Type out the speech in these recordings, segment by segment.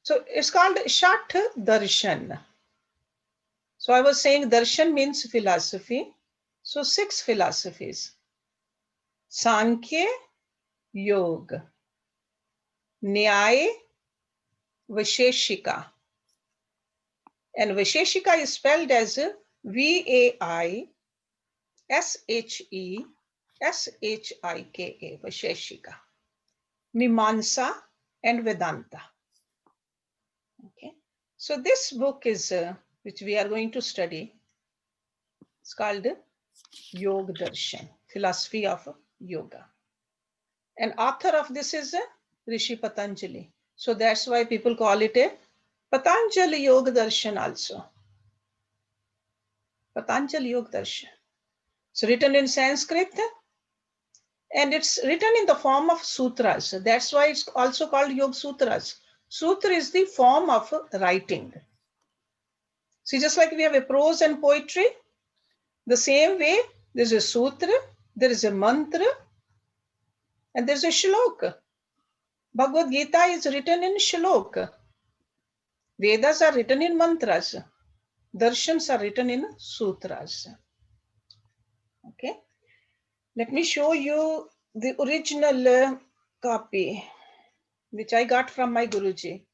So it's called Shat Darshan. So I was saying Darshan means philosophy. So 6 philosophies. Sankhya, Yoga, Nyaya, Vaisheshika. And Vaisheshika is spelled as Vaisheshika, Vaisheshika. Mimamsa and Vedanta. Okay. So this book is, which we are going to study, it's called Yoga Darshan, Philosophy of Yoga. And author of this is Rishi Patanjali. So that's why people call it a Patanjali Yoga Darshan also. Patanjali Yoga Darshan. It's written in Sanskrit and it's written in the form of sutras. That's why it's also called Yoga Sutras. Sutra is the form of writing. See, just like we have a prose and poetry, the same way there's a sutra, there is a mantra, and there's a shloka. Bhagavad Gita is written in shloka. Vedas are written in mantras. Darshans are written in sutras. Okay. Let me show you the original copy, which I got from my Guruji.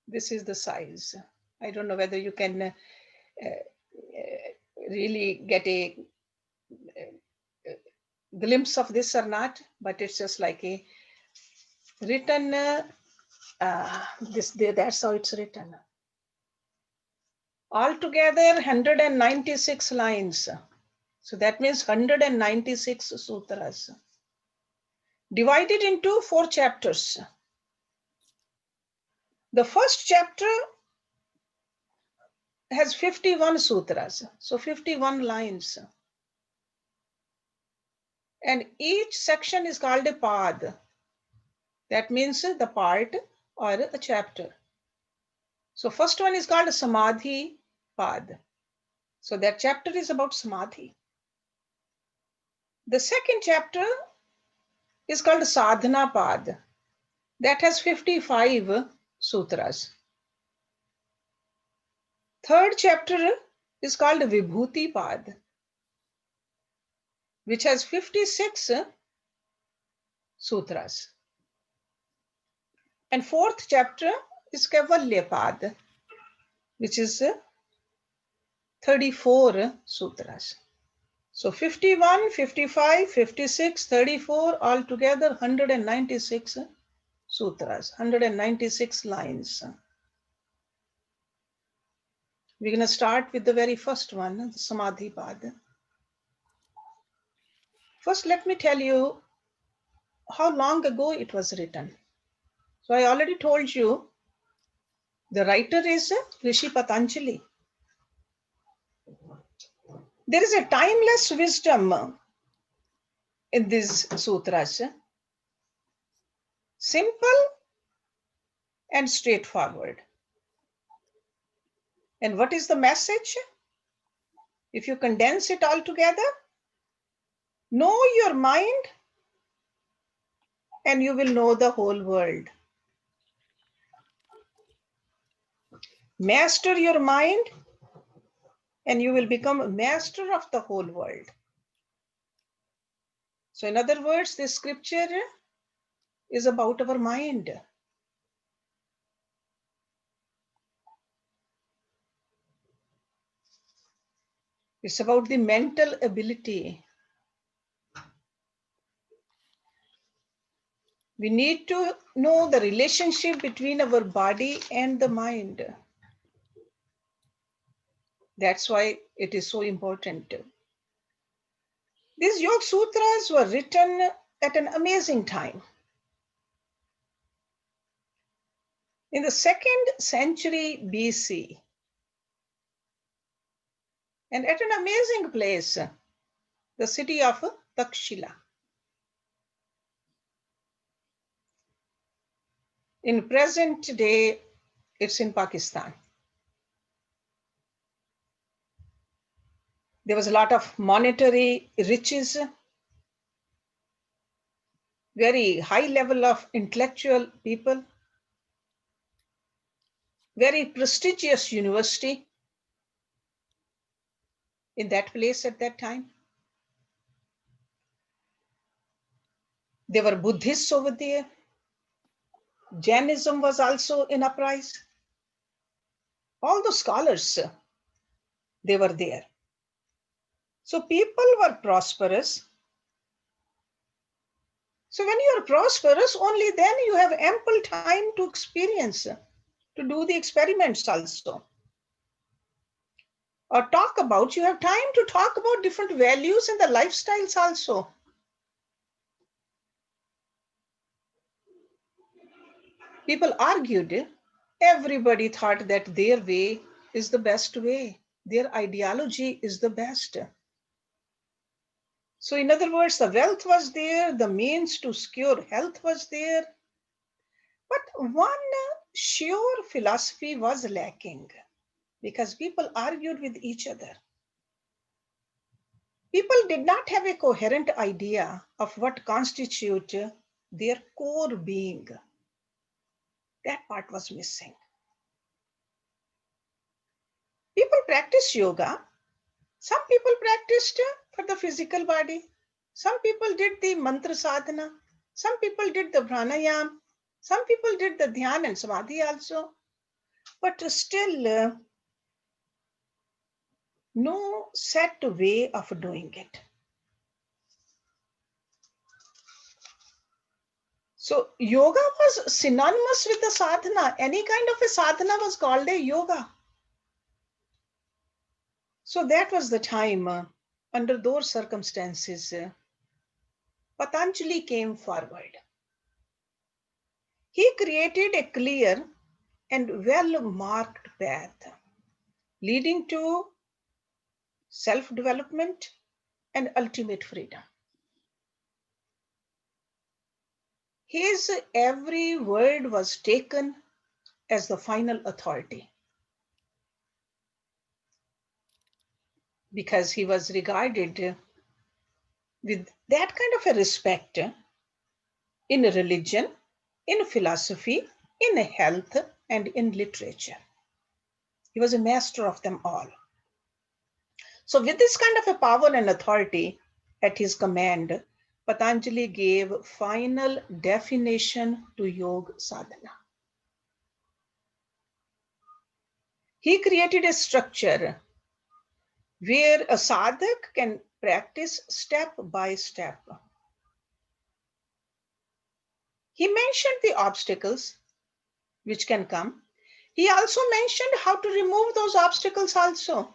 This is the size. I don't know whether you can really get a glimpse of this or not, but it's just like a written, that's how it's written. Altogether 196 lines. So that means 196 sutras. Divided into 4 chapters. The first chapter has 51 sutras, so 51 lines. And each section is called a pad. That means the part or a chapter. So first one is called Samadhi pad. So that chapter is about Samadhi. The second chapter is called Sadhana pad. That has 55 sutras. Third chapter is called Vibhuti pad, which has 56 sutras. And fourth chapter is Kaivalya pad, which is 34 sutras. So 51, 55, 56, 34, altogether 196 sutras, 196 lines. We're going to start with the very first one, the Samadhi pad. First, let me tell you how long ago it was written. So I already told you the writer is Rishi Patanjali. There is a timeless wisdom in these sutras. Simple and straightforward. And what is the message? If you condense it all together, know your mind and you will know the whole world. Master your mind and you will become a master of the whole world. So in other words, this scripture is about our mind. It's about the mental ability. We need to know the relationship between our body and the mind. That's why it is so important. These Yoga Sutras were written at an amazing time. In the 2nd century BC, and at an amazing place, the city of Takshila. In present day, it's in Pakistan. There was a lot of monetary riches, very high level of intellectual people. very prestigious university in that place at that time. There were Buddhists over there. Jainism was also in uprise. All the scholars, they were there. So people were prosperous. So when you are prosperous, only then you have ample time to experience, to do the experiments also. Or talk about, you have time to talk about different values and the lifestyles also. People argued. Everybody thought that their way is the best way. Their ideology is the best. So in other words, the wealth was there, the means to secure health was there. But one sure philosophy was lacking because people argued with each other. People did not have a coherent idea of what constitutes their core being. That part was missing. People practice yoga. Some people practiced for the physical body. Some people did the mantra sadhana. Some people did the pranayam. Some people did the dhyan and samadhi also. But still, no set way of doing it. So yoga was synonymous with the sadhana. Any kind of a sadhana was called a yoga. So that was the time, under those circumstances, Patanjali came forward. He created a clear and well-marked path leading to self-development and ultimate freedom. His every word was taken as the final authority because he was regarded with that kind of a respect in religion, in philosophy, in health, and in literature. He was a master of them all. So with this kind of a power and authority at his command, Patanjali gave final definition to yoga sadhana. He created a structure where a sadhak can practice step by step. He mentioned the obstacles which can come. He also mentioned how to remove those obstacles also.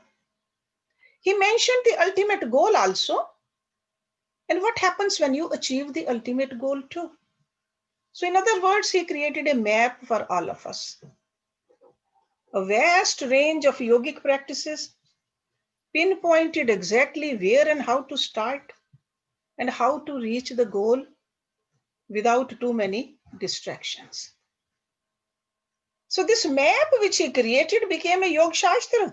He mentioned the ultimate goal also. And what happens when you achieve the ultimate goal too? So in other words, he created a map for all of us. A vast range of yogic practices, pinpointed exactly where and how to start and how to reach the goal without too many distractions. So this map which he created became a Yoga Shastra,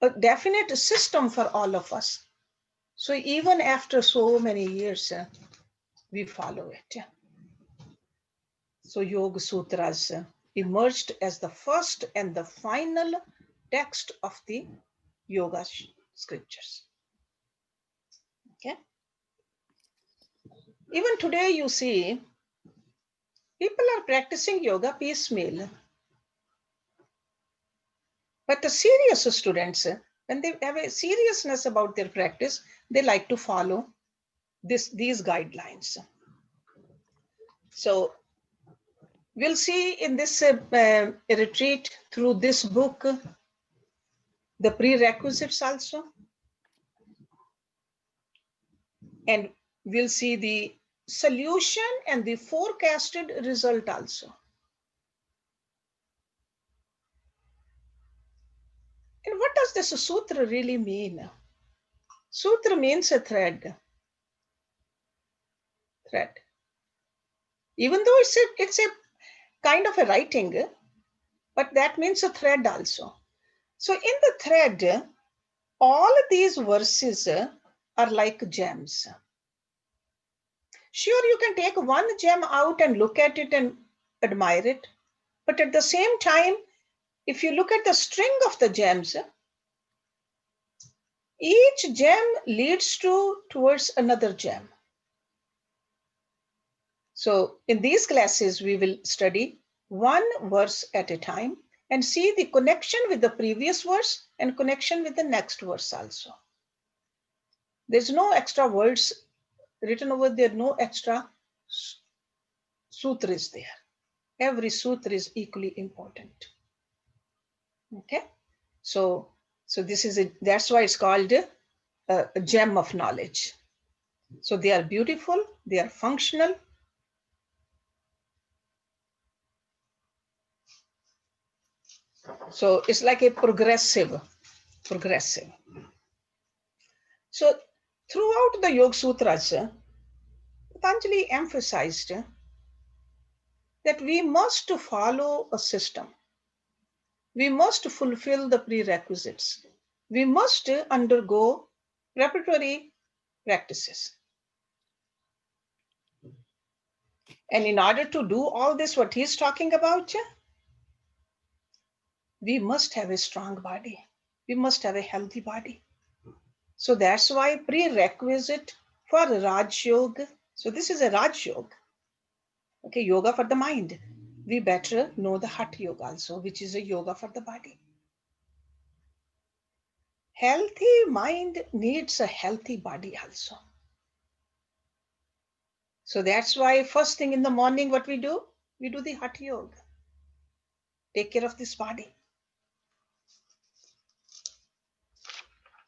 a definite system for all of us. So even after so many years, we follow it. So Yoga Sutras emerged as the first and the final text of the yoga scriptures. Okay. Even today you see people are practicing yoga piecemeal. But the serious students, when they have a seriousness about their practice, they like to follow these guidelines. So we'll see in this retreat through this book, the prerequisites also. And we'll see the solution and the forecasted result also. And what does this sutra really mean? Sutra means a thread. Thread. Even though it's a kind of a writing, but that means a thread also. So in the thread, all these verses are like gems. Sure, you can take one gem out and look at it and admire it, But at the same time, if you look at the string of the gems, each gem leads towards another gem. So in these classes, we will study one verse at a time and see the connection with the previous verse and connection with the next verse also. There's no extra words written over there, no extra sutra is there. Every sutra is equally important. Okay, so this is that's why it's called a gem of knowledge. So they are beautiful, they are functional. So it's like a progressive. So throughout the Yoga Sutras, Patanjali emphasized that we must follow a system. We must fulfill the prerequisites. We must undergo preparatory practices. And in order to do all this, what he's talking about, we must have a strong body. We must have a healthy body. So that's why prerequisite for Raj Yoga. So this is a Raj Yoga. Okay, yoga for the mind. We better know the Hatha Yoga also, which is a yoga for the body. Healthy mind needs a healthy body also. So that's why first thing in the morning, what we do the Hatha Yoga. Take care of this body.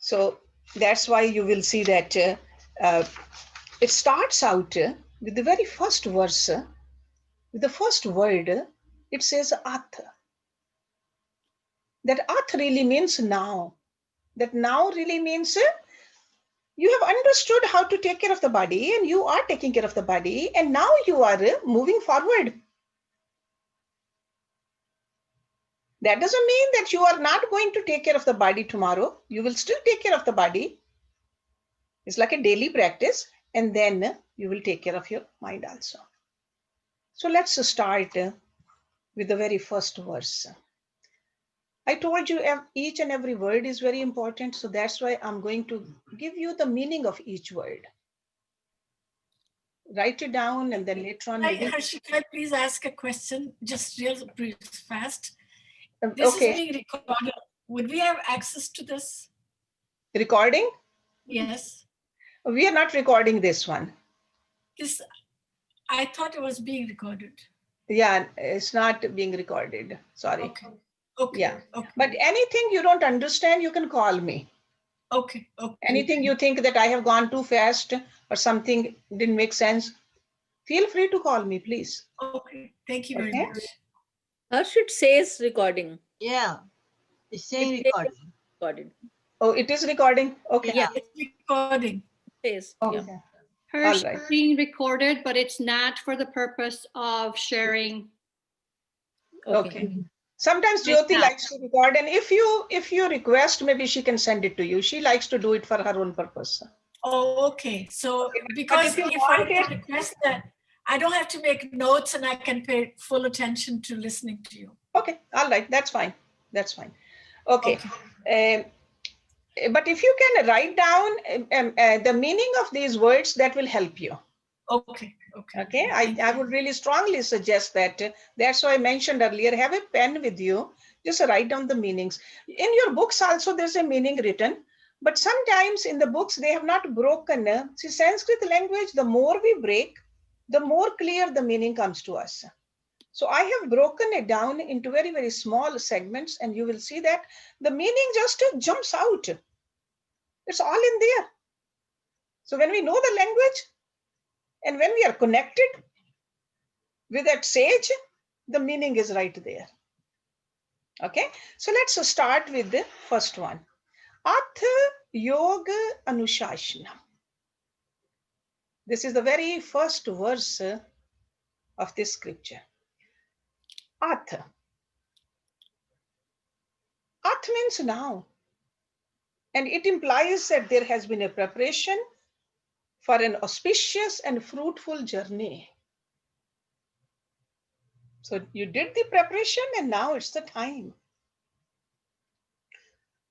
So that's why you will see that it starts out with the very first verse, with the first word, it says Ath. That Ath really means now. That now really means you have understood how to take care of the body and you are taking care of the body and now you are moving forward. That doesn't mean that you are not going to take care of the body tomorrow. You will still take care of the body. It's like a daily practice, and then you will take care of your mind also. So let's start with the very first verse. I told you each and every word is very important, so that's why I'm going to give you the meaning of each word. Write it down and then later on. Hersh, can I please ask a question, just real fast? This Okay. is being recorded. Would we have access to this? Recording? Yes. We are not recording this one. This, I thought it was being recorded. Yeah, it's not being recorded. Sorry. Okay. Okay. Yeah. Okay. But anything you don't understand, you can call me. Okay. Okay. Anything you think that I have gone too fast or something didn't make sense, feel free to call me, please. Okay. Thank you very much. Hersh, it says recording. Yeah, it's saying recording. Recorded. Oh, it is recording? Okay. Yeah, it's recording. It says, Okay. yeah. Hersh All right. being recorded, but it's not for the purpose of sharing. Okay. Sometimes Jyoti likes to record, and if you request, maybe she can send it to you. She likes to do it for her own purpose. Oh, okay. So because if I request that, I don't have to make notes and I can pay full attention to listening to you. Okay. All right. That's fine. That's fine. Okay. But if you can write down the meaning of these words, that will help you. Okay. Okay. I would really strongly suggest that. That's why I mentioned earlier, have a pen with you. Just write down the meanings. In your books also, there's a meaning written. But sometimes in the books, they have not broken. See, Sanskrit language, the more we break, the more clear the meaning comes to us. So I have broken it down into very, very small segments, and you will see that the meaning just jumps out. It's all in there. So when we know the language and when we are connected with that sage, the meaning is right there. Okay, so let's start with the first one. Ath Yoga Anushasana. This is the very first verse of this scripture. Ath. Ath means now. And it implies that there has been a preparation for an auspicious and fruitful journey. So you did the preparation and now it's the time.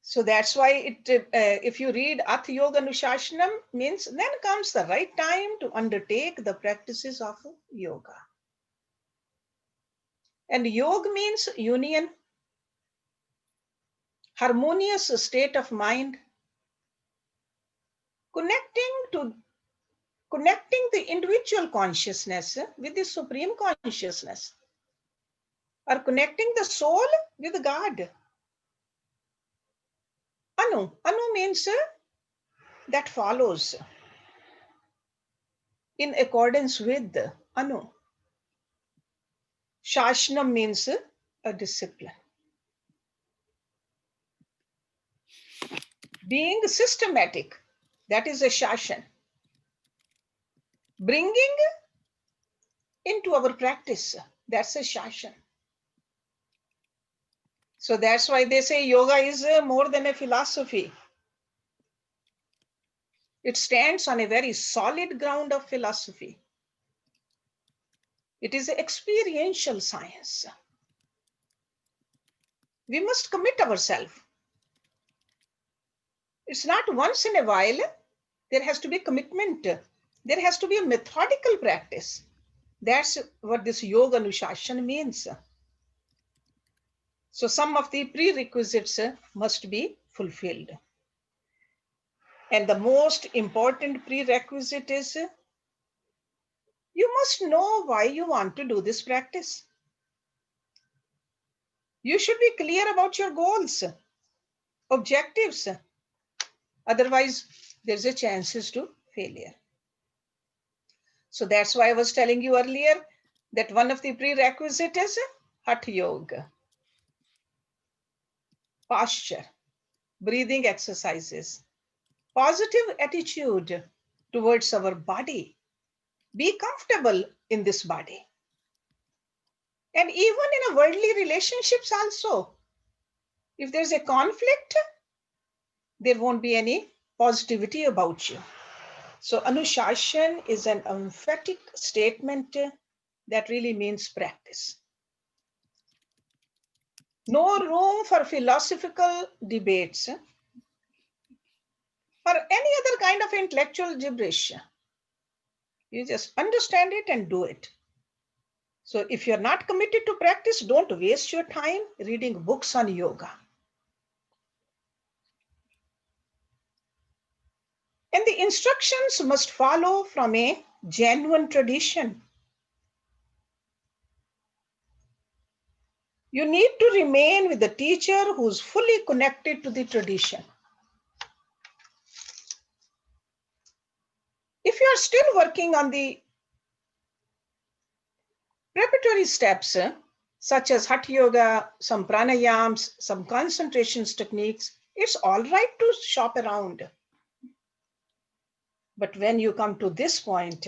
So that's why if you read Ath Yoga Anushashanam, means then comes the right time to undertake the practices of yoga. And yoga means union, harmonious state of mind, connecting the individual consciousness with the supreme consciousness, or connecting the soul with God. Anu means that follows, in accordance with. Anu. Shashanam means a discipline. Being systematic, that is a shashan. Bringing into our practice, that's a shashan. So that's why they say yoga is more than a philosophy. It stands on a very solid ground of philosophy. It is an experiential science. We must commit ourselves. It's not once in a while. There has to be commitment. There has to be a methodical practice. That's what this yoga anushasana means. So some of the prerequisites must be fulfilled. And the most important prerequisite is you must know why you want to do this practice. You should be clear about your goals, objectives. Otherwise, there's a chances to failure. So that's why I was telling you earlier that one of the prerequisites is Hatha Yoga. Posture, breathing exercises, positive attitude towards our body. Be comfortable in this body. And even in a worldly relationships also, if there's a conflict, there won't be any positivity about you. So Anushashan is an emphatic statement that really means practice. No room for philosophical debates or any other kind of intellectual gibberish. You just understand it and do it. So if you're not committed to practice, don't waste your time reading books on yoga. And the instructions must follow from a genuine tradition. You need to remain with the teacher who's fully connected to the tradition. If you are still working on the preparatory steps, such as Hatha Yoga, some pranayams, some concentration techniques, it's all right to shop around. But when you come to this point,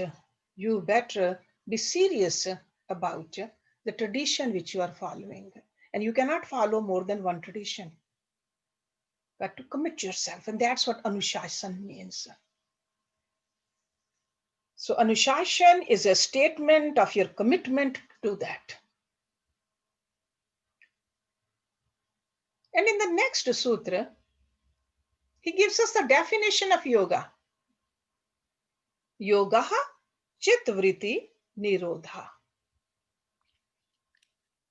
you better be serious about the tradition which you are following. And you cannot follow more than one tradition. But to commit yourself, and that's what Anushasana means. So Anushasana is a statement of your commitment to that. And in the next sutra, he gives us the definition of yoga. Yogaha chitvritti nirodha.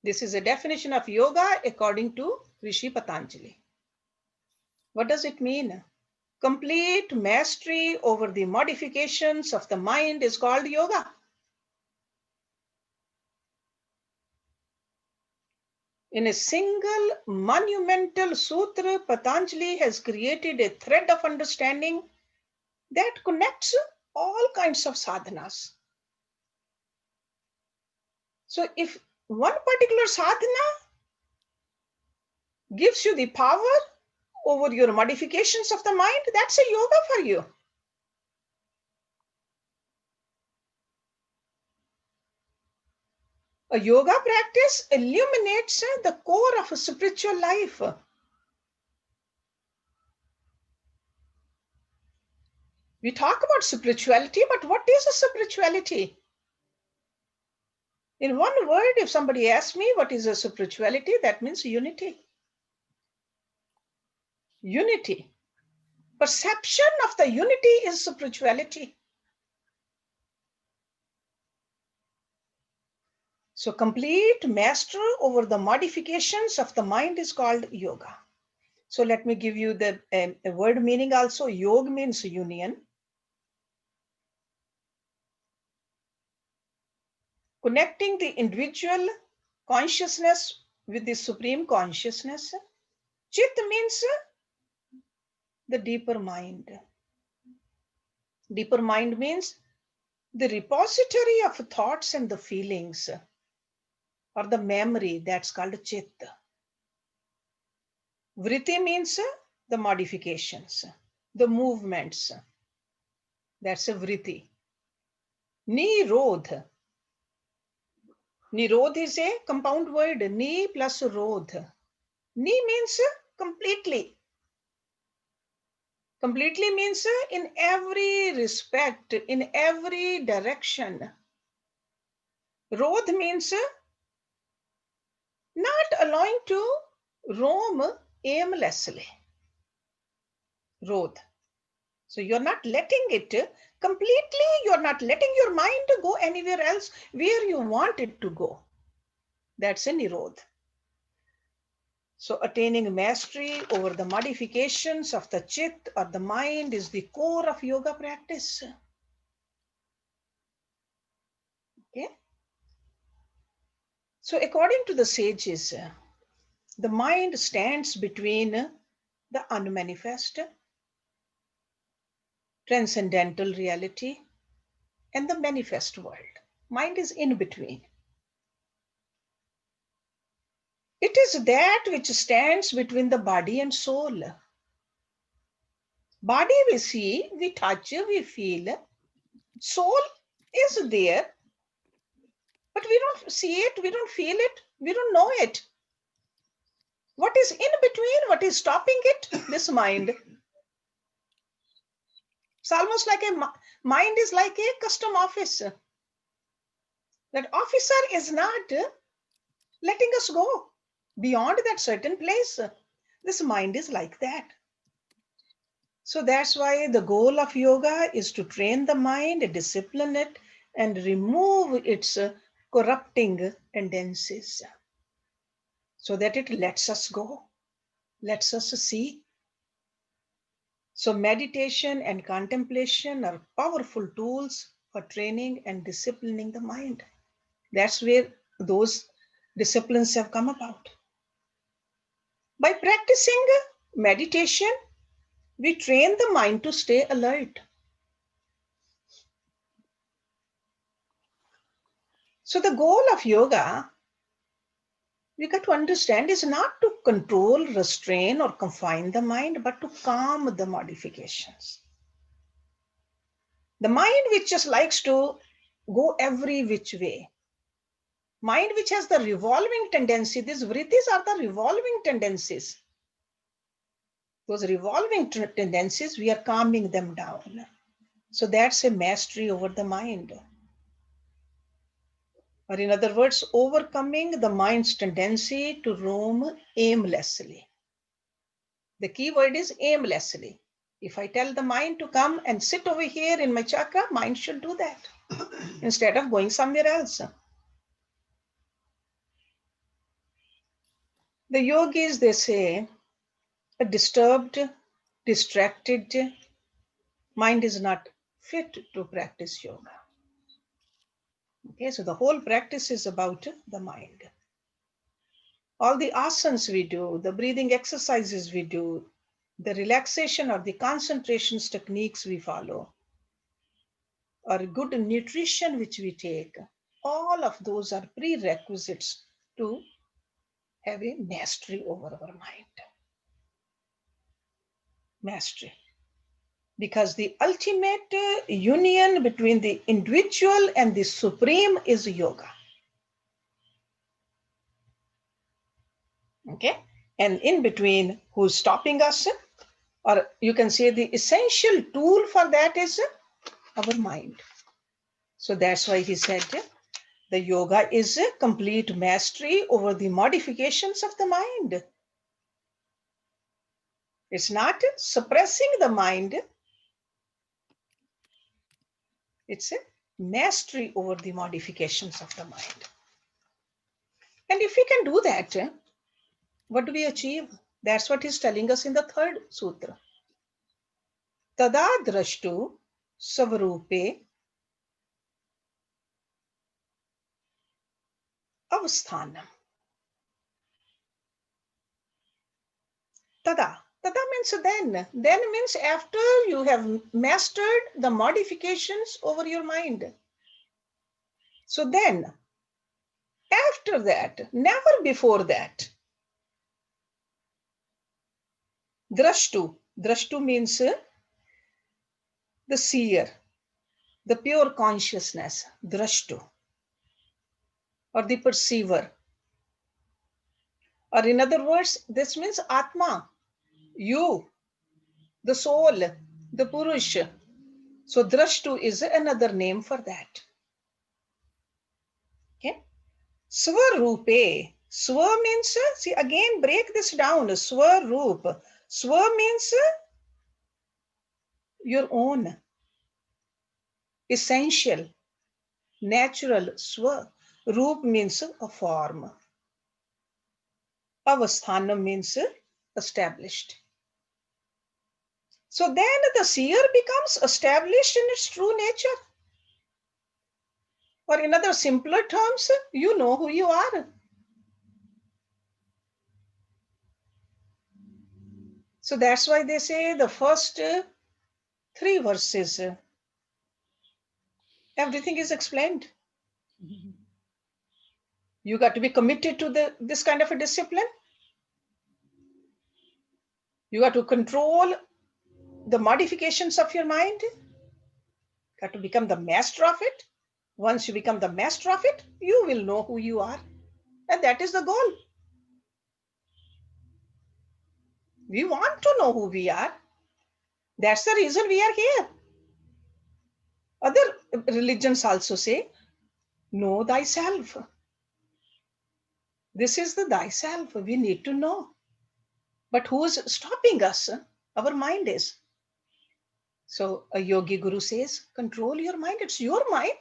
This is a definition of yoga according to Rishi Patanjali. What does it mean? Complete mastery over the modifications of the mind is called yoga. In a single monumental sutra, Patanjali has created a thread of understanding that connects all kinds of sadhanas. So if one particular sadhana gives you the power over your modifications of the mind, that's a yoga for you. A yoga practice illuminates the core of a spiritual life. We talk about spirituality, but what is a spirituality? In one word, if somebody asks me what is a spirituality, that means unity. Unity. Perception of the unity is spirituality. So complete mastery over the modifications of the mind is called yoga. So let me give you the word meaning also. Yoga means union. Connecting the individual consciousness with the supreme consciousness. Chit means the deeper mind. Deeper mind means the repository of thoughts and the feelings, or the memory, that's called chit. Vritti means the modifications, the movements. That's a vritti. Nirodh. Nirodh is a compound word. Ni plus rodh. Ni means completely. Completely means in every respect, in every direction. Rodh means not allowing to roam aimlessly. Rodh. So you're not letting it completely, you're not letting your mind go anywhere else where you want it to go. That's a nirodh. So attaining mastery over the modifications of the chit or the mind is the core of yoga practice. Okay. So according to the sages, the mind stands between the unmanifest, transcendental reality, and the manifest world. Mind is in between. It is that which stands between the body and soul. Body we see, we touch, we feel. Soul is there, but we don't see it, we don't feel it, we don't know it. What is in between? What is stopping it? This mind. It's almost like mind is like a custom office. That officer is not letting us go beyond that certain place. This mind is like that. So that's why the goal of yoga is to train the mind, discipline it, and remove its corrupting tendencies so that it lets us go, lets us see. So meditation and contemplation are powerful tools for training and disciplining the mind. That's where those disciplines have come about. By practicing meditation, we train the mind to stay alert. So the goal of yoga, we got to understand, is not to control, restrain, or confine the mind, but to calm the modifications. The mind which just likes to go every which way. Mind which has the revolving tendency, these vrittis are the revolving tendencies. Those revolving tendencies, we are calming them down. So that's a mastery over the mind. Or in other words, overcoming the mind's tendency to roam aimlessly. The key word is aimlessly. If I tell the mind to come and sit over here in my chakra, mind should do that instead of going somewhere else. The yogis, they say, a disturbed, distracted mind is not fit to practice yoga. Okay, so the whole practice is about the mind. All the asanas we do, the breathing exercises we do, the relaxation or the concentrations techniques we follow, or good nutrition which we take, all of those are prerequisites to have a mastery over our mind. Mastery. Because the ultimate union between the individual and the supreme is yoga. Okay, and in between, who's stopping us? Or you can say the essential tool for that is our mind. So that's why he said, The yoga is a complete mastery over the modifications of the mind. It's not suppressing the mind. It's a mastery over the modifications of the mind. And if we can do that, what do we achieve? That's what he's telling us in the third sutra. Tada drashtu savarupe avasthanam. Tada. Tada means then. Then means after you have mastered the modifications over your mind. So then, after that, never before that. Drashtu. Drashtu means the seer, the pure consciousness, drashtu, or the perceiver. Or in other words, this means Atma, you, the soul, the Purush. So drashtu is another name for that. Okay. Swarupe. Swa means, see again, break this down. Swarup. Swa means your own, essential, natural. Swa. Roop means a form. Avasthanam means established. So then the seer becomes established in its true nature. Or in other simpler terms, you know who you are. So that's why they say the first 3 verses, everything is explained. You got to be committed to this kind of a discipline. You got to control the modifications of your mind. Got to become the master of it. Once you become the master of it, you will know who you are. And that is the goal. We want to know who we are. That's the reason we are here. Other religions also say, know thyself. This is the thyself we need to know. But who is stopping us? Our mind is. So a yogi guru says, control your mind. It's your mind.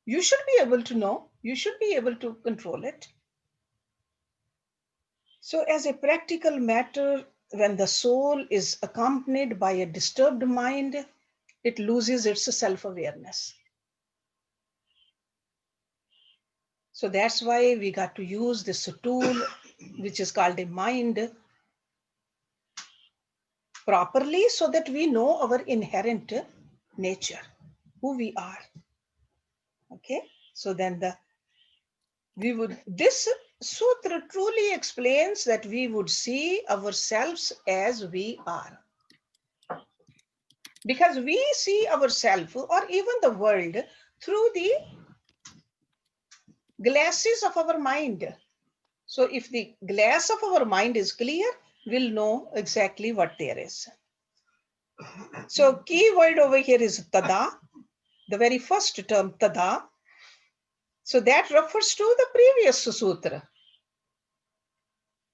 You should be able to know. You should be able to control it. So as a practical matter, when the soul is accompanied by a disturbed mind, it loses its self-awareness. So that's why we got to use this tool, which is called a mind, properly, so that we know our inherent nature, who we are. Okay, so then this sutra truly explains that we would see ourselves as we are. Because we see ourselves or even the world through the glasses of our mind. So if the glass of our mind is clear, we'll know exactly what there is. So key word over here is tada, the very first term tada. So that refers to the previous sutra.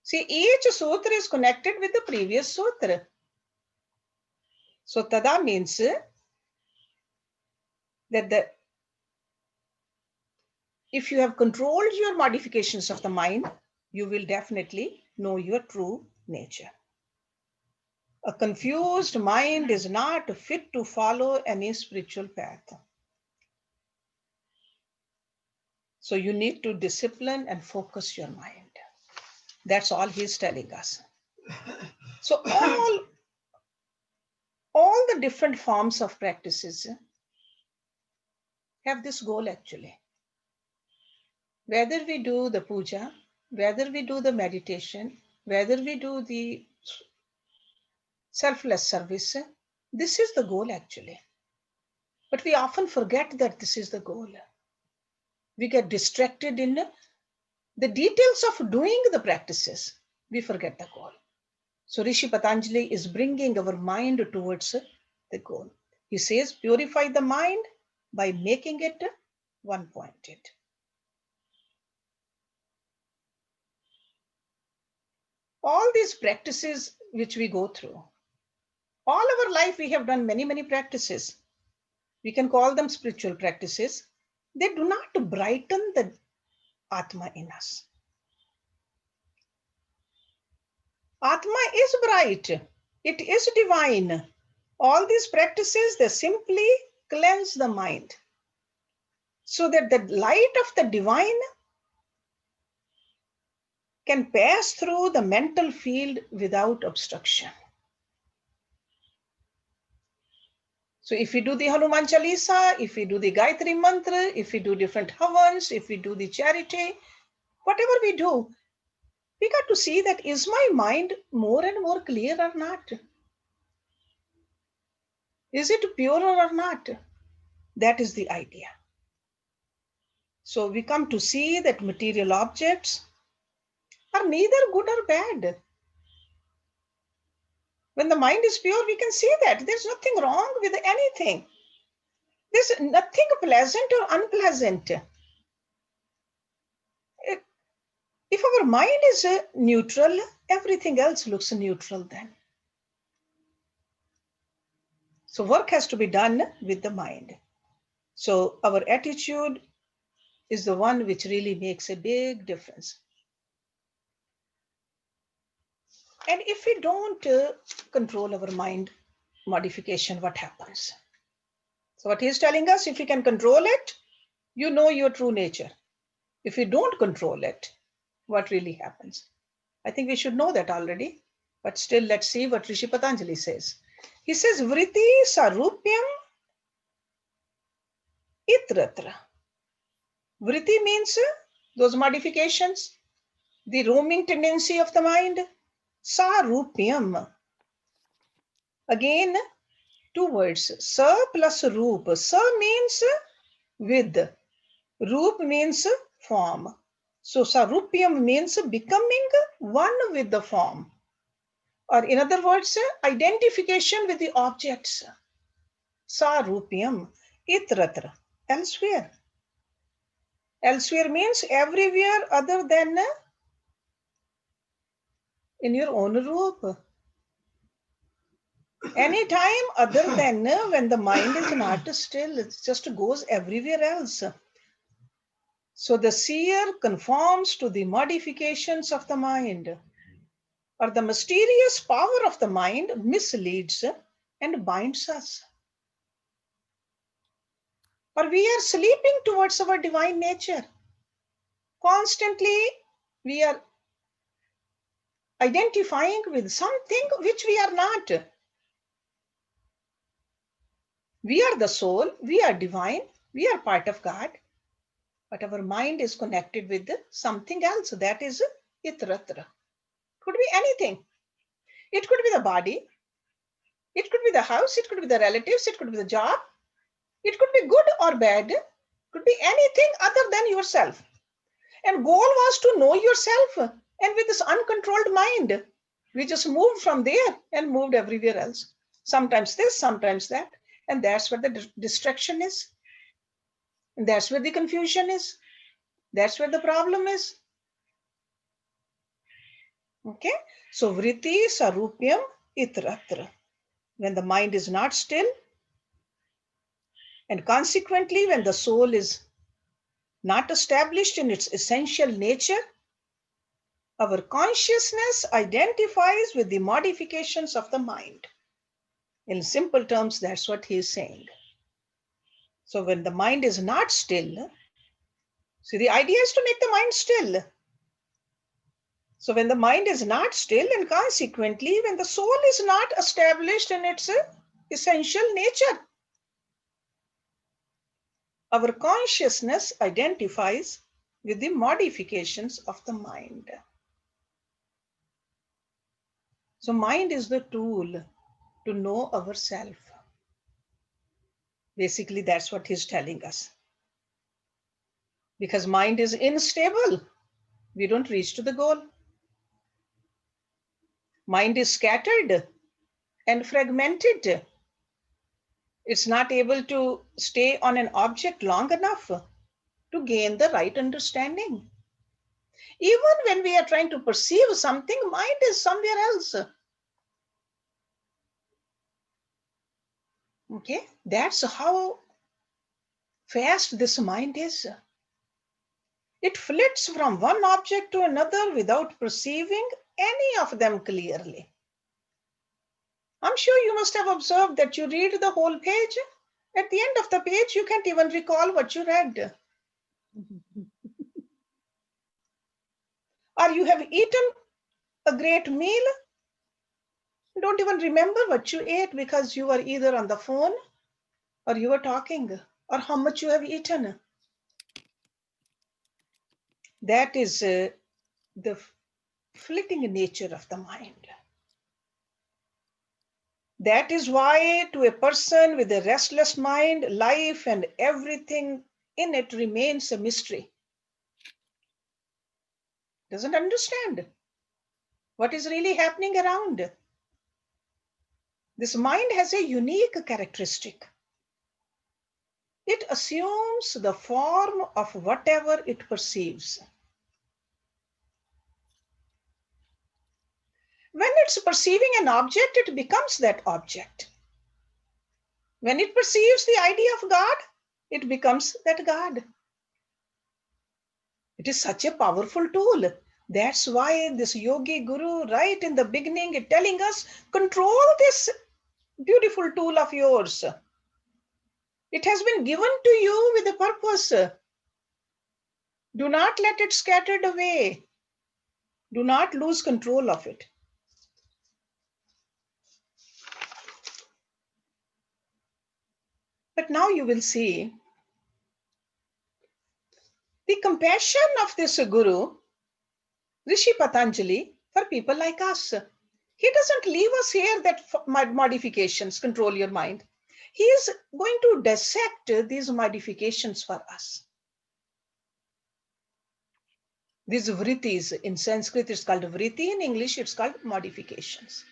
See, each sutra is connected with the previous sutra. So tada means that if you have controlled your modifications of the mind, you will definitely know your true nature. A confused mind is not fit to follow any spiritual path. So you need to discipline and focus your mind. That's all he's telling us. So all the different forms of practices have this goal actually. Whether we do the puja, whether we do the meditation, whether we do the selfless service, this is the goal actually. But we often forget that this is the goal. We get distracted in the details of doing the practices. We forget the goal. So Rishi Patanjali is bringing our mind towards the goal. He says, purify the mind by making it one-pointed. all these practices which we go through, all our life we have done many practices. We can call them spiritual practices. They do not brighten the Atma in us. Atma is bright. It is divine. All these practices, they simply cleanse the mind so that the light of the divine can pass through the mental field without obstruction. So if we do the Hanuman Chalisa, if we do the Gayatri Mantra, if we do different havans, if we do the charity, whatever we do, we got to see that is my mind more and more clear or not? Is it purer or not? That is the idea. So we come to see that material objects are neither good or bad. When the mind is pure, we can see that there's nothing wrong with anything. There's nothing pleasant or unpleasant. If our mind is neutral, everything else looks neutral then. So work has to be done with the mind. So our attitude is the one which really makes a big difference. And if we don't control our mind modification, what happens? So what he's telling us, if we can control it, you know your true nature. If you don't control it, what really happens? I think we should know that already, but still let's see what Rishi Patanjali says. He says, Vritti sarupyam itratra. Vritti means those modifications, the roaming tendency of the mind. Sarupyam. Again, two words, sa plus roop. Sa means with, roop means form. So sarupyam means becoming one with the form. Or in other words, identification with the objects. Sarupyam itratra, elsewhere. Elsewhere means everywhere other than in your own roop. Anytime other than when the mind is not still, it just goes everywhere else. So the seer conforms to the modifications of the mind, or the mysterious power of the mind misleads and binds us. Or we are sleeping towards our divine nature. Constantly we are identifying with something which we are not. We are the soul, we are divine, we are part of God, but our mind is connected with something else, that is itratra. Could be anything. It could be the body, it could be the house, it could be the relatives, it could be the job, it could be good or bad, could be anything other than yourself. And goal was to know yourself, and with this uncontrolled mind, we just moved from there and moved everywhere else. Sometimes this, sometimes that. And that's where the distraction is. And that's where the confusion is. That's where the problem is. Okay. So vritti sarupyam itratra. When the mind is not still, and consequently when the soul is not established in its essential nature, our consciousness identifies with the modifications of the mind. In simple terms, that's what he is saying. So when the mind is not still, see, the idea is to make the mind still. So when the mind is not still, and consequently when the soul is not established in its essential nature, our consciousness identifies with the modifications of the mind. So mind is the tool to know ourselves. Basically, that's what he's telling us. Because mind is unstable, we don't reach to the goal. Mind is scattered and fragmented. It's not able to stay on an object long enough to gain the right understanding. Even when we are trying to perceive something, mind is somewhere else. Okay, that's how fast this mind is. It flits from one object to another without perceiving any of them clearly. I'm sure you must have observed that you read the whole page. At the end of the page, you can't even recall what you read. Or you have eaten a great meal, don't even remember what you ate because you were either on the phone or you were talking, or how much you have eaten. That is the flitting nature of the mind. That is why to a person with a restless mind, life and everything in it remains a mystery. Doesn't understand what is really happening around. This mind has a unique characteristic. It assumes the form of whatever it perceives. When it's perceiving an object, it becomes that object. When it perceives the idea of God, it becomes that God. It is such a powerful tool. That's why this yogi guru, right in the beginning, is telling us, control this beautiful tool of yours. It has been given to you with a purpose. Do not let it scatter away. Do not lose control of it. But now you will see the compassion of this guru, Rishi Patanjali, for people like us. He doesn't leave us here that modifications control your mind. He is going to dissect these modifications for us. These vrittis, in Sanskrit it's called vritti, in English it's called modifications.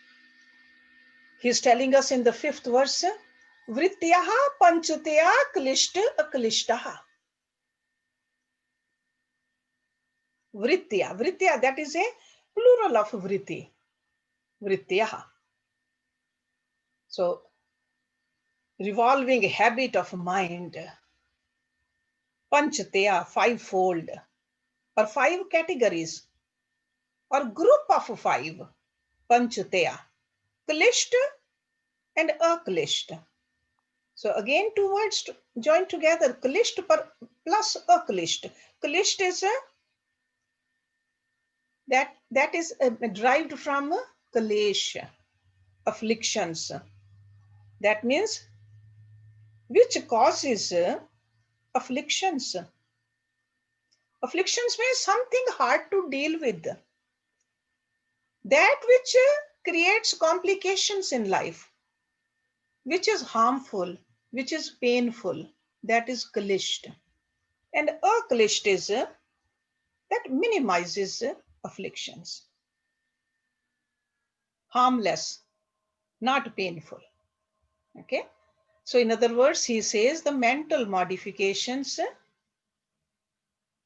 He's telling us in the 5th verse, vrityaha panchatya klishta aklishtaha. Vritya, that is a plural of vritti, vrityaha. So, revolving habit of mind, panchatya, 5-fold, or 5 categories, or group of 5, panchatya, klishta and aklishta. So again, 2 words joined together, klishta plus aklishta. Klishta is that is derived from kalesha, afflictions. That means which causes afflictions. Afflictions means something hard to deal with. That which creates complications in life, which is harmful, which is painful, that is kalishta. And akalishta is that minimizes afflictions. Harmless, not painful. Okay. So in other words, he says the mental modifications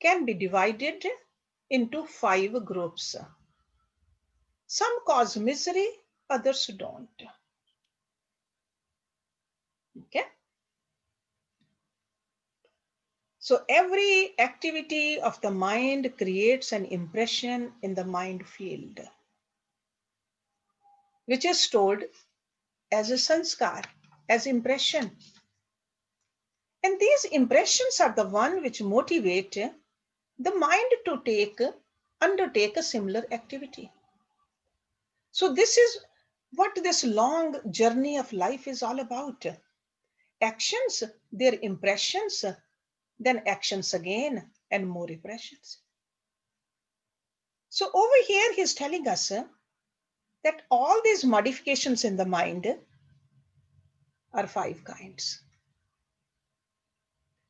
can be divided into 5 groups. Some cause misery, others don't. Okay. So every activity of the mind creates an impression in the mind field, which is stored as a sanskar, as impression. And these impressions are the one which motivate the mind to undertake a similar activity. So this is what this long journey of life is all about. Actions, their impressions, then actions again, and more impressions. So over here, he's telling us that all these modifications in the mind are 5 kinds.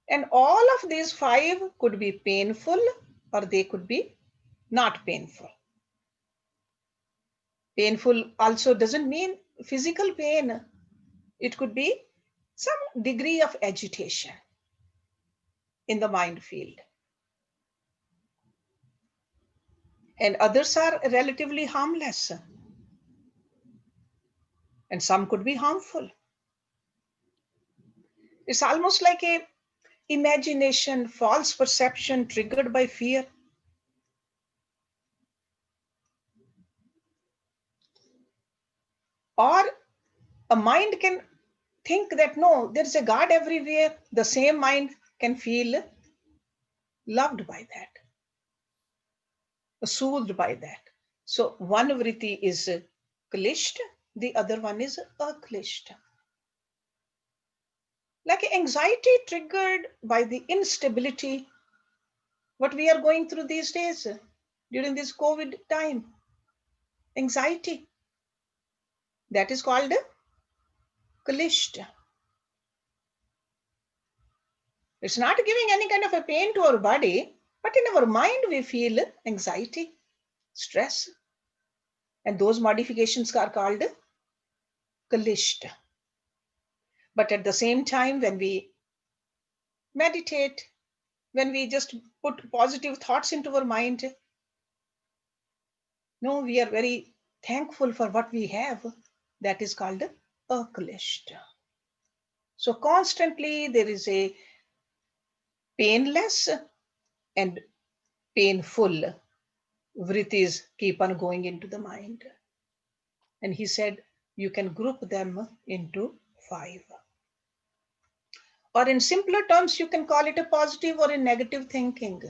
And all of these 5 could be painful or they could be not painful. Painful also doesn't mean physical pain. It could be some degree of agitation in the mind field. and others are relatively harmless, and some could be harmful. It's almost like a imagination, false perception triggered by fear. Or a mind can think that no, there's a God everywhere. The same mind can feel loved by that, soothed by that. So one vritti is klishta, the other one is aklishta. Like anxiety triggered by the instability, what we are going through these days during this COVID time. Anxiety, that is called klishta. It's not giving any kind of a pain to our body, but in our mind we feel anxiety, stress. And those modifications are called klishta. But at the same time, when we meditate, when we just put positive thoughts into our mind, no, we are very thankful for what we have. That is called aklishta. So constantly there is a painless and painful vrittis keep on going into the mind. And he said, you can group them into 5. Or in simpler terms, you can call it a positive or a negative thinking.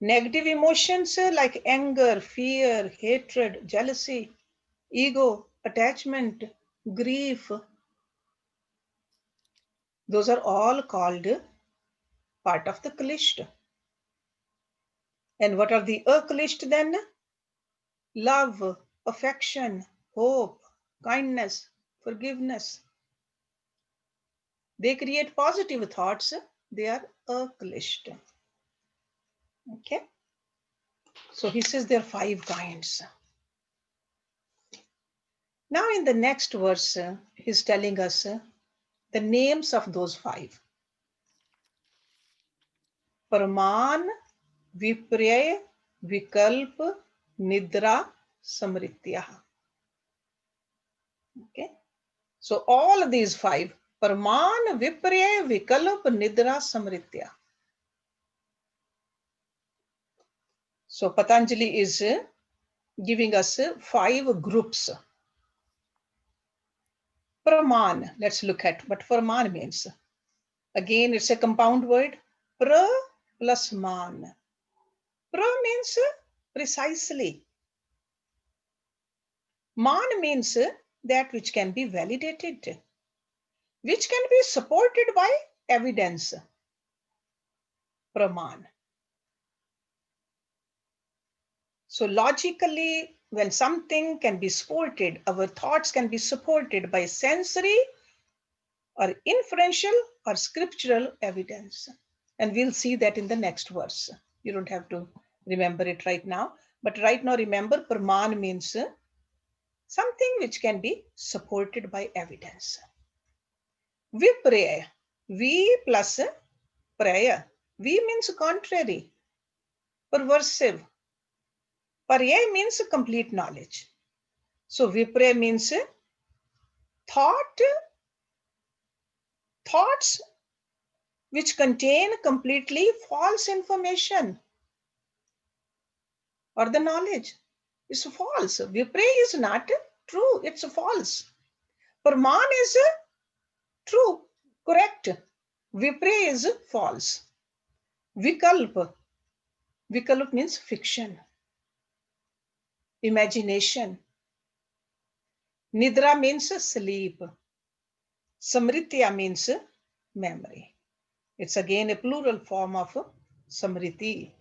Negative emotions like anger, fear, hatred, jealousy, ego, attachment, grief, those are all called part of the klishta. And what are the aklishta then? Love, affection, hope, kindness, forgiveness. They create positive thoughts. They are aklishta. Okay. So he says there are 5 kinds. Now in the next verse, he's telling us the names of those 5. Praman, Vipraya, Vikalp, Nidra, Samritya. Okay. So all of these 5, Praman, Vipraya, Vikalp, Nidra, Samritya. So Patanjali is giving us 5 groups. Praman, let's look at what Praman means. Again, it's a compound word. Pra plus man. Pra means precisely. Man means that which can be validated, which can be supported by evidence. Praman. So logically, when something can be supported, our thoughts can be supported by sensory or inferential or scriptural evidence. And we'll see that in the next verse. You don't have to remember it right now. But right now, remember, Praman means something which can be supported by evidence. Vipraya. V plus praya. V means contrary, perversive. Parya means complete knowledge. So vipraya means thoughts which contain completely false information or the knowledge is false. Vipraya is not true, it's false. Praman is true, correct. Vipraya is false. Vikalp. Vikalp means fiction, imagination. Nidra means sleep. Samritya means memory. It's again a plural form of samriti,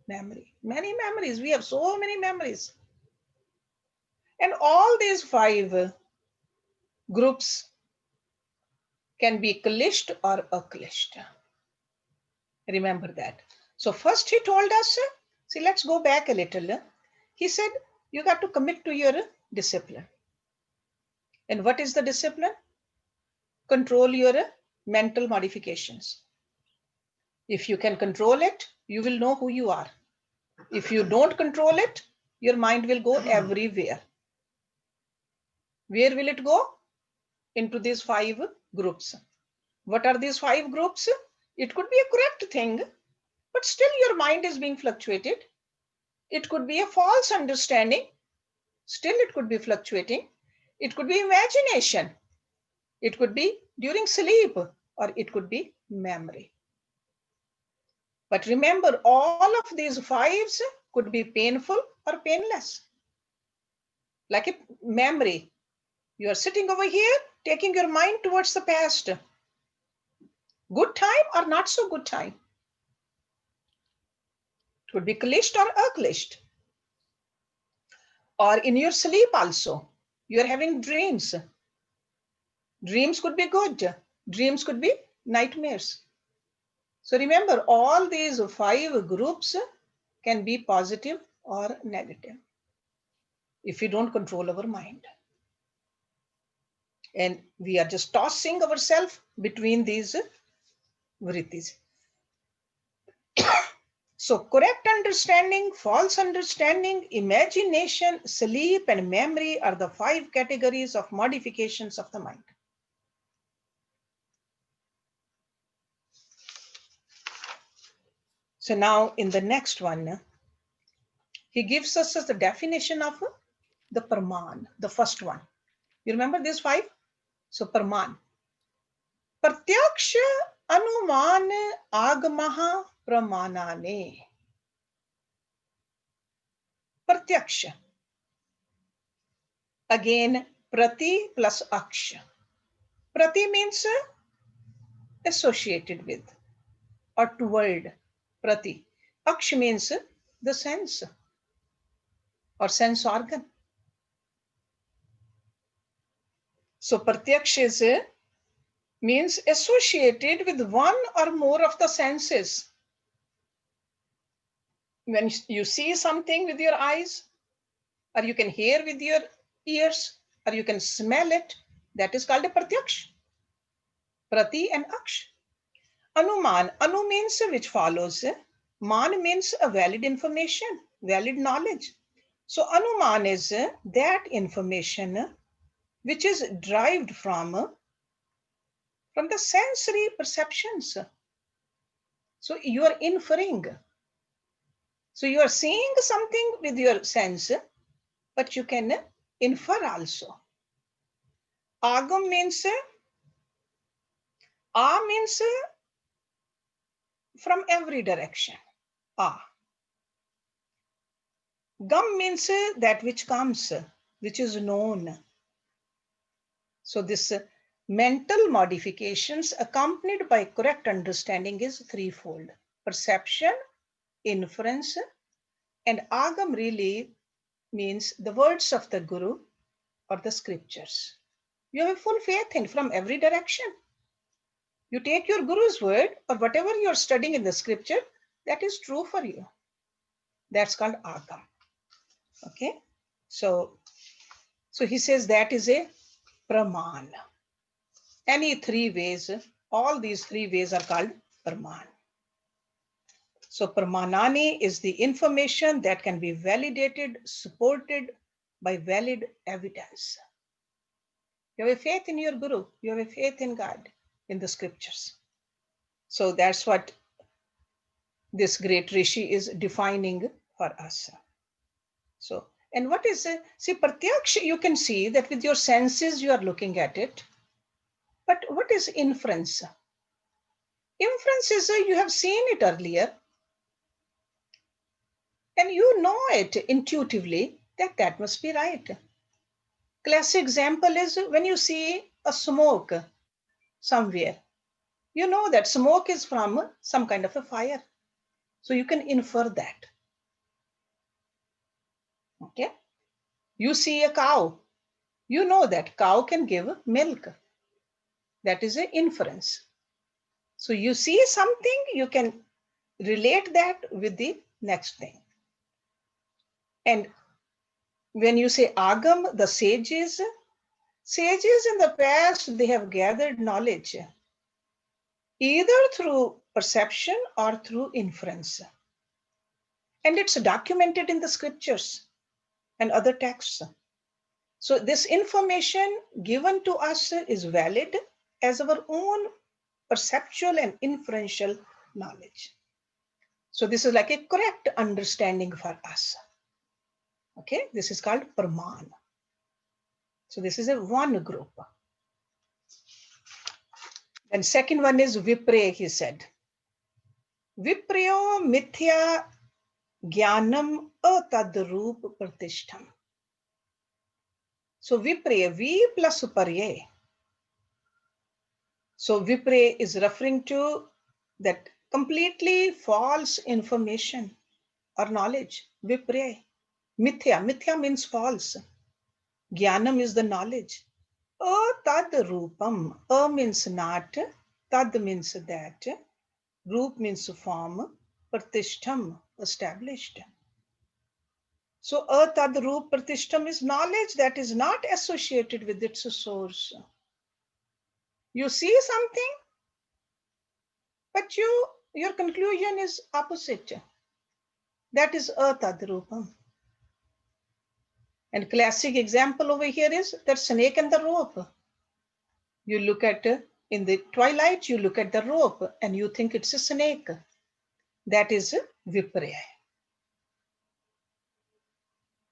memory. Many memories. We have so many memories. And all these 5 groups can be klisht or aklisht. Remember that. So first he told us, see, let's go back a little. He said, you got to commit to your discipline. And what is the discipline? Control your mental modifications. If you can control it, you will know who you are. If you don't control it, your mind will go everywhere. Where will it go? Into these 5 groups. What are these 5 groups? It could be a correct thing, but still your mind is being fluctuated. It could be a false understanding. Still it could be fluctuating. It could be imagination. It could be during sleep, or it could be memory. But remember, all of these 5s could be painful or painless. Like a memory. You are sitting over here, taking your mind towards the past. Good time or not so good time. It would be klisht or aklisht. Or in your sleep also, you are having dreams. Dreams could be good. Dreams could be nightmares. So remember, all these 5 groups can be positive or negative if we don't control our mind. And we are just tossing ourselves between these vrittis. So correct understanding, false understanding, imagination, sleep, and memory are the 5 categories of modifications of the mind. So now in the next one, he gives us the definition of the Praman, the first one. You remember these 5? So Praman. Pratyaksha anuman agamaha pramanane. Pratyaksha. Again, prati plus aksha. Prati means associated with or toward. Prati. Aksha means the sense or sense organ. So pratyaksha means associated with one or more of the senses. When you see something with your eyes, or you can hear with your ears, or you can smell it, that is called a pratyaksha. Prati and aksh. Anuman. Anu means which follows. Man means a valid information, valid knowledge. So anuman is that information which is derived from the sensory perceptions. So you are inferring. So you are seeing something with your sense, but you can infer also. Agam means from every direction. Gam means that which comes, which is known. So this mental modifications accompanied by correct understanding is threefold. Perception, inference, and agam really means the words of the Guru or the scriptures. You have full faith in from every direction. You take your Guru's word or whatever you're studying in the scripture, that is true for you. That's called agam. Okay. So he says that is a praman. Any 3 ways, all these 3 ways are called praman. So pramanani is the information that can be validated, supported by valid evidence. You have a faith in your Guru, you have a faith in God, in the scriptures. So that's what this great Rishi is defining for us. So, and what is, see, pratyaksha, you can see that with your senses you are looking at it. But what is inference? Inference is you have seen it earlier and you know it intuitively that that must be right. Classic example is when you see a smoke somewhere, you know that smoke is from some kind of a fire. So you can infer that. Okay. You see a cow, you know that cow can give milk. That is an inference. So you see something, you can relate that with the next thing. And when you say agam, the sages in the past, they have gathered knowledge either through perception or through inference. And it's documented in the scriptures and other texts. So this information given to us is valid as our own perceptual and inferential knowledge. So this is like a correct understanding for us. Okay, this is called Praman. So this is a one group. And second one is Vipre, he said. Viprayo mithya jnanam atadrup pratishtham. So Vipre, V plus Parye. So Vipre is referring to that completely false information or knowledge. Vipre. Mithya. Mithya means false. Jnanam is the knowledge. Tad rupam. Means not. Tad means that. Roop means form. Pratishtham, established. So tad roop pratishtham is knowledge that is not associated with its source. You see something, but your conclusion is opposite. That is tad roopam. And classic example over here is that snake and the rope. You look at, in the twilight, you look at the rope and you think it's a snake. That is Vipraya.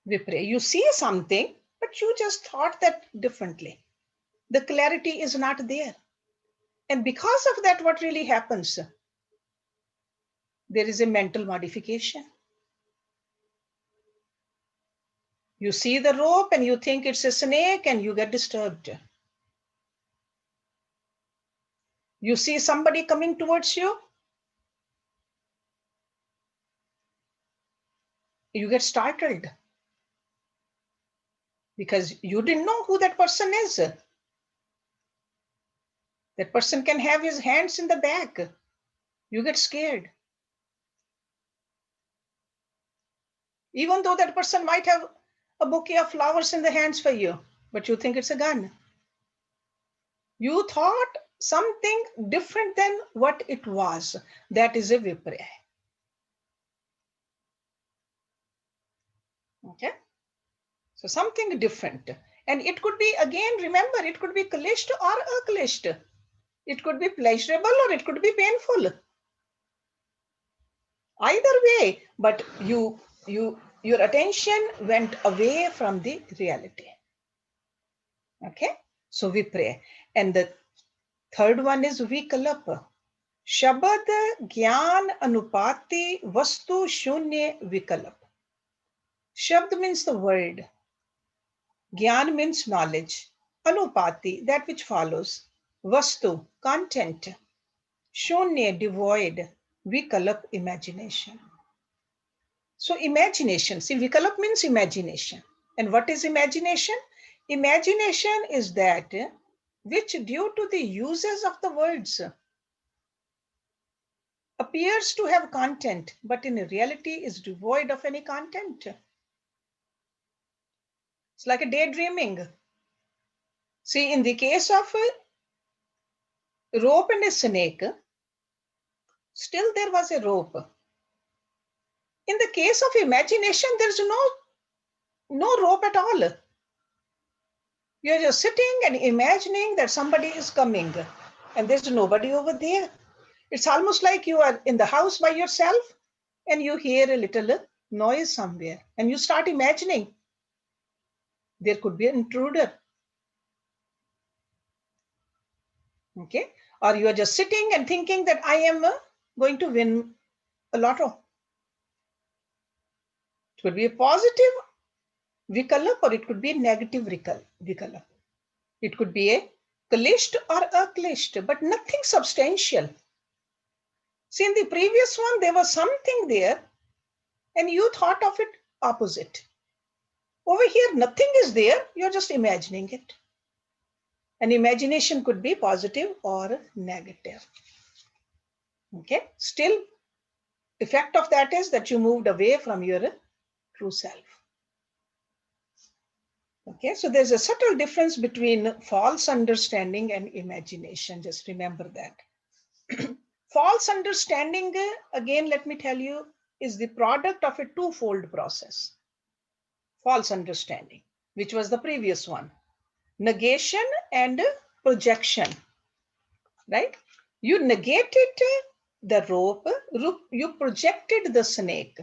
Vipraya. You see something, but you just thought that differently. The clarity is not there. And because of that, what really happens? There is a mental modification. You see the rope and you think it's a snake and you get disturbed. You see somebody coming towards you, you get startled because you didn't know who that person is. That person can have his hands in the back. You get scared. Even though that person might have a bouquet of flowers in the hands for you, but you think it's a gun. You thought something different than what it was. That is a vipraya. Okay? So something different. And it could be, again, remember, it could be kalishta or akalishta. It could be pleasurable or it could be painful. Either way, but your attention went away from the reality. Okay? So vipraya. And the third one is vikalapa. Shabad Gyan Anupati Vastu Shunya Vikalap. Shabd means the word. Gyan means knowledge. Anupati, that which follows. Vastu, content. Shunya, devoid. Vikalap, imagination. So imagination, see, Vikalap means imagination. And what is imagination? Imagination is that which, due to the uses of the words, appears to have content, but in reality is devoid of any content. It's like a daydreaming. See, in the case of a rope and a snake, still there was a rope. In the case of imagination, there's no rope at all. You're just sitting and imagining that somebody is coming and there's nobody over there. It's almost like you are in the house by yourself and you hear a little noise somewhere and you start imagining there could be an intruder. Okay? Or you are just sitting and thinking that I am going to win a lotto. It could be a positive vikalap or it could be a negative vikalap. It could be a kalisht or a klisht, but nothing substantial. See, in the previous one, there was something there and you thought of it opposite. Over here, nothing is there. You're just imagining it. And imagination could be positive or negative. Okay. Still, effect of that is that you moved away from your true self. Okay. So there's a subtle difference between false understanding and imagination. Just remember that. False understanding, again, let me tell you, is the product of a twofold process. False understanding, which was the previous one. Negation and projection, right? You negated the rope, you projected the snake.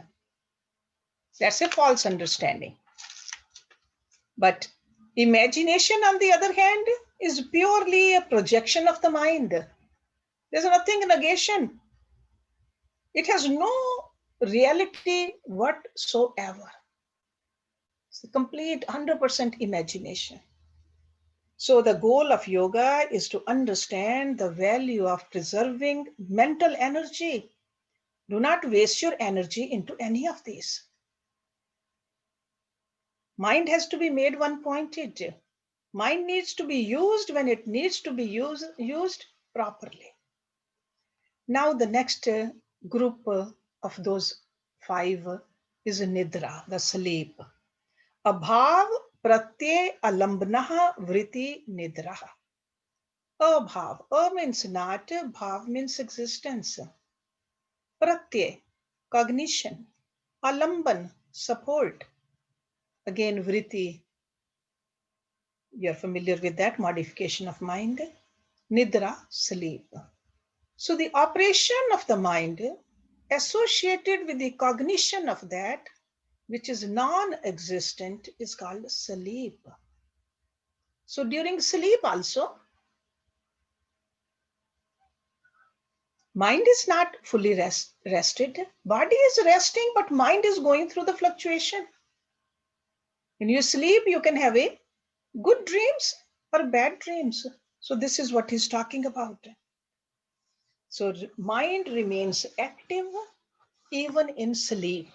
That's a false understanding. But imagination, on the other hand, is purely a projection of the mind. There's nothing negation. It has no reality whatsoever. It's a complete 100% imagination. So the goal of yoga is to understand the value of preserving mental energy. Do not waste your energy into any of these. Mind has to be made one-pointed. Mind needs to be used when it needs to be used properly. Now the next group of those 5 is nidra, the sleep. Abhav pratyay alambnaha vritti nidraha. Abhav, means not, bhav means existence. Pratyay, cognition. Alamban, support. Again, vritti, you're familiar with that, modification of mind. Nidra, sleep. So the operation of the mind associated with the cognition of that which is non-existent is called sleep. So during sleep also, mind is not fully rested. Body is resting, but mind is going through the fluctuation. When you sleep, you can have a good dreams or bad dreams. So this is what he's talking about. So mind remains active even in sleep.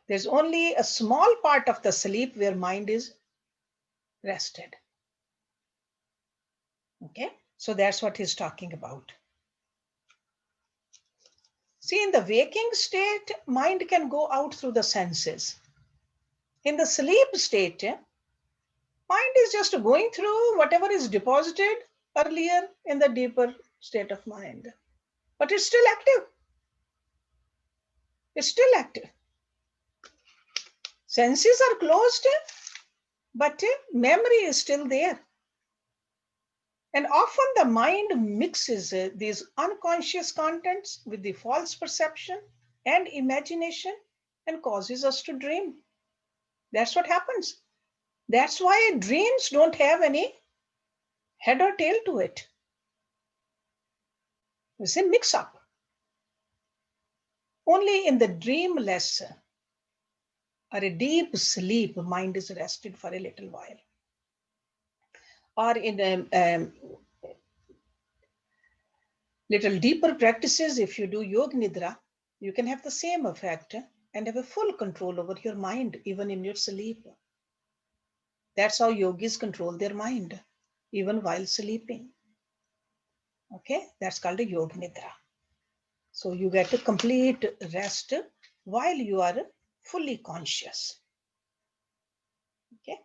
There's only a small part of the sleep where mind is rested. Okay, so that's what he's talking about. See, in the waking state, mind can go out through the senses. In the sleep state, mind is just going through whatever is deposited earlier in the deeper state of mind. But it's still active. It's still active. Senses are closed, but memory is still there. And often the mind mixes these unconscious contents with the false perception and imagination and causes us to dream. That's what happens. That's why dreams don't have any head or tail to it. It's a mix-up. Only in the dreamless or a deep sleep, mind is rested for a little while. Or in a little deeper practices, if you do yoga nidra, you can have the same effect and have a full control over your mind, even in your sleep. That's how yogis control their mind, even while sleeping. Okay, that's called a yoga nidra. So you get a complete rest while you are fully conscious. Okay,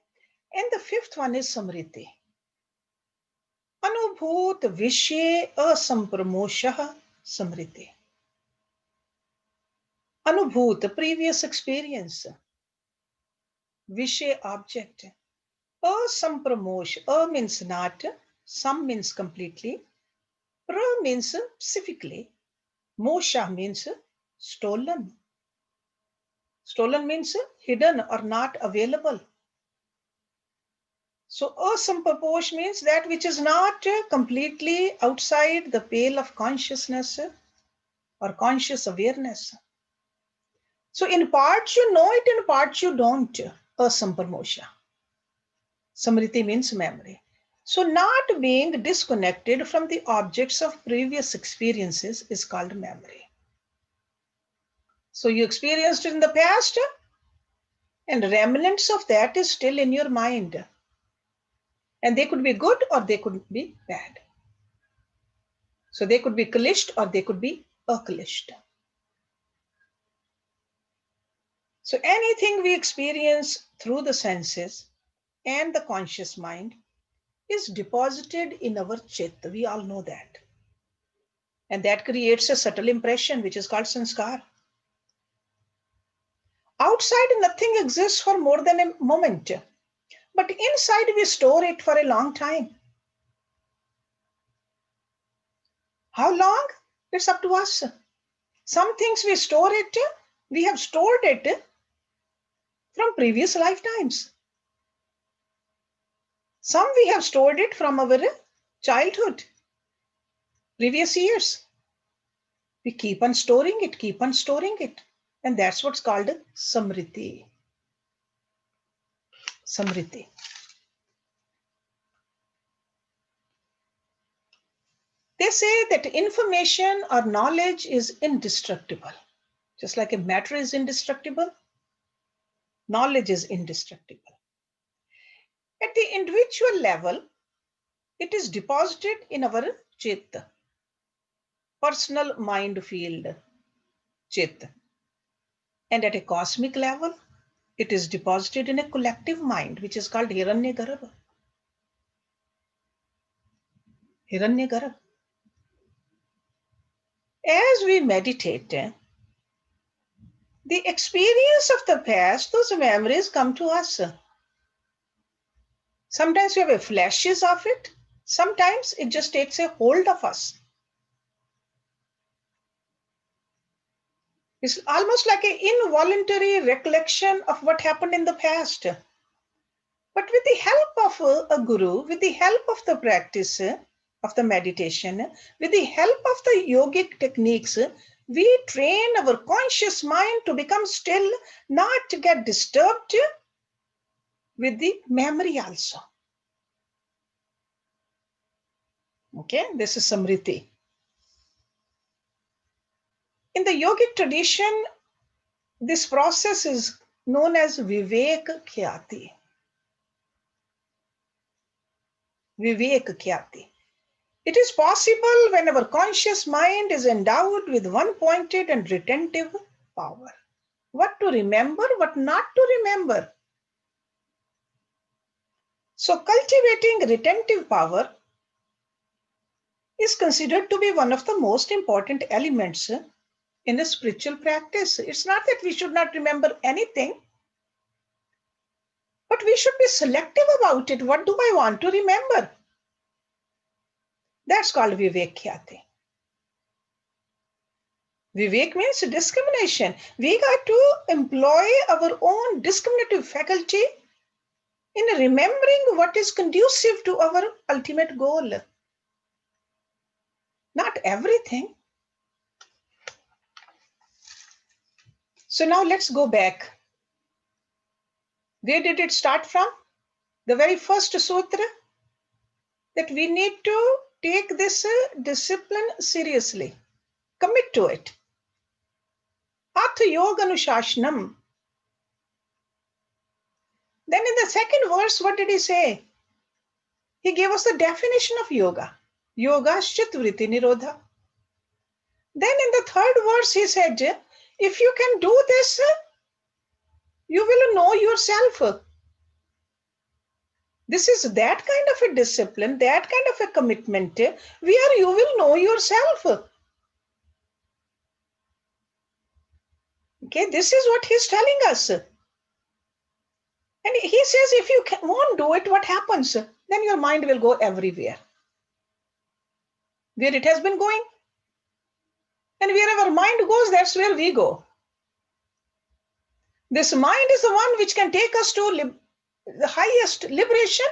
and the 5th one is samriti. Anubhut vishye asampramoshah samriti. Anubhut, previous experience. Vishay, object. Asampramosh, means not, sam means completely, pra means specifically, mosha means stolen. Stolen means hidden or not available. So asampramosh means that which is not completely outside the pale of consciousness or conscious awareness. So in parts you know it, in parts you don't. Asamparmosha. Samriti means memory. So not being disconnected from the objects of previous experiences is called memory. So you experienced it in the past, and remnants of that is still in your mind. And they could be good or they could be bad. So they could be kalished or they could be akalished. So anything we experience through the senses and the conscious mind is deposited in our chit. We all know that. And that creates a subtle impression, which is called sanskar. Outside, nothing exists for more than a moment, but inside we store it for a long time. How long? It's up to us. Some things we store it, we have stored it from previous lifetimes. Some we have stored it from our childhood, previous years. We keep on storing it. And that's what's called samriti. Samriti. They say that information or knowledge is indestructible. Just like a matter is indestructible, knowledge is indestructible. At the individual level, it is deposited in our chit, personal mind field, chit. And at a cosmic level, it is deposited in a collective mind, which is called Hiranyagarbha. Hiranyagarbha. As we meditate, the experience of the past, those memories come to us. Sometimes we have flashes of it. Sometimes it just takes a hold of us. It's almost like an involuntary recollection of what happened in the past. But with the help of a guru, with the help of the practice of the meditation, with the help of the yogic techniques, we train our conscious mind to become still, not to get disturbed with the memory also. Okay, this is Samriti. In the yogic tradition, this process is known as Vivek Khyati. Vivek Khyati. It is possible when our conscious mind is endowed with one-pointed and retentive power. What to remember, what not to remember. So cultivating retentive power is considered to be one of the most important elements in a spiritual practice. It's not that we should not remember anything, but we should be selective about it. What do I want to remember? That's called Vivek Khyati. Vivek means discrimination. We got to employ our own discriminative faculty in remembering what is conducive to our ultimate goal. Not everything. So now let's go back. Where did it start from? The very first sutra, that we need to take this discipline seriously. Commit to it. Atha yoga anushashanam. Then in the second verse, what did he say? He gave us the definition of yoga. Yoga chitvritti nirodha. Then in the third verse, he said, if you can do this, you will know yourself. This is that kind of a discipline, that kind of a commitment where you will know yourself. Okay, this is what he's telling us. And he says, if you won't do it, what happens? Then your mind will go everywhere. Where it has been going. And wherever mind goes, that's where we go. This mind is the one which can take us to the highest liberation.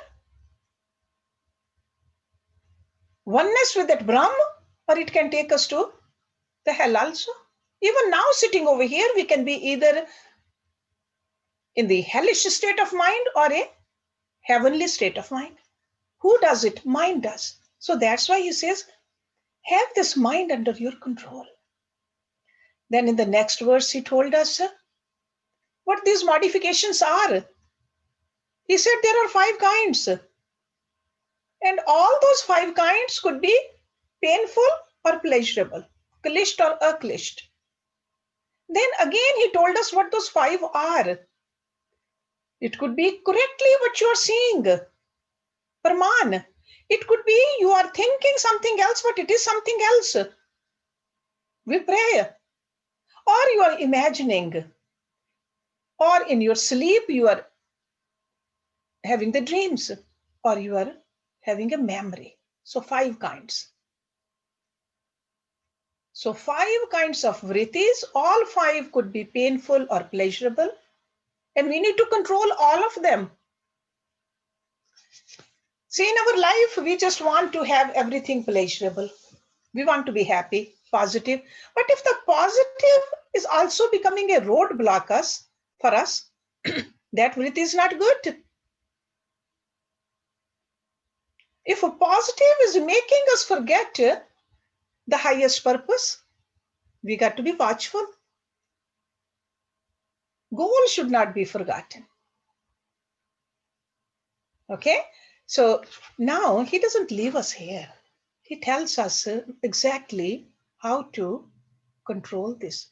Oneness with that Brahma, or it can take us to the hell also. Even now sitting over here, we can be either in the hellish state of mind or a heavenly state of mind. Who does it? Mind does. So that's why he says, have this mind under your control. Then in the next verse, he told us what these modifications are. He said there are 5 kinds. And all those 5 kinds could be painful or pleasurable, klisht or aklisht. Then again, he told us what those 5 are. It could be correctly what you are seeing, Praman. It could be you are thinking something else, but it is something else. We pray, or you are imagining, or in your sleep you are having the dreams, or you are having a memory. So 5 kinds. So 5 kinds of vrittis, all 5 could be painful or pleasurable, and we need to control all of them. See, in our life, we just want to have everything pleasurable. We want to be happy, positive. But if the positive is also becoming a roadblock for us, that vritti is not good. If a positive is making us forget the highest purpose, we got to be watchful. Goal should not be forgotten. Okay? So now he doesn't leave us here. He tells us exactly how to control this.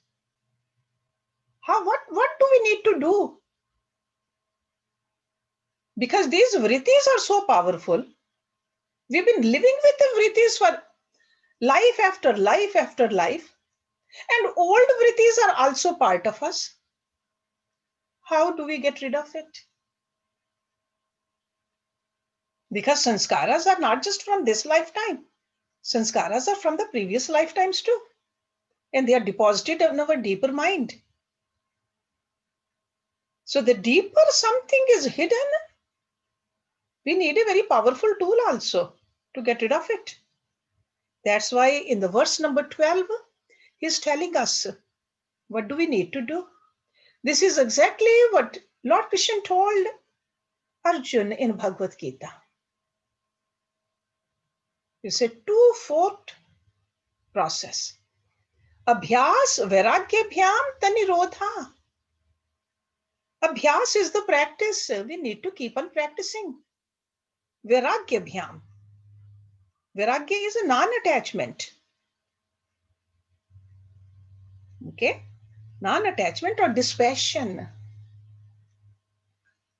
What do we need to do? Because these vrittis are so powerful. We've been living with the vrittis for life after life after life. And old vrittis are also part of us. How do we get rid of it? Because sanskaras are not just from this lifetime. Sanskaras are from the previous lifetimes too. And they are deposited in our deeper mind. So the deeper something is hidden, we need a very powerful tool also to get rid of it. That's why in the verse number 12, he's telling us, what do we need to do? This is exactly what Lord Krishna told Arjuna in Bhagavad Gita. It's a 2-fold process. Abhyas vairagyabhyam tanirodha. Abhyas is the practice. We need to keep on practicing. Vairagyabhyam. Vairagya is a non-attachment. Okay? Non-attachment or dispassion.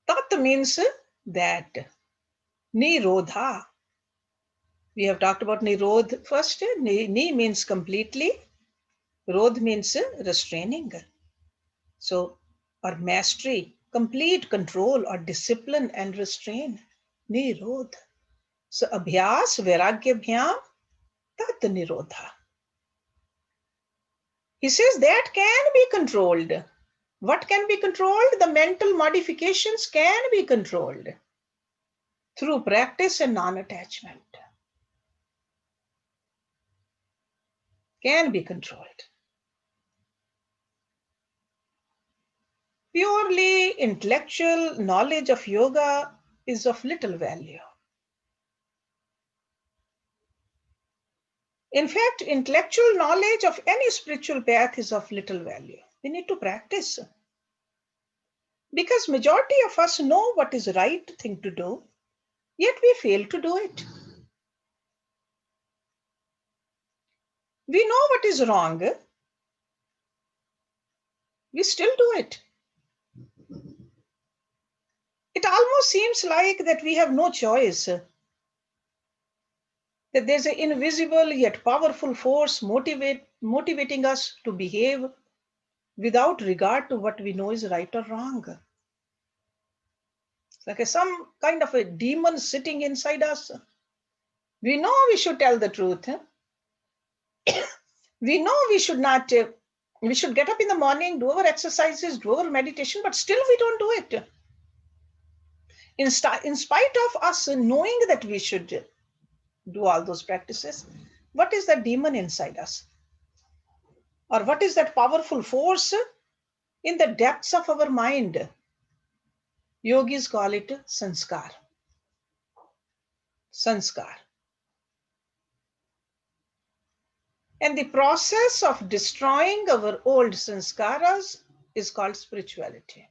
Tat means that. Nirodha. We have talked about Nirod first. Ni means completely. Rodh means restraining. So, or mastery, complete control or discipline and restrain. Nirodh. So, abhyas, vairagyabhyam, tat nirodha. He says that can be controlled. What can be controlled? The mental modifications can be controlled through practice and non-attachment. Can be controlled. Purely intellectual knowledge of yoga is of little value. In fact, intellectual knowledge of any spiritual path is of little value. We need to practice. Because majority of us know what is right thing to do, yet we fail to do it. We know what is wrong, we still do it. It almost seems like that we have no choice, that there's an invisible yet powerful force motivating us to behave without regard to what we know is right or wrong. It's like some kind of a demon sitting inside us. We know we should tell the truth. We know we should not, we should get up in the morning, do our exercises, do our meditation, but still we don't do it. In spite of us knowing that we should do all those practices, what is that demon inside us? Or what is that powerful force in the depths of our mind? Yogis call it sanskar. Sanskar. And the process of destroying our old sanskaras is called spirituality.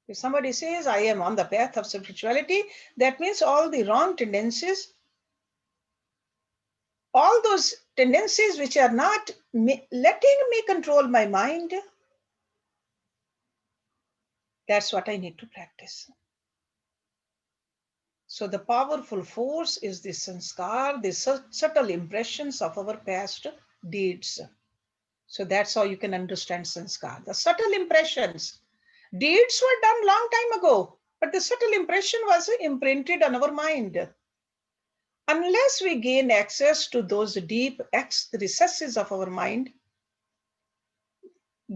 If somebody says, I am on the path of spirituality, that means all the wrong tendencies, all those tendencies which are not letting me control my mind, that's what I need to practice. So the powerful force is the sanskar, the subtle impressions of our past deeds. So that's how you can understand sanskar. The subtle impressions. Deeds were done long time ago, but the subtle impression was imprinted on our mind. Unless we gain access to those deep recesses of our mind,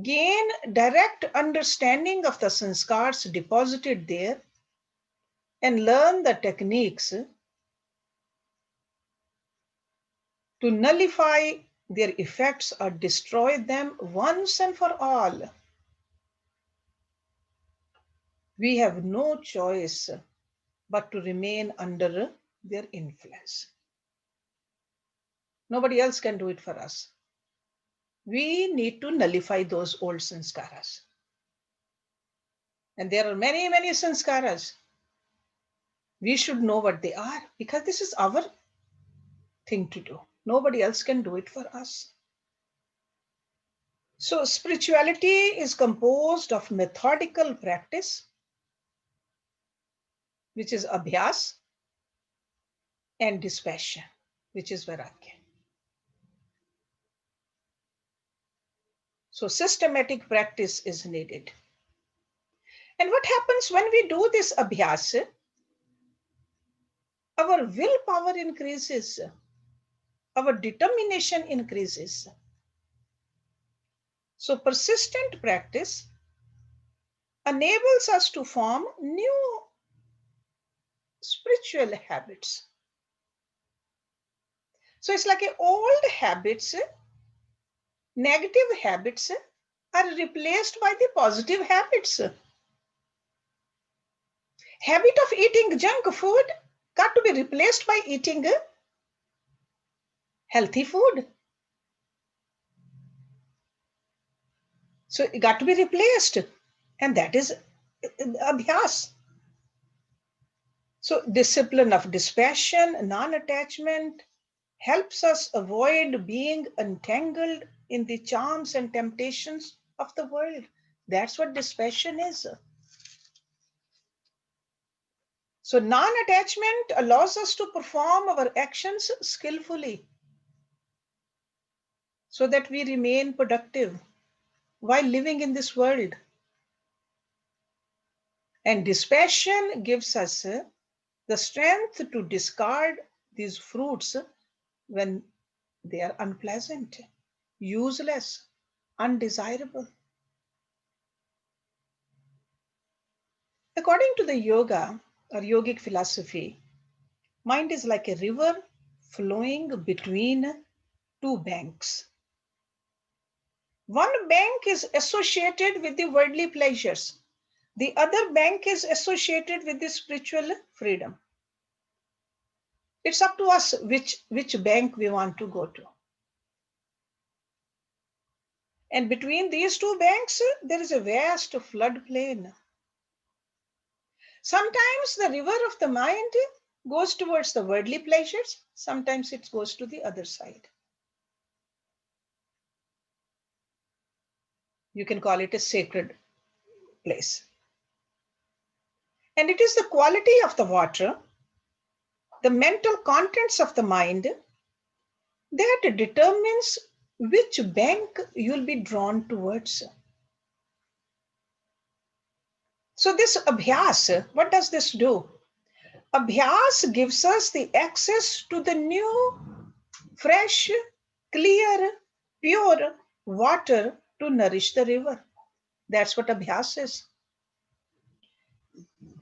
gain direct understanding of the sanskars deposited there, and learn the techniques to nullify their effects or destroy them once and for all, we have no choice but to remain under their influence. Nobody else can do it for us. We need to nullify those old sanskaras. And there are many, many sanskaras. We should know what they are because this is our thing to do. Nobody else can do it for us. So spirituality is composed of methodical practice, which is abhyas, and dispassion, which is vairagya. So systematic practice is needed. And what happens when we do this abhyas? Our willpower increases, our determination increases. So persistent practice enables us to form new spiritual habits. So it's like old habits, negative habits are replaced by the positive habits. Habit of eating junk food got to be replaced by eating healthy food. So it got to be replaced, and that is abhyas. So discipline of dispassion, non-attachment helps us avoid being entangled in the charms and temptations of the world. That's what dispassion is. So non-attachment allows us to perform our actions skillfully so that we remain productive while living in this world. And dispassion gives us the strength to discard these fruits when they are unpleasant, useless, undesirable. According to the yoga or yogic philosophy, mind is like a river flowing between two banks. One bank is associated with the worldly pleasures. The other bank is associated with the spiritual freedom. It's up to us which bank we want to go to. And between these two banks, there is a vast floodplain. Sometimes the river of the mind goes towards the worldly pleasures. Sometimes it goes to the other side. You can call it a sacred place. And it is the quality of the water, the mental contents of the mind, that determines which bank you'll be drawn towards. So this abhyas, what does this do? Abhyas gives us the access to the new, fresh, clear, pure water to nourish the river. That's what abhyas is.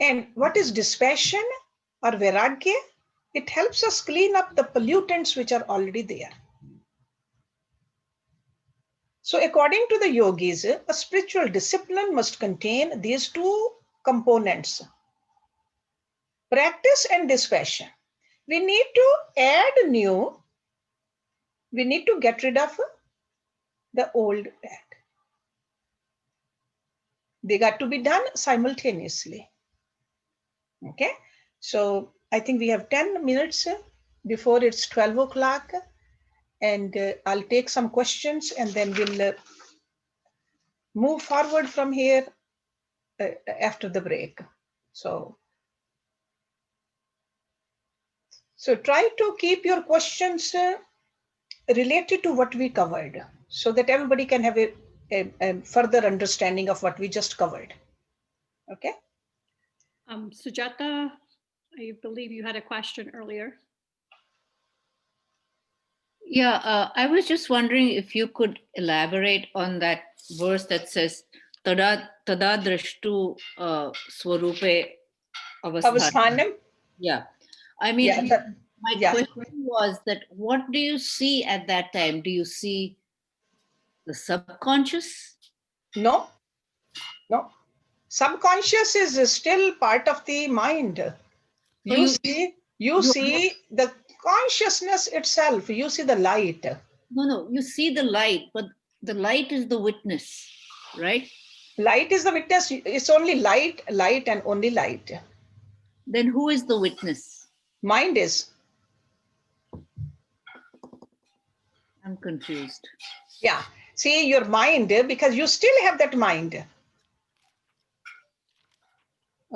And what is dispassion or vairagya? It helps us clean up the pollutants which are already there. So according to the yogis, a spiritual discipline must contain these two components, practice and dispassion. We need to add new, we need to get rid of the old bad. They got to be done simultaneously. Okay, so I think we have 10 minutes before it's 12 o'clock, and I'll take some questions and then we'll move forward from here after the break. So try to keep your questions related to what we covered, so that everybody can have a further understanding of what we just covered. Okay. Sujata, I believe you had a question earlier. Yeah, I was just wondering if you could elaborate on that verse that says tada drashtu swarupe avasthanam. Avasthanam. Yeah, I mean, Yeah, my yeah. question was that what do you see at that time? Do you see the subconscious? No, no. Subconscious is still part of the mind. So You you- see the consciousness itself. You see the light. No, you see the light, but the light is the witness, right? Light is the witness. It's only light, and only light. Then who is the witness? Mind is. I'm confused. Yeah. See, your mind, because you still have that mind.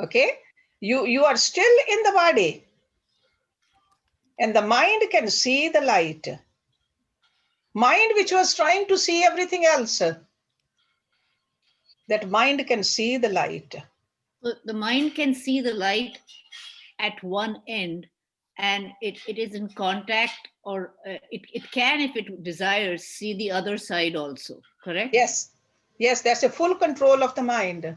Okay. You are still in the body. And the mind can see the light. Mind which was trying to see everything else. That mind can see the light. So the mind can see the light at one end, and it is in contact, or it can, if it desires, see the other side also, correct? Yes. Yes, that's a full control of the mind.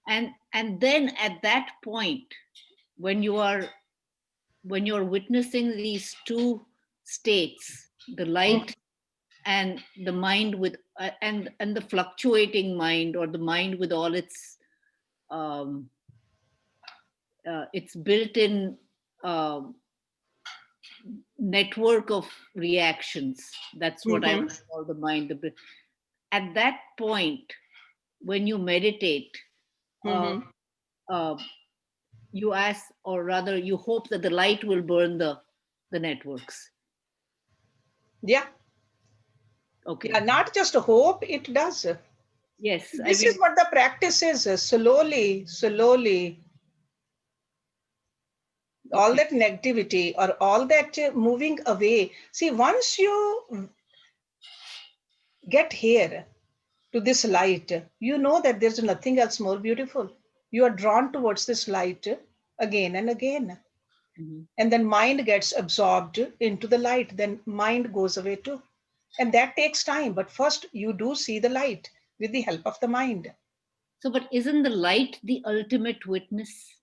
And then at that point, when you're witnessing these two states, the light and the mind with and the fluctuating mind, or the mind with all its built-in network of reactions. That's what I would call the mind. At that point, when you meditate, you ask, or rather you hope that the light will burn the networks. Yeah. Okay. Yeah, not just hope, it does. Yes. This is what the practice is. Slowly, all that negativity or all that moving away. See, once you get here to this light, you know that there's nothing else more beautiful. You are drawn towards this light again and again. And then mind gets absorbed into the light. Then mind goes away too. And that takes time. But first, you do see the light with the help of the mind. So, but isn't the light the ultimate witness?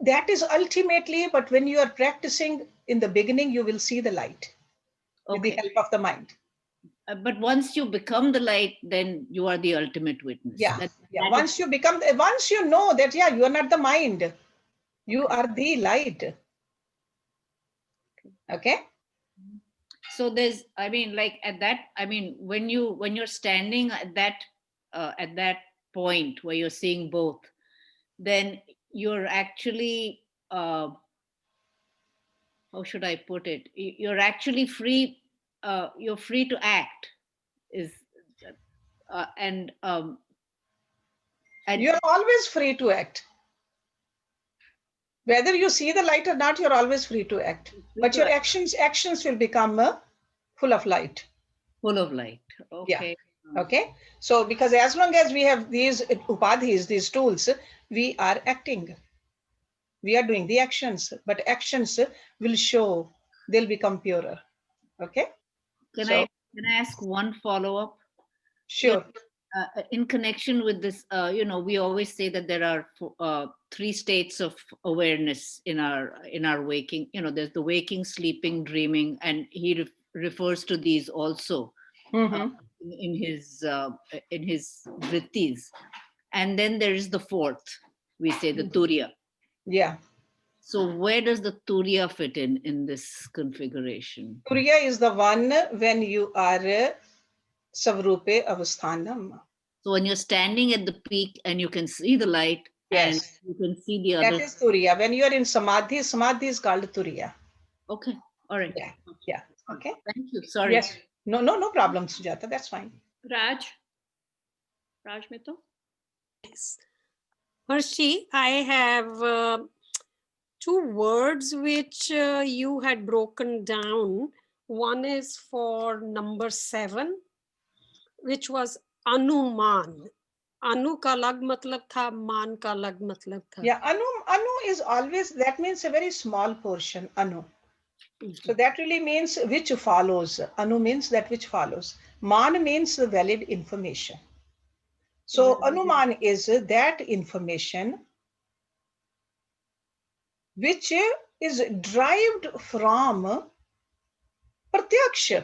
That is ultimately, but when you are practicing in the beginning, you will see the light with the help of the mind. But once you become the light, then you are the ultimate witness. Yeah. Once you know that, yeah, you are not the mind, you are the light. Okay. So there's, I mean, like at that, I mean, when you're standing at that point where you're seeing both, then you're actually, how should I put it? You're actually free. You're free to act. And you're always free to act. Whether you see the light or not, you're always free to act. But your actions will become full of light. Full of light. Okay. Yeah. Okay. So because as long as we have these upadhis, these tools, we are acting. We are doing the actions, but actions will show, they'll become purer. Okay. Can I ask one follow-up? Sure. In connection with this, we always say that there are 3 states of awareness in our waking. There's the waking, sleeping, dreaming, and he refers to these also in his vrittis. And then there is the 4th, we say the turiya. Yeah. So where does the turiya fit in this configuration? Turiya is the one when you are savrupe avasthanam. So when you're standing at the peak and you can see the light, yes, and you can see the other. That is turiya. When you are in samadhi is called turiya. Okay. All right. Yeah. Okay. Thank you. Sorry. Yes. No problem, Sujata. That's fine. Raj Mittal. Yes. Hershi, I have 2 words which you had broken down. One is for number 7, which was Anuman. Anu ka alag matlab tha, man ka alag matlab tha. Yeah, anu is always, that means a very small portion, anu. So that really means which follows. Anu means that which follows. Man means the valid information. So anuman is that information which is derived from pratyaksha.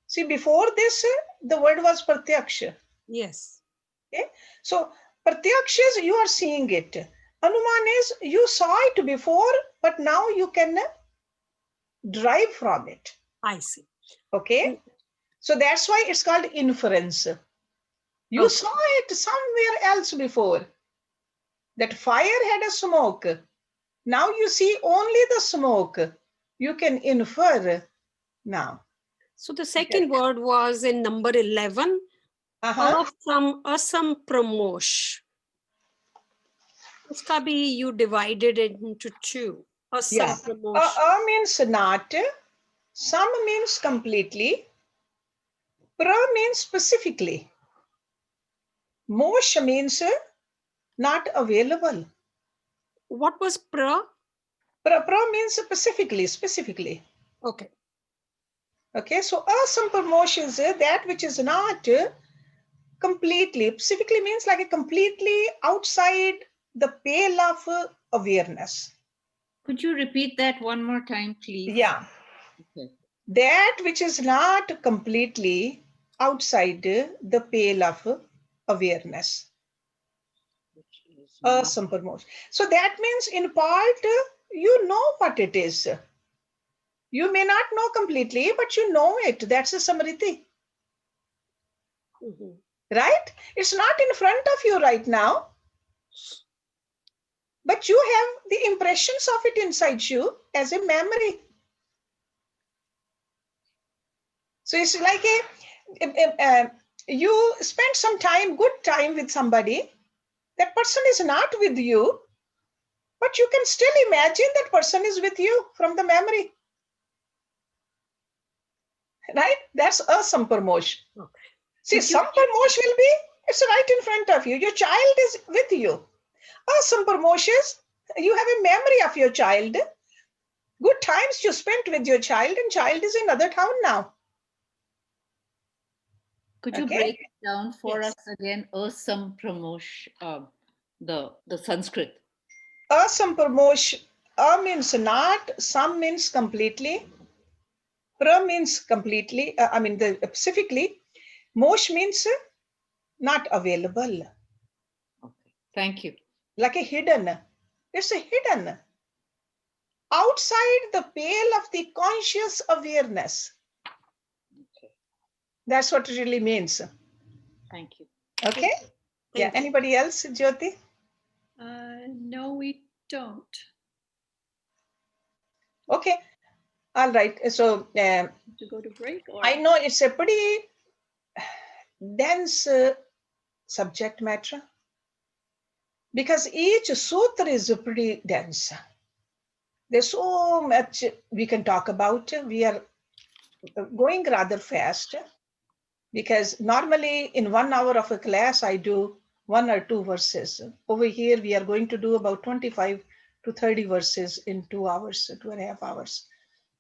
See, before this, the word was pratyaksha. Yes. Okay, so pratyaksha is you are seeing it. Anuman is you saw it before, but now you can derive from it. I see. Okay, so that's why it's called inference. You saw it somewhere else before. That fire had a smoke. Now you see only the smoke. You can infer now. So the second word was in number 11. Asam pramosh. Uska bhi you divided it into 2. Asam pramosh. Means not. Some means completely. Pra means specifically. Mosh means not available. What was pra? Pra means specifically. Okay. Okay, so asampramosh is that which is not completely, specifically means like a completely outside the pale of awareness. Could you repeat that one more time, please? Yeah. Okay. That which is not completely outside the pale of awareness. Asampramosh. So that means in part, you know what it is. You may not know completely, but you know it. That's a samriti. Right? It's not in front of you right now, but you have the impressions of it inside you as a memory. So it's like you spend some time, good time with somebody. That person is not with you, but you can still imagine that person is with you from the memory. Right? That's a samparmosh. Okay. See, samparmosh will be, it's right in front of you. Your child is with you. A samparmosh is, you have a memory of your child. Good times you spent with your child, and child is in other town now. Could you break it down for us again? Asampramosh, the Sanskrit. Asampramosh, a means not, some means completely, pra means completely, specifically, mosh means not available. Okay, thank you. Like a hidden. It's a hidden. Outside the pale of the conscious awareness. Okay. That's what it really means. Thank you. Okay. Yeah. Anybody else, Jyoti? No, we don't. Okay. All right. So to go to break? Or? I know it's a pretty dense subject matter because each sutra is pretty dense. There's so much we can talk about. We are going rather fast because normally in 1 hour of a class, I do 1 or 2 verses. Over here, we are going to do about 25 to 30 verses in 2 hours, 2.5 hours.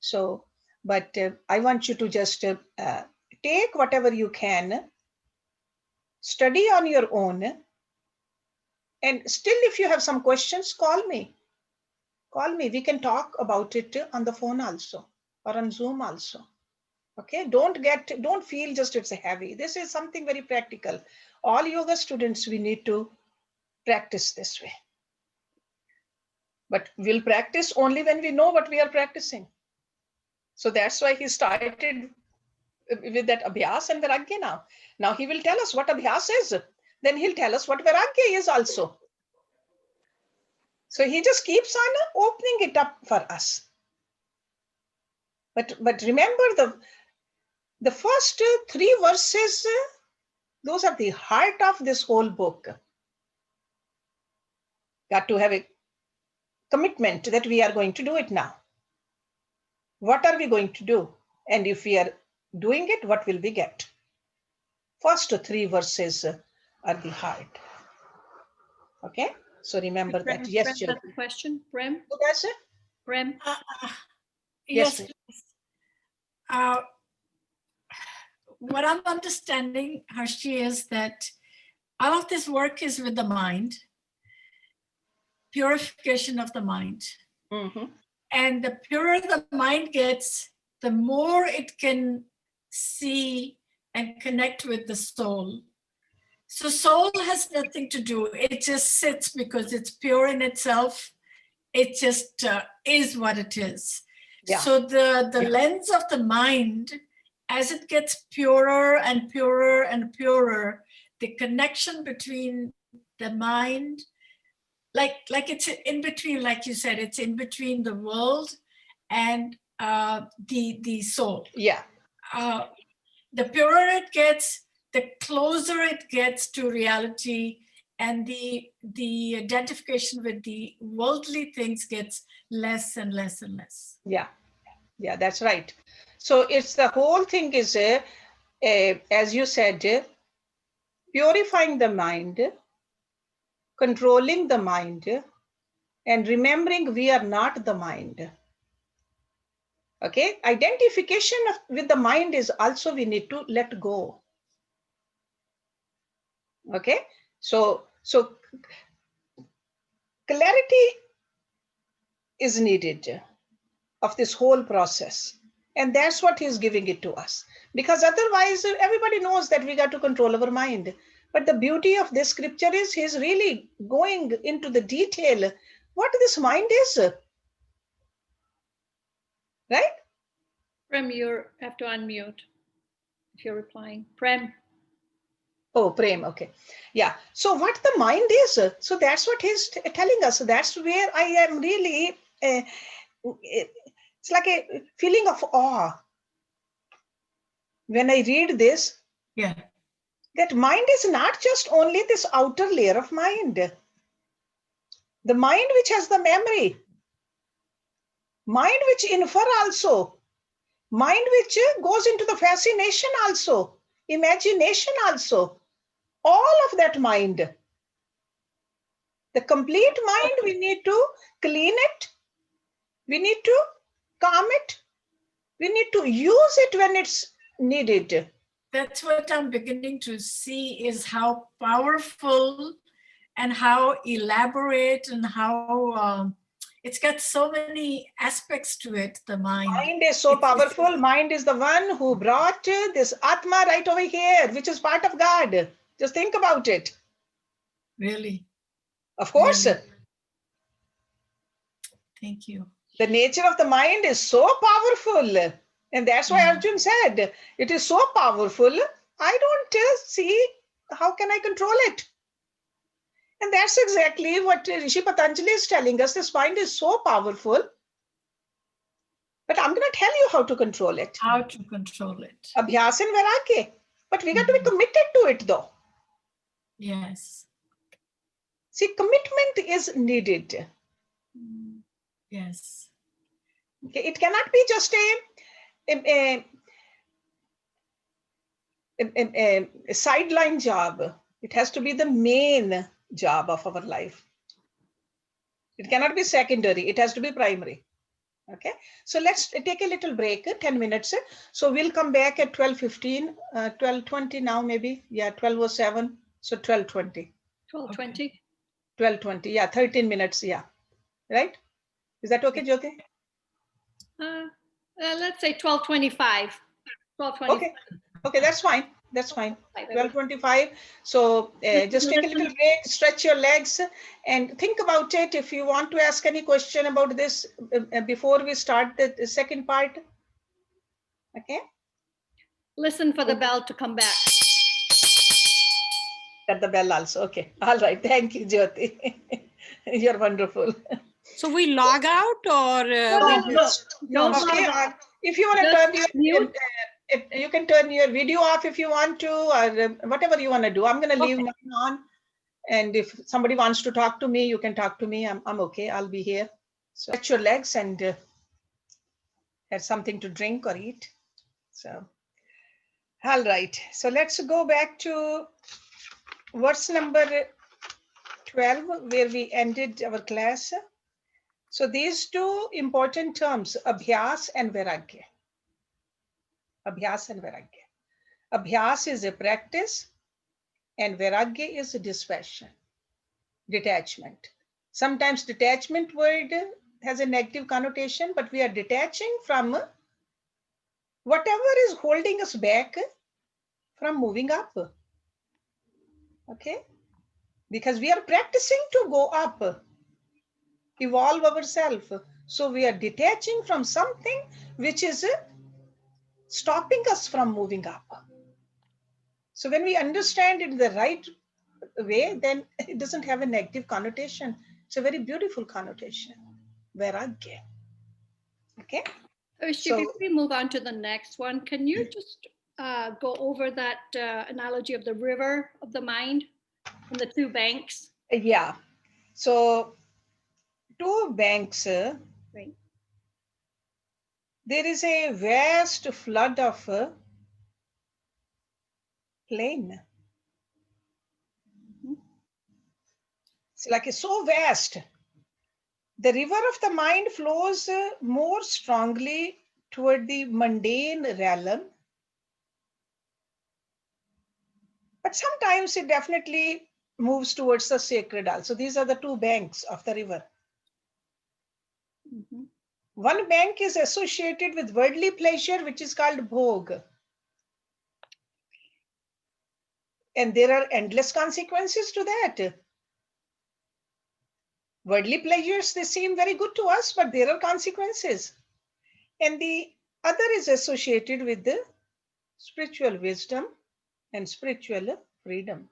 So, but I want you to just take whatever you can, study on your own, and still if you have some questions, call me. Call me. We can talk about it on the phone also or on Zoom also. Okay, don't feel just it's a heavy. This is something very practical. All yoga students, we need to practice this way. But we'll practice only when we know what we are practicing. So that's why he started with that abhyas and vairagya now. Now he will tell us what abhyas is. Then he'll tell us what vairagya is also. So he just keeps on opening it up for us. But remember the first 3 verses, those are the heart of this whole book. Got to have a commitment that we are going to do it now. What are we going to do? And if we are doing it, what will we get? First 3 verses are the heart. Okay, so remember Prem, that. Yes, Prem, Jyoti. that's a question. Prem, So that's it. Prem. Yes, Yes, please. please. What I'm understanding, Hershey, is that all of this work is with the mind, purification of the mind. Mhm. And the purer the mind gets, the more it can see and connect with the soul. So soul has nothing to do. It just sits because it's pure in itself. It just is what it is. Yeah. So the lens of the mind, as it gets purer and purer and purer, the connection between the mind, like it's in between, like you said, it's in between the world and the soul. Yeah. The purer it gets, the closer it gets to reality, and the identification with the worldly things gets less and less and less. Yeah. Yeah, that's right. So it's the whole thing is, as you said, purifying the mind, controlling the mind, and remembering we are not the mind. Okay, identification with the mind is also we need to let go. Okay, so clarity is needed of this whole process, and that's what he's giving it to us, because otherwise everybody knows that we got to control our mind. But the beauty of this scripture is he's really going into the detail what this mind is, right? Prem, you have to unmute if you're replying. Prem. Oh, Prem, okay. Yeah, so what the mind is, so that's what he's telling us. That's where I am really it's like a feeling of awe when I read this. Yeah. That mind is not just only this outer layer of mind. The mind which has the memory, mind which infer also, mind which goes into the fascination also, imagination also, all of that mind. The complete mind, we need to clean it, we need to calm it, we need to use it when it's needed. That's what I'm beginning to see, is how powerful and how elaborate and how it's got so many aspects to it, the mind. Mind is so powerful. Mind is the one who brought this Atma right over here, which is part of God. Just think about it. Really. Of course, Really. Thank you. the nature of the mind is so powerful. And that's why Arjun said, it is so powerful, I don't see how can I control it. And that's exactly what Rishi Patanjali is telling us. This mind is so powerful, but I'm going to tell you how to control it. How to control it. Abhyas and Vairagya. But we got to be committed to it though. Yes. See, commitment is needed. Yes. Okay, it cannot be just a sideline job. It has to be the main job of our life. It cannot be secondary. It has to be primary. Okay, so let's take a little break, 10 minutes. So we'll come back at 12:15, 12:20 now maybe. Yeah, 12:07. So 12:20. 12:20. 12:20. Yeah, 13 minutes. Yeah, right. Is that okay, Jyoti? Let's say 12:25. 12:25. Okay, that's fine. That's fine. 12:25. So just take a little break, stretch your legs, and think about it. If you want to ask any question about this before we start the second part. Okay. Listen for the bell to come back. Got the bell also. Okay. All right. Thank you, Jyoti. You're wonderful. So we log out or No, stay on. If you want to turn your you can turn your video off if you want to, or whatever you want to do. I'm going to leave mine on. And if somebody wants to talk to me, you can talk to me. I'm okay. I'll be here. So stretch your legs and have something to drink or eat. So, all right. So let's go back to verse number 12, where we ended our class. So these two important terms, abhyas and vairagya. Abhyas and vairagya. Abhyas is a practice and vairagya is a dispassion, detachment. Sometimes detachment word has a negative connotation, but we are detaching from whatever is holding us back from moving up. Okay? Because we are practicing to go up, evolve ourselves. So we are detaching from something which is stopping us from moving up. So when we understand it the right way, then it doesn't have a negative connotation. It's a very beautiful connotation. Vairagya. Okay? Hershey, So, before we move on to the next one, can you just go over that analogy of the river of the mind and the two banks? yeah. So, two banks, Right. there is a vast flood of plain. It's like it's so vast. The river of the mind flows more strongly toward the mundane realm, but sometimes it definitely moves towards the sacred also. These are the two banks of the river. Mm-hmm. One bank is associated with worldly pleasure, which is called bhog. And there are endless consequences to that. Worldly pleasures, they seem very good to us, but there are consequences. And the other is associated with the spiritual wisdom and spiritual freedom.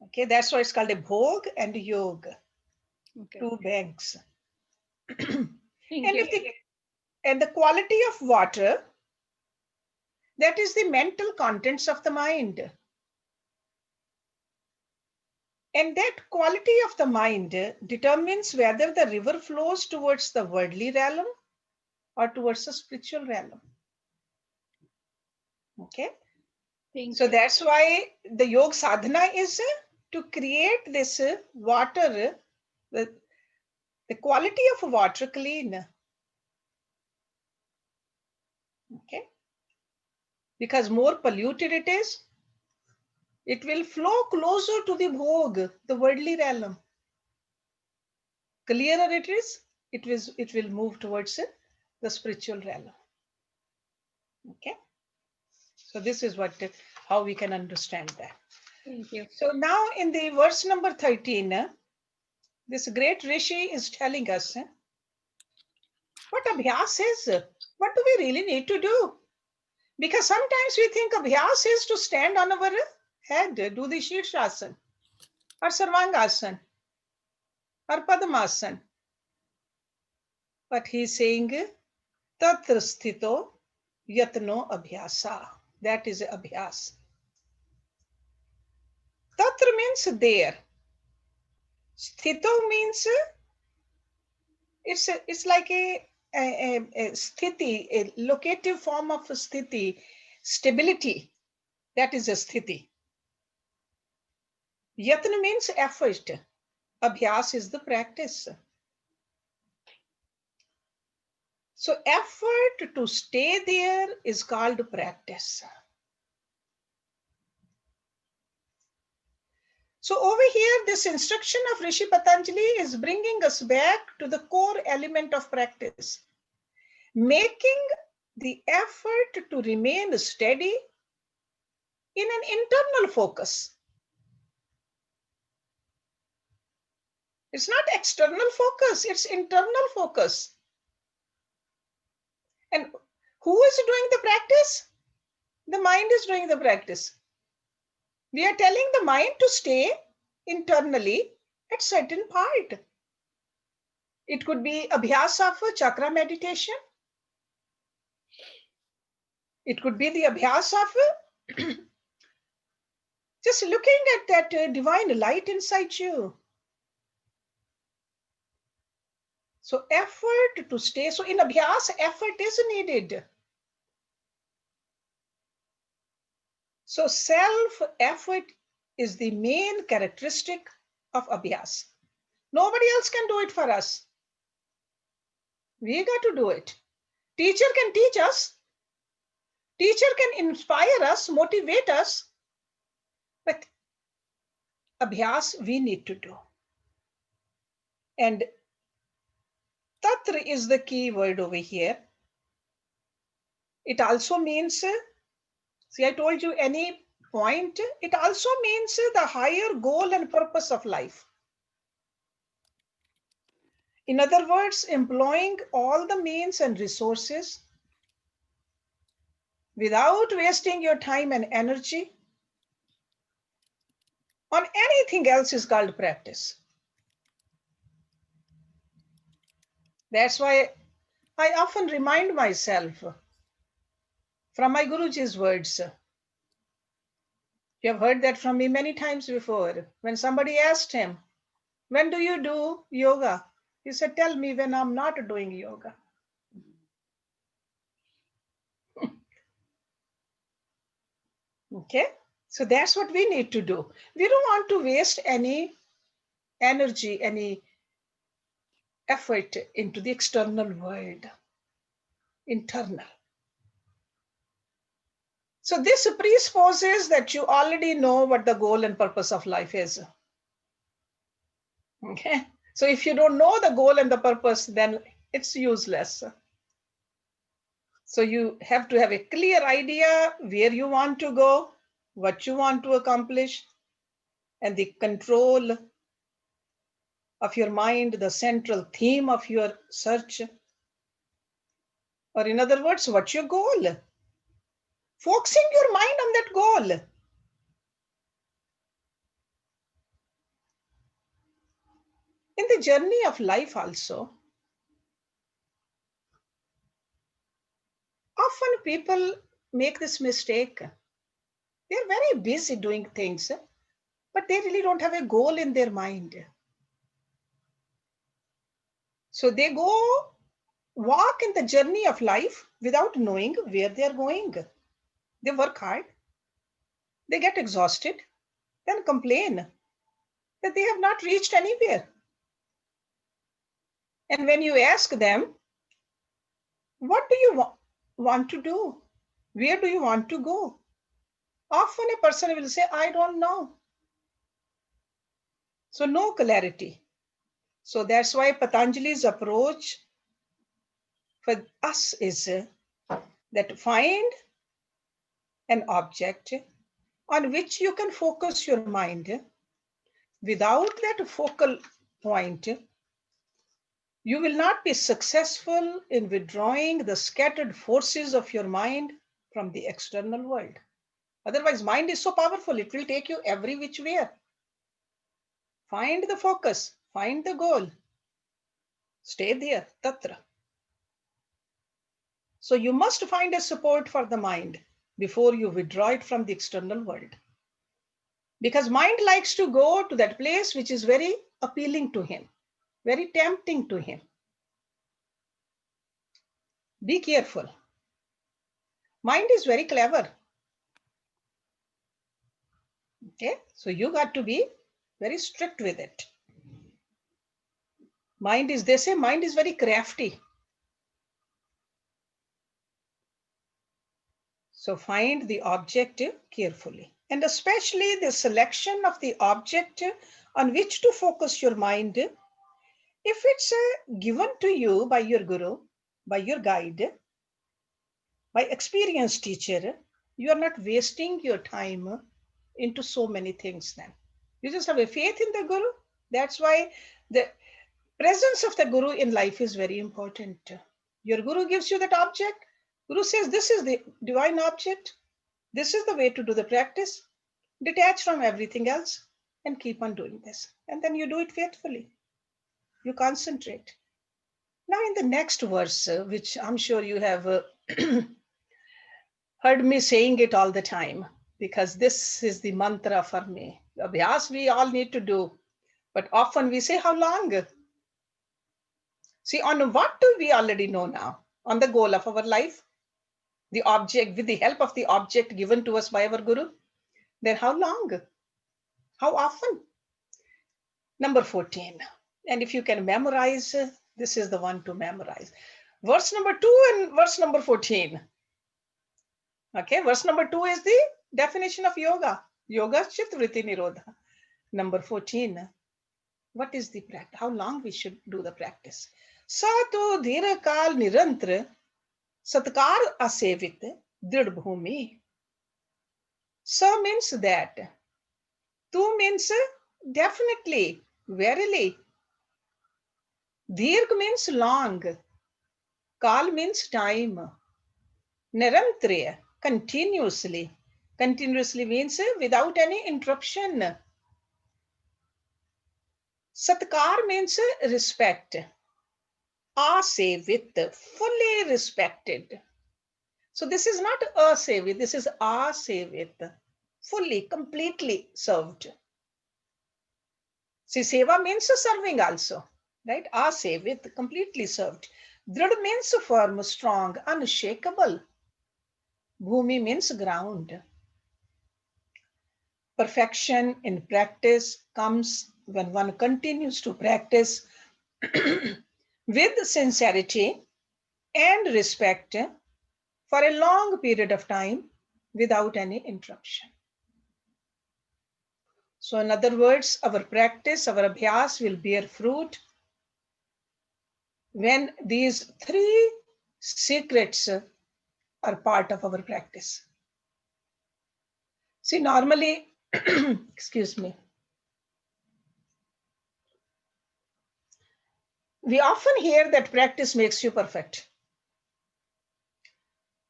Okay, that's why it's called a bhog and yoga, Okay. two banks. Thank And you. the quality of water, that is the mental contents of the mind. And that quality of the mind determines whether the river flows towards the worldly realm or towards the spiritual realm. Okay. Thank So you. that's why the yoga sadhana is to create this water, the quality of water clean. Okay. Because more polluted it is, it will flow closer to the bhog, the worldly realm. Clearer it is, it will move towards the spiritual realm. Okay. So this is how we can understand that. Thank you. So now in the verse number 13, this great Rishi is telling us what abhyas is. What do we really need to do? Because sometimes we think abhyas is to stand on our head, do the Shirshasana or Sarvangasana or Padmasana. But he's saying Tatra sthito yatno abhyasa. That is abhyas. Tatra means there. Sthito means it's like a sthiti, a locative form of sthiti, stability. That is a sthiti. Yatna means effort. Abhyas is the practice. So effort to stay there is called practice. So over here, this instruction of Rishi Patanjali is bringing us back to the core element of practice, making the effort to remain steady in an internal focus. It's not external focus, it's internal focus. And who is doing the practice? The mind is doing the practice. We are telling the mind to stay internally at certain part. It could be abhyas of chakra meditation. It could be the abhyas of just looking at that divine light inside you. So effort to stay. So in abhyas, effort is needed. So self-effort is the main characteristic of abhyas. Nobody else can do it for us. We got to do it. Teacher can teach us. Teacher can inspire us, motivate us. But abhyas we need to do. And tatra is the key word over here. It also means, see, I told you any point, it also means the higher goal and purpose of life. In other words, employing all the means and resources without wasting your time and energy on anything else is called practice. That's why I often remind myself from my Guruji's words. You have heard that from me many times before. When somebody asked him, when do you do yoga? He said, tell me when I'm not doing yoga. Okay, so that's what we need to do. We don't want to waste any energy, any effort into the external world, internal. So this presupposes that you already know what the goal and purpose of life is. Okay, so if you don't know the goal and the purpose, then it's useless. So you have to have a clear idea where you want to go, what you want to accomplish, and the control of your mind, the central theme of your search. Or in other words, what's your goal? Focusing your mind on that goal. In the journey of life also, often people make this mistake. They're very busy doing things, but they really don't have a goal in their mind. So they go walk in the journey of life without knowing where they're going. They work hard, they get exhausted, then complain that they have not reached anywhere. And when you ask them, what do you want to do? Where do you want to go? Often a person will say, I don't know. So no clarity. So that's why Patanjali's approach for us is that find an object on which you can focus your mind. Without that focal point, you will not be successful in withdrawing the scattered forces of your mind from the external world. Otherwise, mind is so powerful, it will take you every which way. Find the focus, find the goal, stay there, tatra. So you must find a support for the mind before you withdraw it from the external world. Because mind likes to go to that place which is very appealing to him, very tempting to him. Be careful. Mind is very clever. Okay, so you got to be very strict with it. Mind is, they say mind is very crafty. So find the object carefully. And especially the selection of the object on which to focus your mind. If it's given to you by your guru, by your guide, by experienced teacher, you are not wasting your time into so many things then. You just have a faith in the guru. That's why the presence of the guru in life is very important. Your guru gives you that object. Guru says, this is the divine object. This is the way to do the practice. Detach from everything else and keep on doing this. And then you do it faithfully. You concentrate. Now in the next verse, which I'm sure you have heard me saying it all the time, because this is the mantra for me. Abhyas we all need to do, but often we say, how long? See, on what do we already know now? On the goal of our life, the object, with the help of the object given to us by our guru. Then how long? How often? Number 14. And if you can memorize, this is the one to memorize. Verse number 2 and verse number 14. Okay, verse number 2 is the definition of yoga. Yoga Chitta Vritti Nirodha. Number 14. What is the practice? How long we should do the practice? Sato dhira kal nirantra satkar asevit drid bhumi. Sa means that. Tu means definitely, verily. Dhirg means long. Kal means time. Nirantra, continuously. Continuously means without any interruption. Satkar means respect. Asevit, fully respected. So this is not asevit, this is asevit, fully, completely served. See, seva means serving also, right? Asevit, completely served. Drid means firm, strong, unshakable. Bhumi means ground. Perfection in practice comes when one continues to practice with sincerity and respect for a long period of time without any interruption. So in other words, our practice, our abhyas will bear fruit when these three secrets are part of our practice. See, normally, excuse me, we often hear that practice makes you perfect.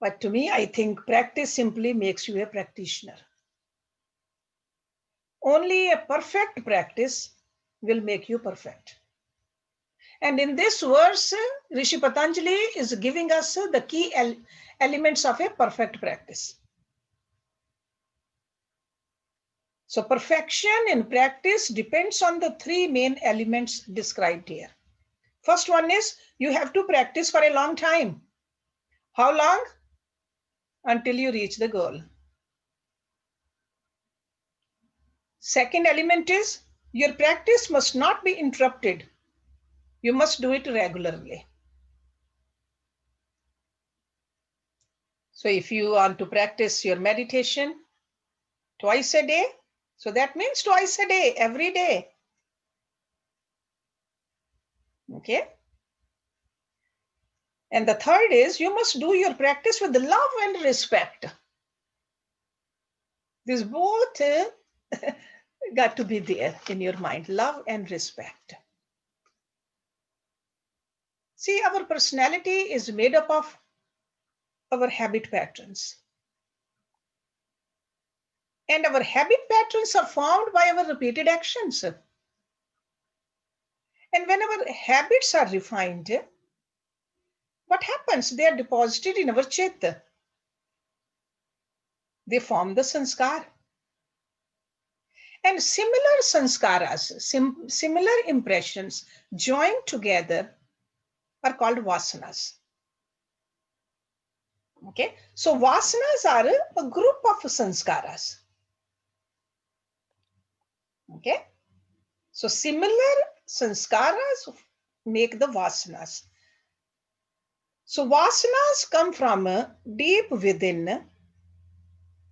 But to me, I think practice simply makes you a practitioner. Only a perfect practice will make you perfect. And in this verse, Rishi Patanjali is giving us the key elements of a perfect practice. So perfection in practice depends on the three main elements described here. First one is you have to practice for a long time. How long? Until you reach the goal. Second element is your practice must not be interrupted. You must do it regularly. So if you want to practice your meditation twice a day, so that means twice a day, every day. Okay. And the third is you must do your practice with love and respect. These both got to be there in your mind, love and respect. See, our personality is made up of our habit patterns. And our habit patterns are formed by our repeated actions. And when our habits are refined, what happens? They are deposited in our chitta. They form the sanskar. And similar sanskaras, similar impressions joined together are called vasanas. Okay, so vasanas are a group of sanskaras. Okay, so similar sanskaras make the vasanas. So vasanas come from deep within.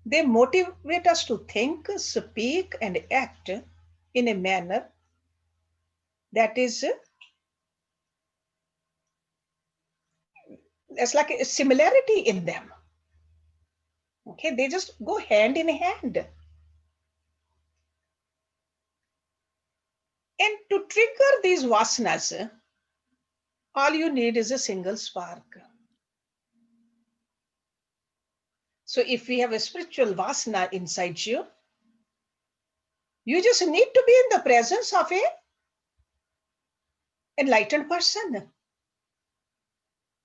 They motivate us to think, speak, and act in a manner that is, there's like a similarity in them. Okay, they just go hand in hand. And to trigger these vasanas, all you need is a single spark. So if we have a spiritual vasana inside you, you just need to be in the presence of an enlightened person.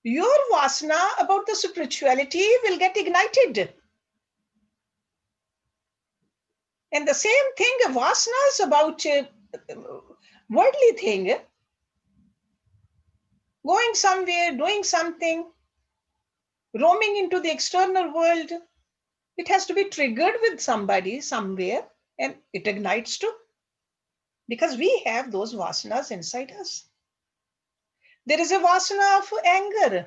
Your vasana about the spirituality will get ignited. And the same thing, vasanas about worldly thing, going somewhere, doing something, roaming into the external world, It has to be triggered with somebody somewhere and it ignites too. Because we have those vasanas inside us. There is a vasana of anger.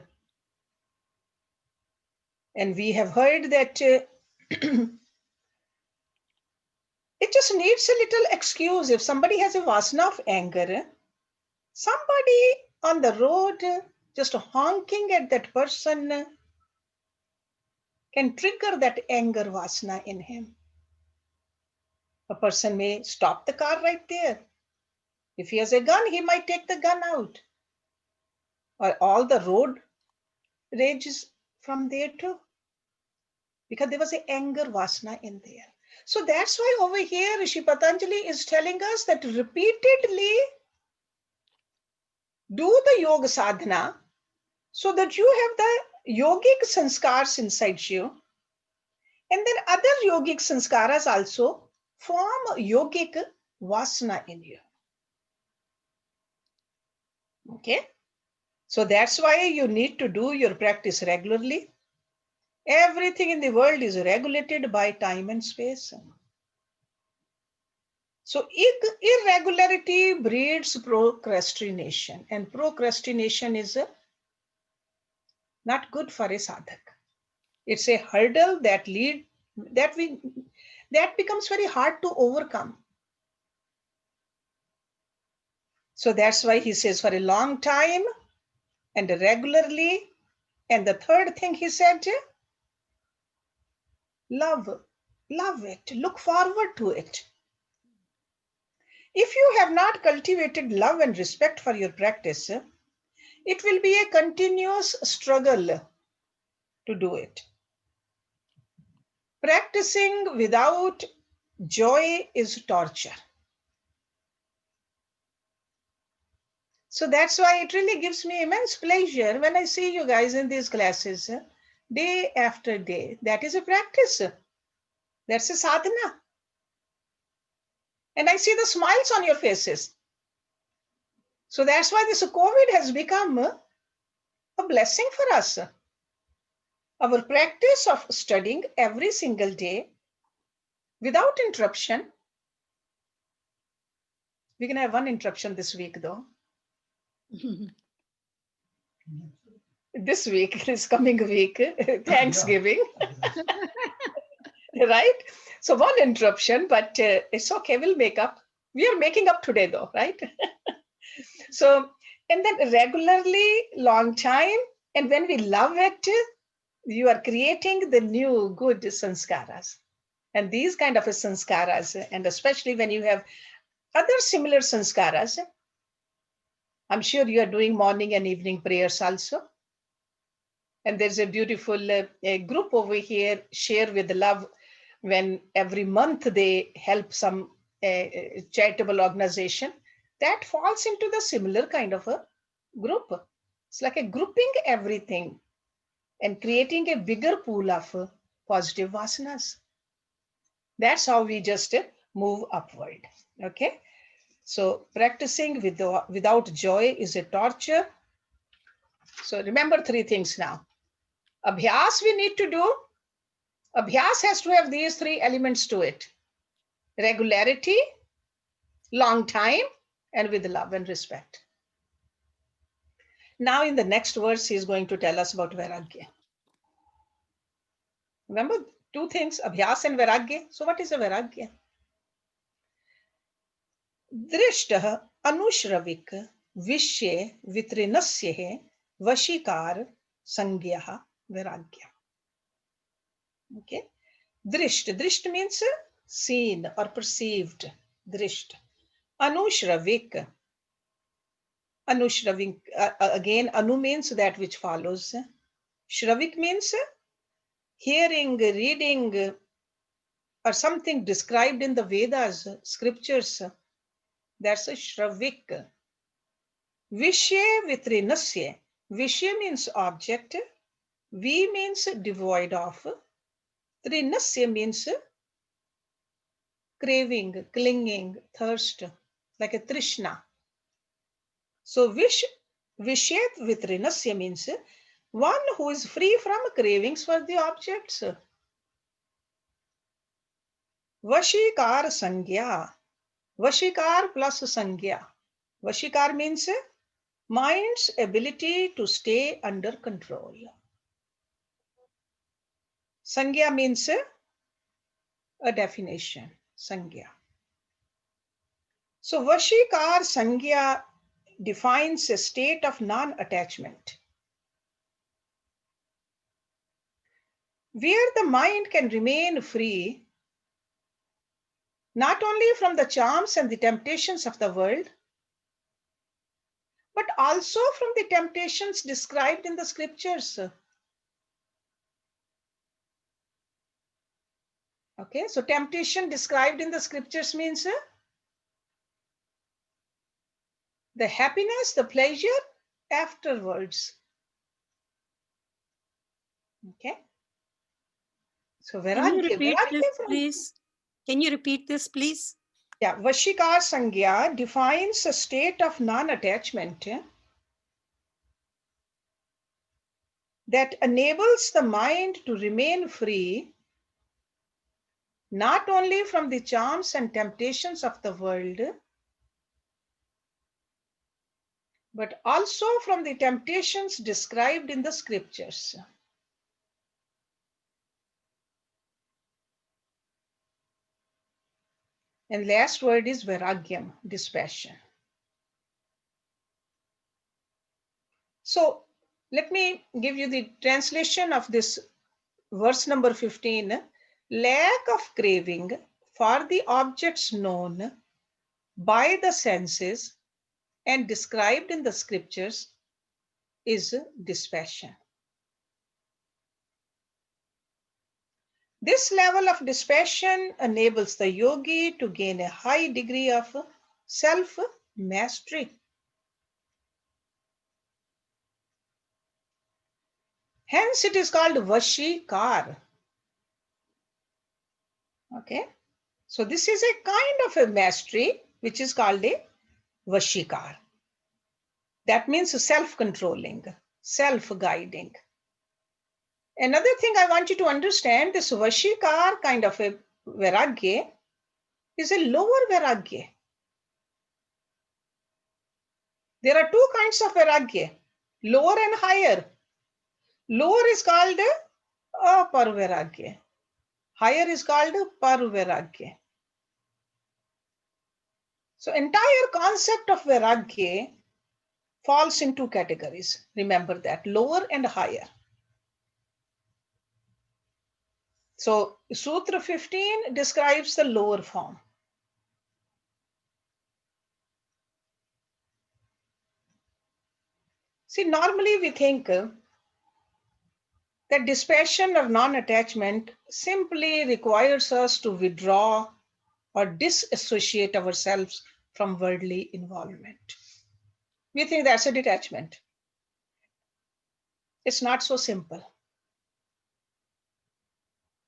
And we have heard that it just needs a little excuse. If somebody has a vasana of anger, somebody on the road just honking at that person can trigger that anger vasana in him. A person may stop the car right there. If he has a gun, he might take the gun out. Or all the road rage is from there too. Because there was an anger vasana in there. So that's why over here, Rishi Patanjali is telling us that repeatedly do the yoga sadhana so that you have the yogic sanskars inside you. And then other yogic sanskaras also form yogic vasana in you. Okay? So that's why you need to do your practice regularly. Everything in the world is regulated by time and space. So irregularity breeds procrastination, and procrastination is not good for a sadhak. It's a hurdle that becomes very hard to overcome. So that's why he says for a long time and regularly. And the third thing he said, love it, look forward to it. If you have not cultivated love and respect for your practice, it will be a continuous struggle to do it. Practicing without joy is torture. So that's why it really gives me immense pleasure when I see you guys in these classes day after day. That is a practice. That's a sadhana. And I see the smiles on your faces. So that's why this COVID has become a blessing for us. Our practice of studying every single day without interruption. We can have one interruption this week though. This week, this coming week, Thanksgiving. Right? So one interruption, but it's okay, we'll make up. We are making up today though, right? So, and then regularly, long time, and when we love it, you are creating the new good sanskaras. And these kind of sanskaras, and especially when you have other similar sanskaras, I'm sure you are doing morning and evening prayers also. And there's a beautiful group over here, Share with Love, when every month they help some charitable organization. That falls into the similar kind of a group. It's like a grouping everything and creating a bigger pool of positive vasanas. That's how we just move upward. Okay. So practicing without joy is a torture. So remember three things now. Abhyas we need to do. Abhyas has to have these three elements to it. Regularity, long time, and with love and respect. Now in the next verse, he is going to tell us about Vairagya. Remember two things, Abhyas and Vairagya. So what is a Vairagya? Drishtah anushravik vishye vitrinasya vashikar sangyaha Vairagya. Okay. Drisht means seen or perceived. Drisht. Anushravik. Anushravik, again, anu means that which follows. Shravik means hearing, reading, or something described in the Vedas, scriptures. That's a shravik. Vishya vitrinasya. Vishya means object. Vi means devoid of. Trinasya means craving, clinging, thirst, like a trishna. So Vishyat vitrinasya means one who is free from cravings for the objects. Vashikar Sangya. Vashikar plus Sangya. Vashikar means mind's ability to stay under control. Sangya means a definition. Sangya. So Vashikar Sangya defines a state of non-attachment, where the mind can remain free, not only from the charms and the temptations of the world, but also from the temptations described in the scriptures. Okay, so temptation described in the scriptures means the happiness, the pleasure afterwards. Okay. So Can you Vairagya, repeat Vairagya this, from, please? Can you repeat this, please? yeah, Vashikar Sangya defines a state of non-attachment that enables the mind to remain free, not only from the charms and temptations of the world, but also from the temptations described in the scriptures. And last word is vairagyam, dispassion. So let me give you the translation of this verse number 15. Lack of craving for the objects known by the senses and described in the scriptures is dispassion. This level of dispassion enables the yogi to gain a high degree of self-mastery. Hence, it is called Vashikar. Okay, so this is a kind of a mastery which is called a Vashikar. That means self-controlling, self-guiding. Another thing I want you to understand, this Vashikar kind of a Vairagya is a lower Vairagya. There are two kinds of Vairagya, lower and higher. Lower is called Aparvairagya. Higher is called Parvairagya. So entire concept of Vairagya falls in two categories. Remember that, lower and higher. So Sutra 15 describes the lower form. See, normally we think that dispassion or non-attachment simply requires us to withdraw or disassociate ourselves from worldly involvement. We think that's a detachment. It's not so simple.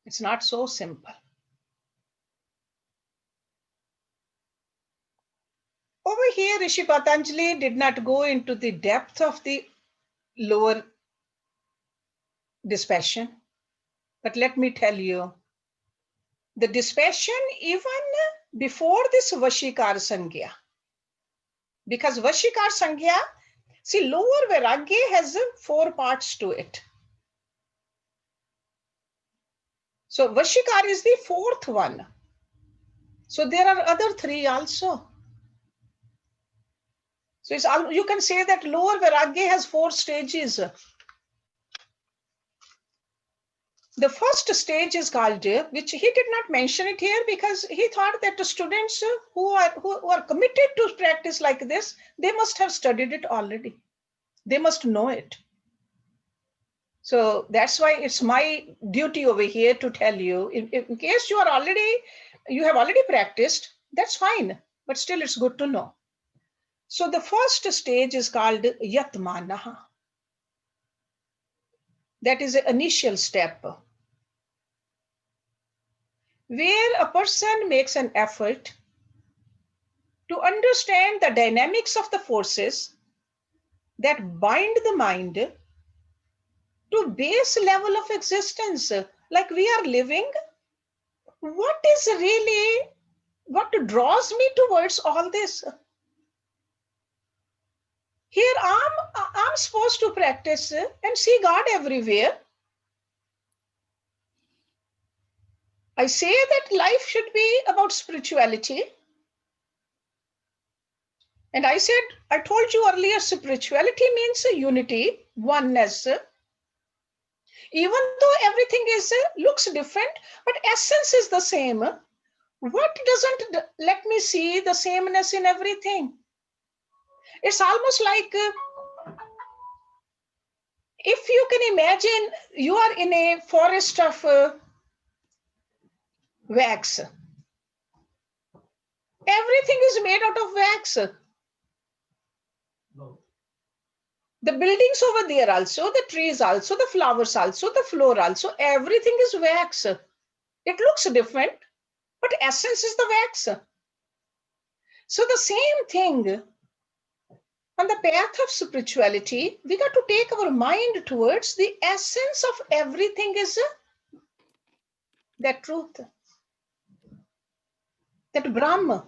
It's not so simple. Over here, Rishi Patanjali did not go into the depth of the lower dispassion. But let me tell you, the dispassion even before this Vashikar Sangya. Because Vashikar Sangya, see, lower Vairagya has 4 parts to it. So Vashikar is the 4th one. So there are other 3 also. So it's, you can say that lower Vairagya has 4 stages. The first stage is called, which he did not mention it here because he thought that the students who are committed to practice like this, they must have studied it already. They must know it. So that's why it's my duty over here to tell you, in case you have already practiced, that's fine, but still it's good to know. So the first stage is called Yatmanaha. That is the initial step, where a person makes an effort to understand the dynamics of the forces that bind the mind to base level of existence, like we are living what is really, what draws me towards all this? Here I'm supposed to practice and see God everywhere. I say that life should be about spirituality. And I told you earlier, spirituality means unity, oneness. Even though everything looks different, but essence is the same. What doesn't let me see the sameness in everything? It's almost like if you can imagine you are in a forest of wax. Everything is made out of wax. The buildings over there also, the trees also, the flowers also, the floor also, everything is wax. It looks different, but essence is the wax. So the same thing on the path of spirituality, we got to take our mind towards the essence of everything is that truth, that Brahma.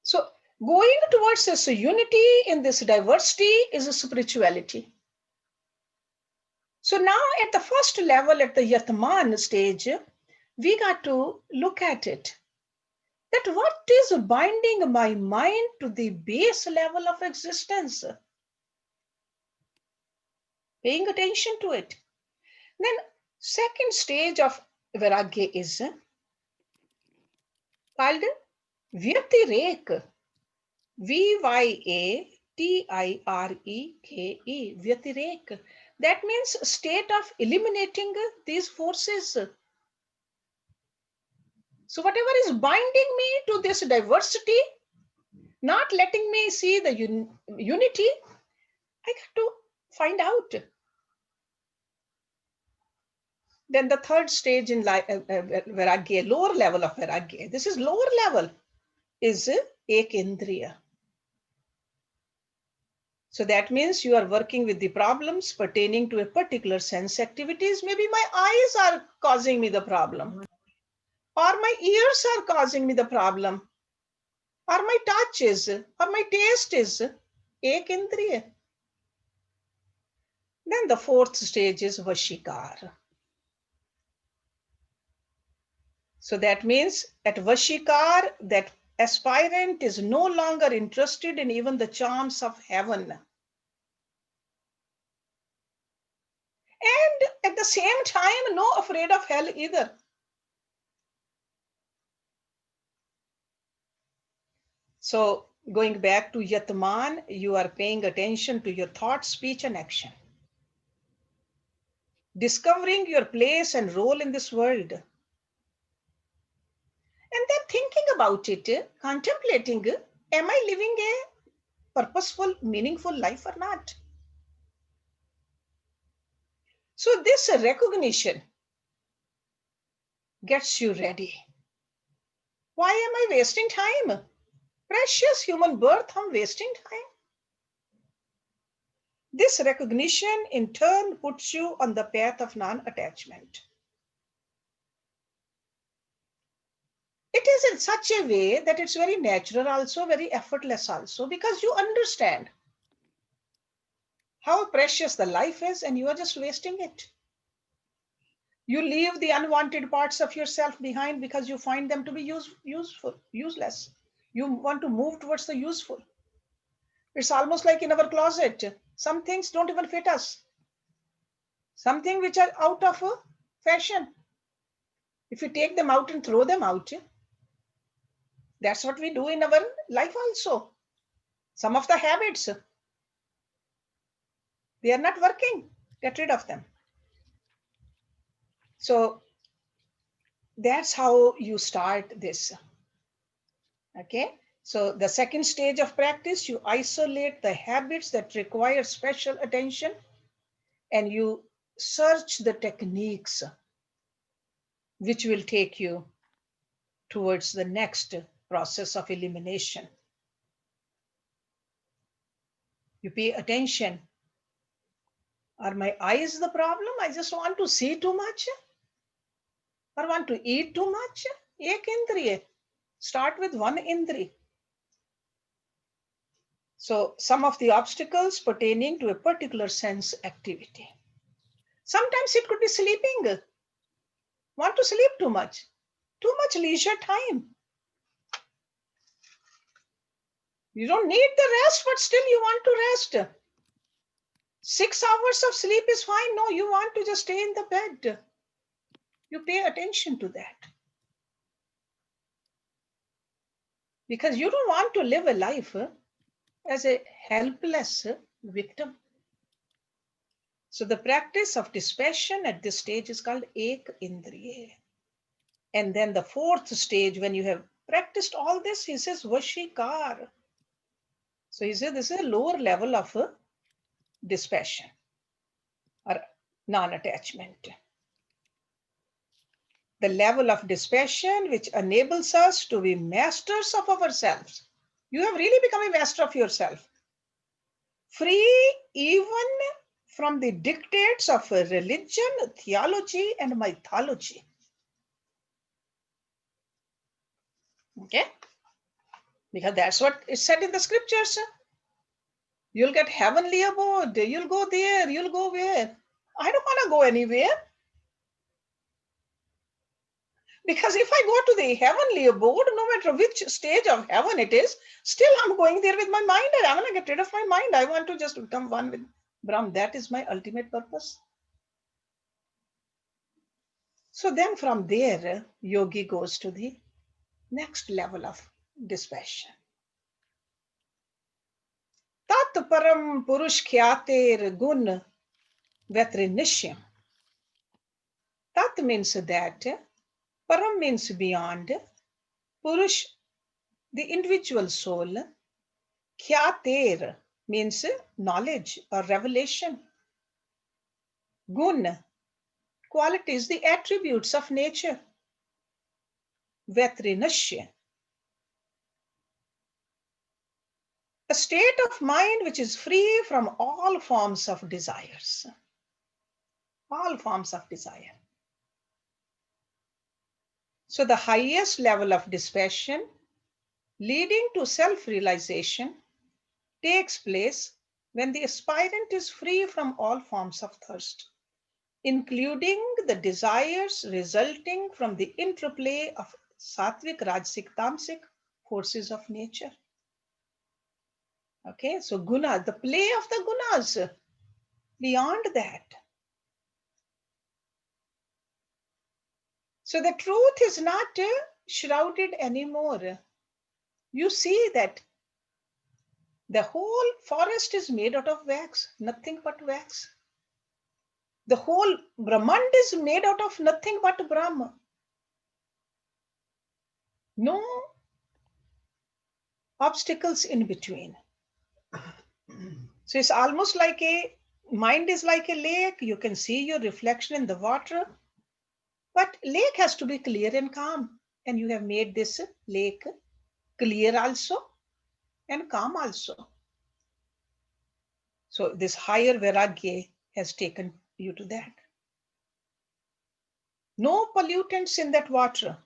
So going towards this unity in this diversity is a spirituality. So now at the first level, at the Yatman stage, we got to look at it. That what is binding my mind to the base level of existence? Paying attention to it. Then second stage of Vairagya is called Vyatirek. Vyatireke. Vyatirek. That means state of eliminating these forces. So whatever is binding me to this diversity, not letting me see the unity, I got to find out. Then the third stage in Vairagya, lower level of Vairagya, this is lower level, is Ekendriya. So that means you are working with the problems pertaining to a particular sense activities. Maybe my eyes are causing me the problem, or my ears are causing me the problem, or my touch is, or my taste is Ekendriya. Then the fourth stage is Vashikar. So that means at Vashikar, that aspirant is no longer interested in even the charms of heaven. And at the same time, no afraid of hell either. So going back to Yatman, you are paying attention to your thought, speech, and action. Discovering your place and role in this world. And then thinking about it, contemplating, am I living a purposeful, meaningful life or not? So this recognition gets you ready. Why am I wasting time? Precious human birth, I'm wasting time. This recognition in turn puts you on the path of non-attachment. It is in such a way that it's very natural also, very effortless also, because you understand how precious the life is and you are just wasting it. You leave the unwanted parts of yourself behind because you find them to be useless. You want to move towards the useful. It's almost like in our closet. Some things don't even fit us. Something which are out of fashion. If you take them out and throw them out, that's what we do in our life also. Some of the habits, they are not working. Get rid of them. So that's how you start this. Okay. So the second stage of practice, you isolate the habits that require special attention and you search the techniques which will take you towards the next process of elimination. You pay attention. Are my eyes the problem? I just want to see too much. or want to eat too much? Ek indriya. Start with one indri. So some of the obstacles pertaining to a particular sense activity. Sometimes it could be sleeping. Want to sleep too much leisure time. You don't need the rest, but still you want to rest. 6 hours of sleep is fine. No, you want to just stay in the bed. You pay attention to that. Because you don't want to live a life as a helpless victim. So the practice of dispassion at this stage is called ek indriya. And then the fourth stage, when you have practiced all this, he says vashikar. So he said this is a lower level of dispassion or non-attachment. The level of dispassion which enables us to be masters of ourselves. You have really become a master of yourself. Free even from the dictates of religion, theology, and mythology. Okay? Because that's what is said in the scriptures. You'll get heavenly abode. You'll go there. You'll go where? I don't want to go anywhere. Because if I go to the heavenly abode, no matter which stage of heaven it is, still I'm going there with my mind. I want to get rid of my mind. I want to just become one with Brahm. That is my ultimate purpose. So then from there, yogi goes to the next level of dispassion. Tat param purush khyater gun vetrinishyam. Tat means that, param means beyond, purush, the individual soul, khyater means knowledge or revelation, gun, qualities, the attributes of nature, vetrinashya, a state of mind which is free from all forms of desires. All forms of desire. So the highest level of dispassion leading to self-realization takes place when the aspirant is free from all forms of thirst, including the desires resulting from the interplay of sattvic, rajasic, tamasic forces of nature. Okay, so guna, the play of the gunas, beyond that. So the truth is not shrouded anymore. You see that the whole forest is made out of wax, nothing but wax. The whole Brahmand is made out of nothing but Brahma. No obstacles in between. So it's almost like mind is like a lake. You can see your reflection in the water. But lake has to be clear and calm. And you have made this lake clear also and calm also. So this higher vairagya has taken you to that. No pollutants in that water.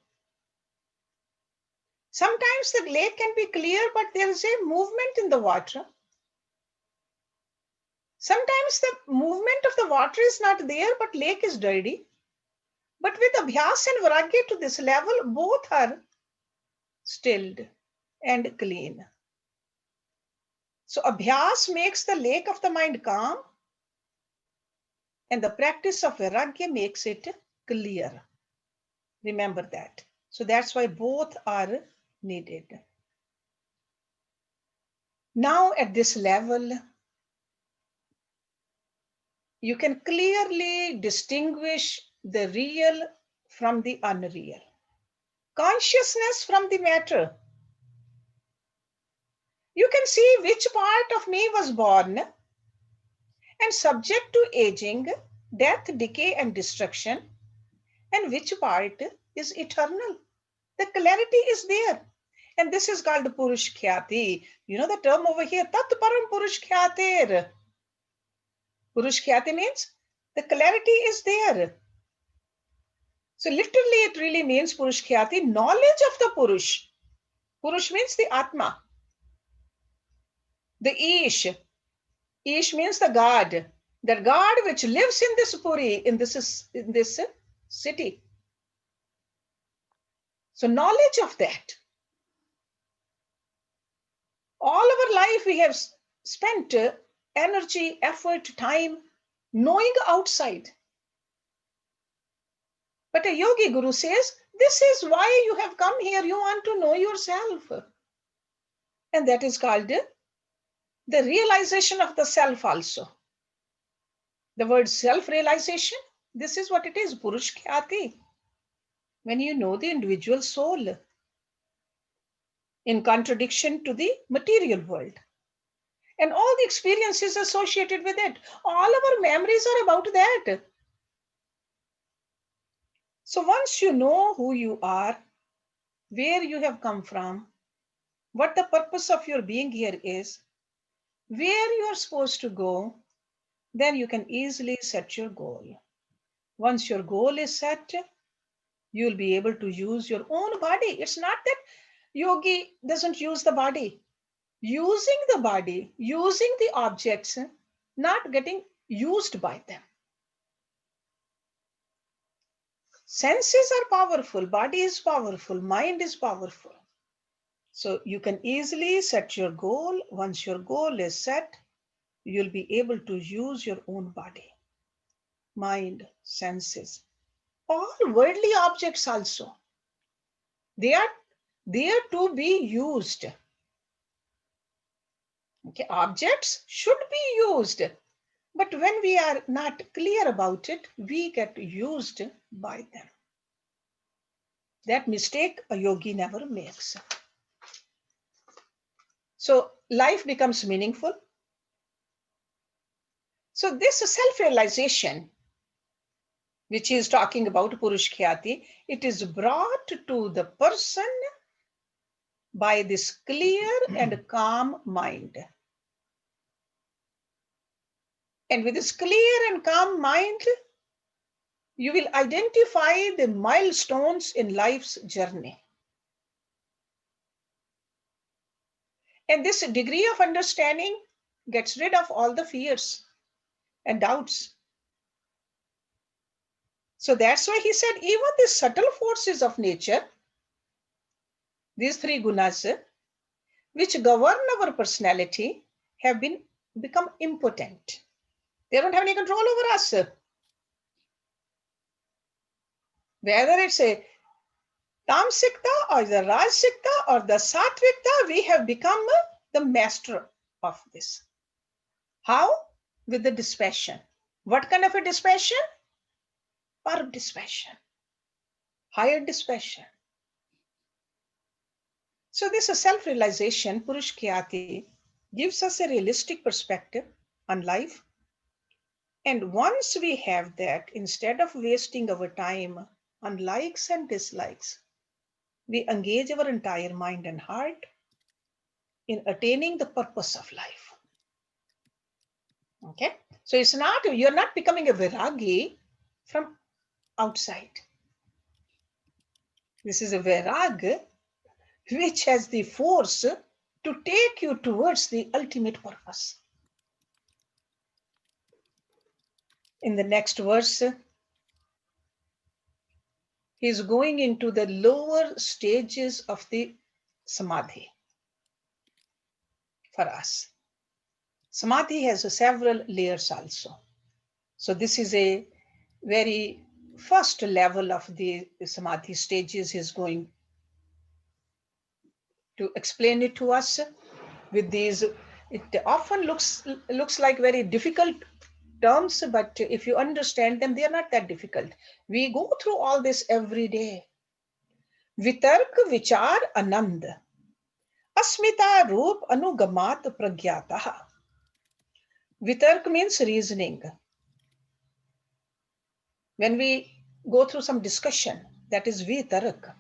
Sometimes the lake can be clear, but there is a movement in the water. Sometimes the movement of the water is not there, but lake is dirty. But with abhyas and vairagya to this level, both are stilled and clean. So abhyas makes the lake of the mind calm, and the practice of vairagya makes it clear. Remember that. So that's why both are needed. Now at this level, you can clearly distinguish the real from the unreal, consciousness from the matter. You can see which part of me was born and subject to aging, death, decay, and destruction, and which part is eternal. The clarity is there. And this is called Purush Khyati. You know the term over here, Tat Param Purush Khyatir. Purush Khyati means the clarity is there. So literally it really means Purush Khyati, knowledge of the Purush. Purush means the Atma. The Ish. Ish means the God. The God which lives in this Puri, in this city. So knowledge of that. All our life we have spent energy, effort, time knowing outside. But a yogi guru says, this is why you have come here. You want to know yourself. And that is called the realization of the self also. The word self-realization, this is what it is, Purush Khyati. When you know the individual soul in contradiction to the material world. And all the experiences associated with it. All our memories are about that. So once you know who you are, where you have come from, what the purpose of your being here is, where you are supposed to go, then you can easily set your goal. Once your goal is set, you will be able to use your own body. It's not that yogi doesn't use the body. Using the body, using the objects, not getting used by them. Senses are powerful, body is powerful, mind is powerful. So you can easily set your goal. Once your goal is set, you'll be able to use your own body, mind, senses, all worldly objects also. They are there to be used. Okay, objects should be used. But when we are not clear about it, we get used by them. That mistake a yogi never makes. So life becomes meaningful. So this self-realization, which is talking about Purush Khyati, it is brought to the person by this clear and calm mind. And with this clear and calm mind, you will identify the milestones in life's journey. And this degree of understanding gets rid of all the fears and doubts. So that's why he said, even the subtle forces of nature, these three gunas, which govern our personality, have become impotent. They don't have any control over us. Whether it's a Tamsikta or the Rajsikta or the Satvikta, we have become the master of this. How? With the dispassion. What kind of a dispassion? Par dispassion. Higher dispassion. So this self-realization, Purush Khyati, gives us a realistic perspective on life. And once we have that, instead of wasting our time on likes and dislikes, we engage our entire mind and heart in attaining the purpose of life. Okay? So it's not, you're not becoming a viragi from outside. This is a virag which has the force to take you towards the ultimate purpose. In the next verse, he is going into the lower stages of the Samadhi for us. Samadhi has several layers also. So this is a very first level of the Samadhi stages. He's going to explain it to us with these. It often looks like very difficult terms, but if you understand them, they are not that difficult. We go through all this every day. Vitark vichar anand. Asmita roop anugamat pragyataha. Vitark means reasoning. When we go through some discussion, that is vitark.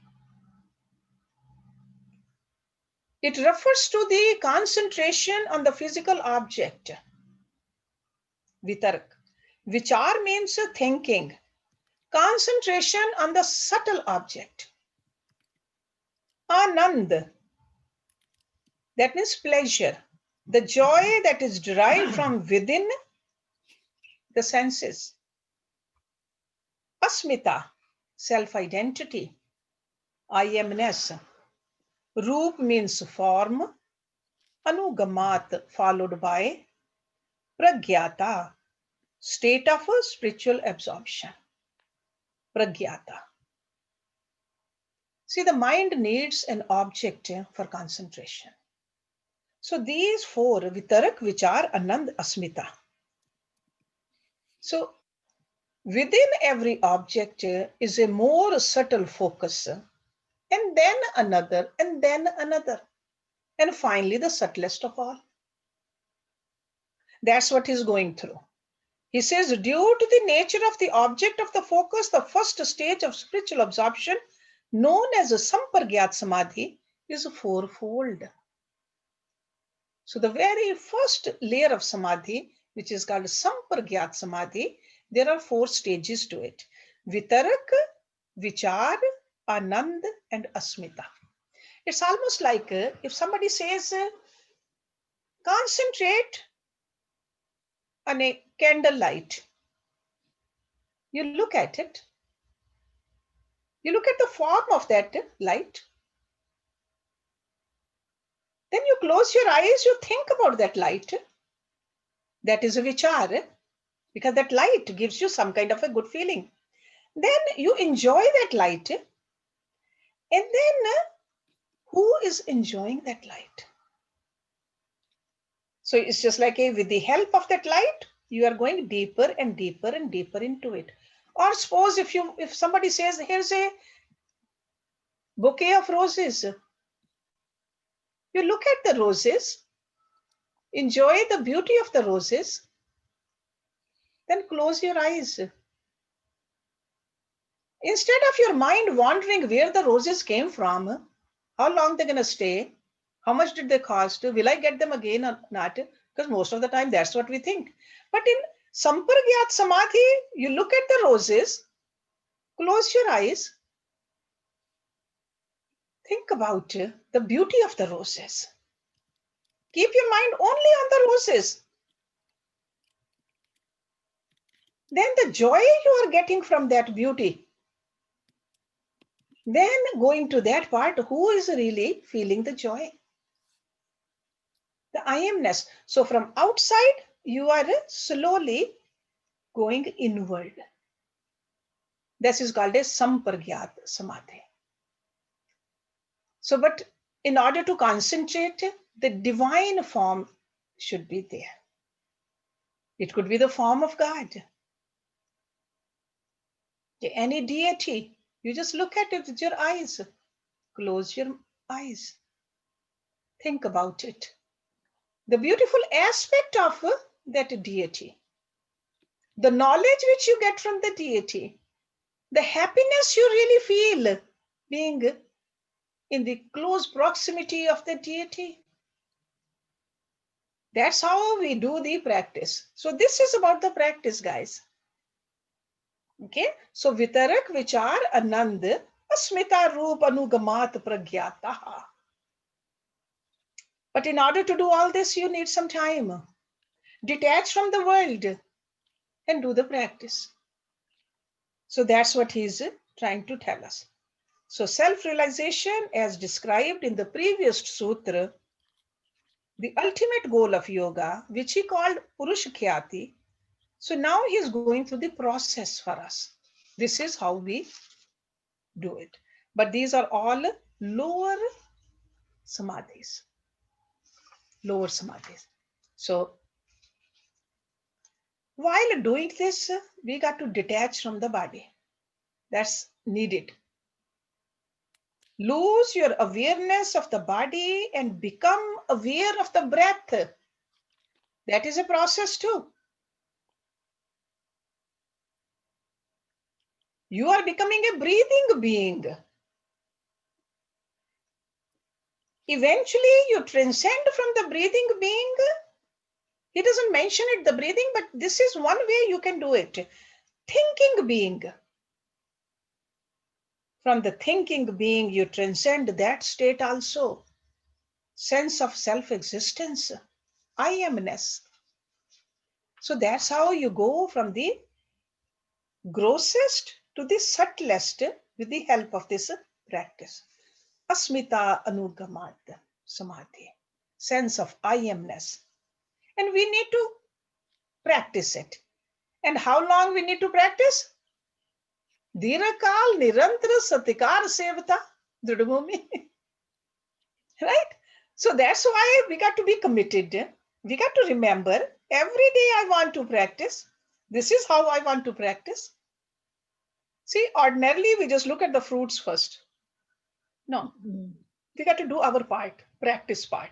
It refers to the concentration on the physical object. Vitark. Vichar means thinking. concentration on the subtle object. Anand, that means pleasure, the joy that is derived from within the senses. Asmita, self-identity, I amness. Roop means form, anugamat followed by pragyata, state of a spiritual absorption. Pragyata. See, the mind needs an object for concentration. So these four, Vitarak, Vichar, Anand, Asmita. So within every object is a more subtle focus, and then another, and then another. And finally, the subtlest of all. That's what he's going through. He says, due to the nature of the object of the focus, the first stage of spiritual absorption, known as a Sampargyat Samadhi, is fourfold. So the very first layer of Samadhi, which is called Sampargyat Samadhi, there are four stages to it. Vitarak, Vichar, Anand, and Asmita. It's almost like if somebody says, concentrate on a candle light. You look at it. You look at the form of that light. Then you close your eyes, you think about that light. That is a vichar, because that light gives you some kind of a good feeling. Then you enjoy that light. And then who is enjoying that light? So it's just like with the help of that light, you are going deeper and deeper and deeper into it. Or suppose if somebody says, here's a bouquet of roses. You look at the roses, enjoy the beauty of the roses, then close your eyes. Instead of your mind wondering where the roses came from, how long they're going to stay, how much did they cost, will I get them again or not? Because most of the time that's what we think. But in Sampargyat Samadhi, you look at the roses, close your eyes, think about the beauty of the roses. Keep your mind only on the roses. Then the joy you are getting from that beauty. Then going to that part, who is really feeling the joy? The I amness. So from outside, you are slowly going inward. This is called a Sampargyat Samadhi. So, but in order to concentrate, the divine form should be there. It could be the form of God. Any deity. You just look at it with your eyes. Close your eyes. Think about it. The beautiful aspect of that deity. The knowledge which you get from the deity. The happiness you really feel being in the close proximity of the deity. That's how we do the practice. So this is about the practice, guys. Okay, so Vitarak, Vichar, Anand, Asmita, Roop, Anugamat, Pragyataha. But in order to do all this, you need some time. Detach from the world and do the practice. So that's what he's trying to tell us. So self-realization, as described in the previous sutra, the ultimate goal of yoga, which he called Purusha-khyati. So now he's going through the process for us. This is how we do it. But these are all lower samadhis. Lower samadhis. So while doing this, we got to detach from the body. That's needed. Lose your awareness of the body and become aware of the breath. That is a process too. You are becoming a breathing being. Eventually, you transcend from the breathing being. He doesn't mention it, the breathing, but this is one way you can do it. Thinking being. From the thinking being, you transcend that state also. Sense of self-existence, I amness. So that's how you go from the grossest to the subtlest with the help of this practice. Asmita anugamat samadhi, sense of I amness. And we need to practice it. And how long we need to practice? Dhirakal nirantara satikar sevata dridabhumi. Right? So that's why we got to be committed. We got to remember every day I want to practice. This is how I want to practice. See, ordinarily we just look at the fruits first. No, we got to do our part, practice part.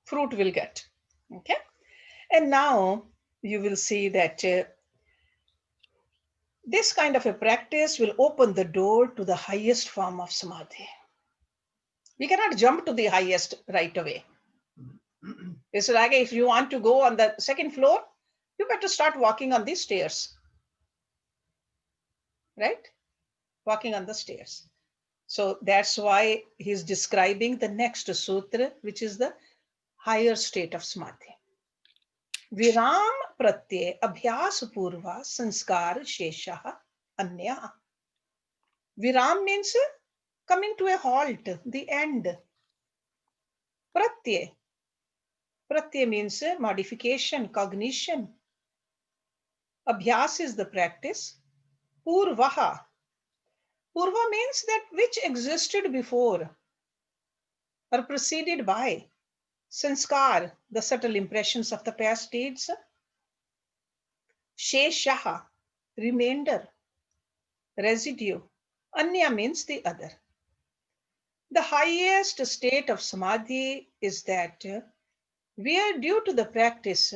Fruit will get. Okay. And now you will see that this kind of a practice will open the door to the highest form of samadhi. We cannot jump to the highest right away. It's like if you want to go on the second floor, you better start walking on these stairs. Right? Walking on the stairs. So that's why he's describing the next sutra, which is the higher state of samadhi. Viram pratyay abhyas purva sanskar shesha anya. Viram means coming to a halt, the end. Pratyay. Pratyay means modification, cognition. Abhyas is the practice. Purvaha. Purva means that which existed before or preceded by. Sanskar, the subtle impressions of the past deeds. Sheshaha, remainder, residue. Anya means the other. The highest state of samadhi is that where due to the practice,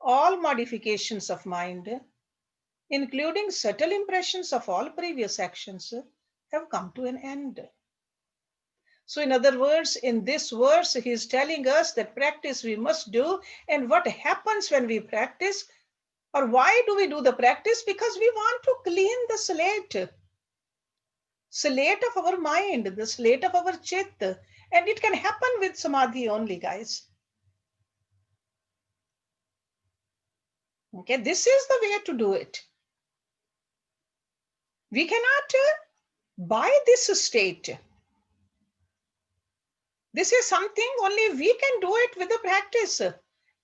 all modifications of mind, including subtle impressions of all previous actions, have come to an end. So in other words, in this verse, he is telling us that practice we must do, and what happens when we practice, or why do we do the practice? Because we want to clean the slate of our mind, the slate of our chit, and it can happen with samadhi only, guys. Okay, this is the way to do it. We cannot buy this state. This is something only we can do it with the practice,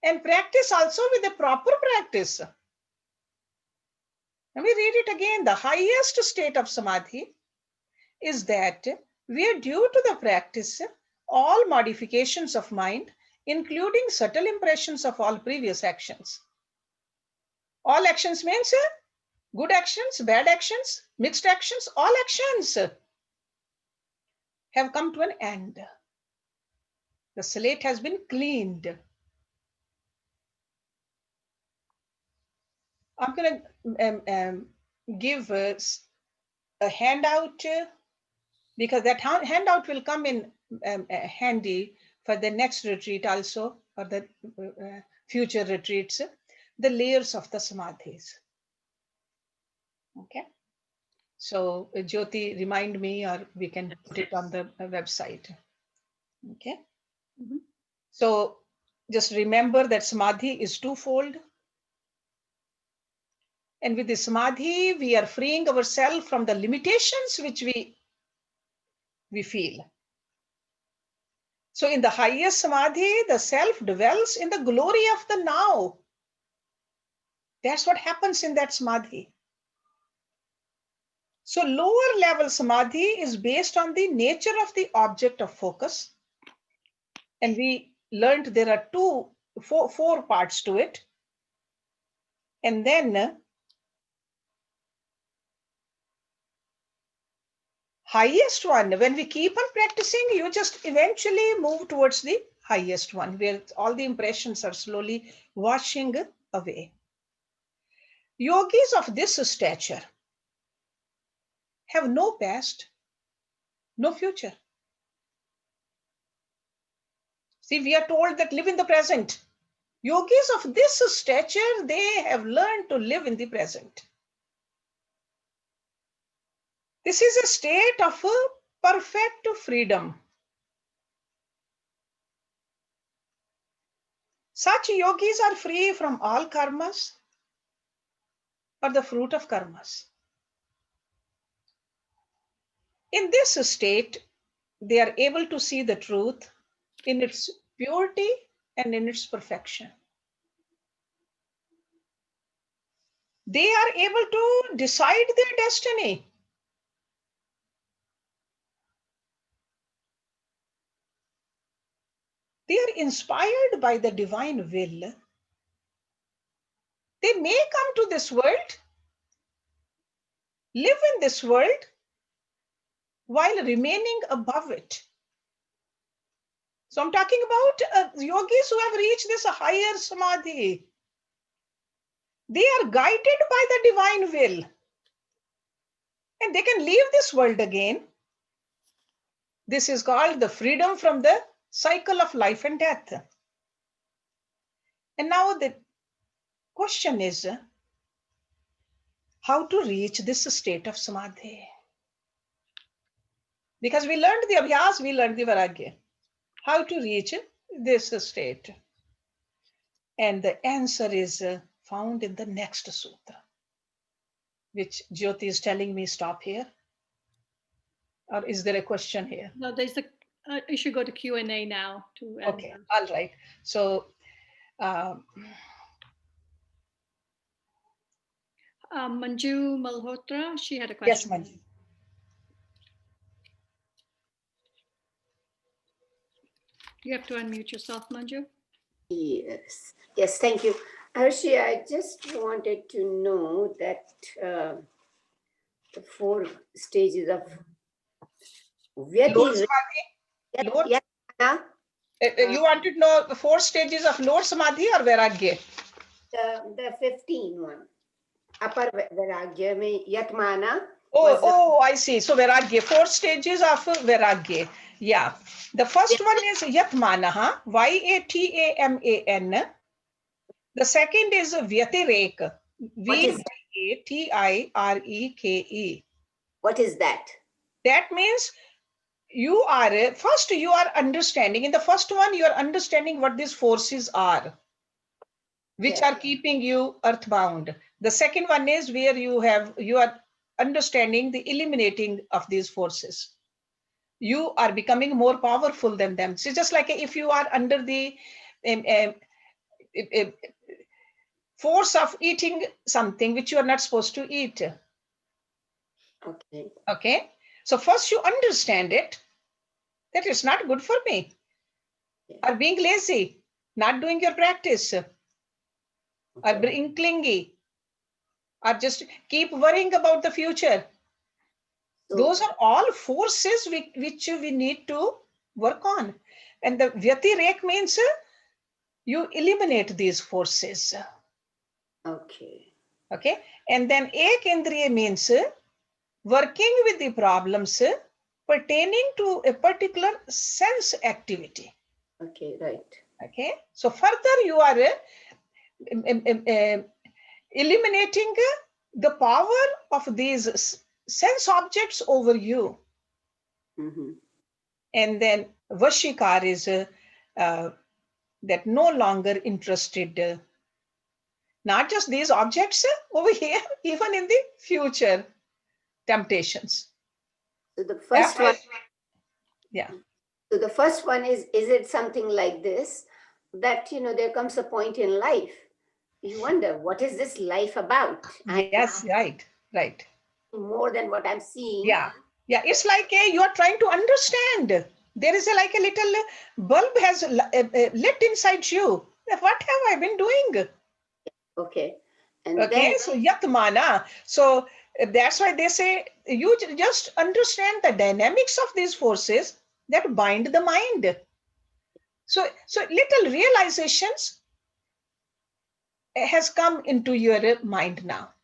and practice also with the proper practice. Let me read it again. The highest state of samadhi is that where due to the practice, all modifications of mind, including subtle impressions of all previous actions. All actions means good actions, bad actions, mixed actions, all actions have come to an end. The slate has been cleaned. I'm going to give a handout because that handout will come in handy for the next retreat also, or the future retreats, the layers of the samadhis. Okay. So Jyoti, remind me, or we can put it on the website. Okay. Mm-hmm. So just remember that samadhi is twofold. And with the samadhi, we are freeing ourselves from the limitations which we feel. So in the highest samadhi, the self dwells in the glory of the now. That's what happens in that samadhi. So lower level samadhi is based on the nature of the object of focus. And we learned there are four parts to it. And then highest one, when we keep on practicing, you just eventually move towards the highest one, where all the impressions are slowly washing away. Yogis of this stature have no past, no future. See, we are told that live in the present. Yogis of this stature, they have learned to live in the present. This is a state of perfect freedom. Such yogis are free from all karmas or the fruit of karmas. In this state, they are able to see the truth in its purity and in its perfection. They are able to decide their destiny. They are inspired by the divine will. They may come to this world, live in this world, while remaining above it. So I'm talking about yogis who have reached this higher samadhi. They are guided by the divine will. And they can leave this world again. This is called the freedom from the cycle of life and death. And now the question is how to reach this state of samadhi. Because we learned the abhyas, we learned the vairagya. How to reach this state? And the answer is found in the next sutra, which Jyoti is telling me stop here. Or is there a question here? No, there's you should go to Q&A now. Okay, all right. So, Manju Malhotra, she had a yes, question. Manju. You have to unmute yourself, Manju. Yes, yes, thank you. Hershey, I just wanted to know that the 4 stages of Lower samadhi? You wanted to know the 4 stages of lower samadhi or vairagya? The 15 one. Upper vairagya, yatmana. Oh, I see. So vairagya, 4 stages of vairagya. Yeah. The first one is yatmana, Y-A-T-A-M-A-N. The second is vyatirek, V-Y-A-T-I-R-E-K-E. What is that? That means you are understanding. In the first one, you are understanding what these forces are, which are keeping you earthbound. The second one is where you are understanding the eliminating of these forces. You are becoming more powerful than them. So just like if you are under the force of eating something which you are not supposed to eat. Okay. So first you understand it, that it's not good for me. Or being lazy, not doing your practice, or being clingy, or just keep worrying about the future. Those are all forces which we need to work on. And the vyatirek means you eliminate these forces. Okay. Okay. And then ekendriya means working with the problems pertaining to a particular sense activity. Okay, right. Okay. So further you are eliminating the power of these sense objects over you. Mm-hmm. And then vashikar is that no longer interested, not just these objects over here, even in the future temptations. So the first one, yeah. So the first one is it something like this, that, there comes a point in life, you wonder, what is this life about? Yes, right. More than what I'm seeing. Yeah. It's like you are trying to understand. There is like a little bulb has lit inside you. What have I been doing? Okay. And okay, then, so yatmana. So that's why they say you just understand the dynamics of these forces that bind the mind. So little realizations has come into your mind now.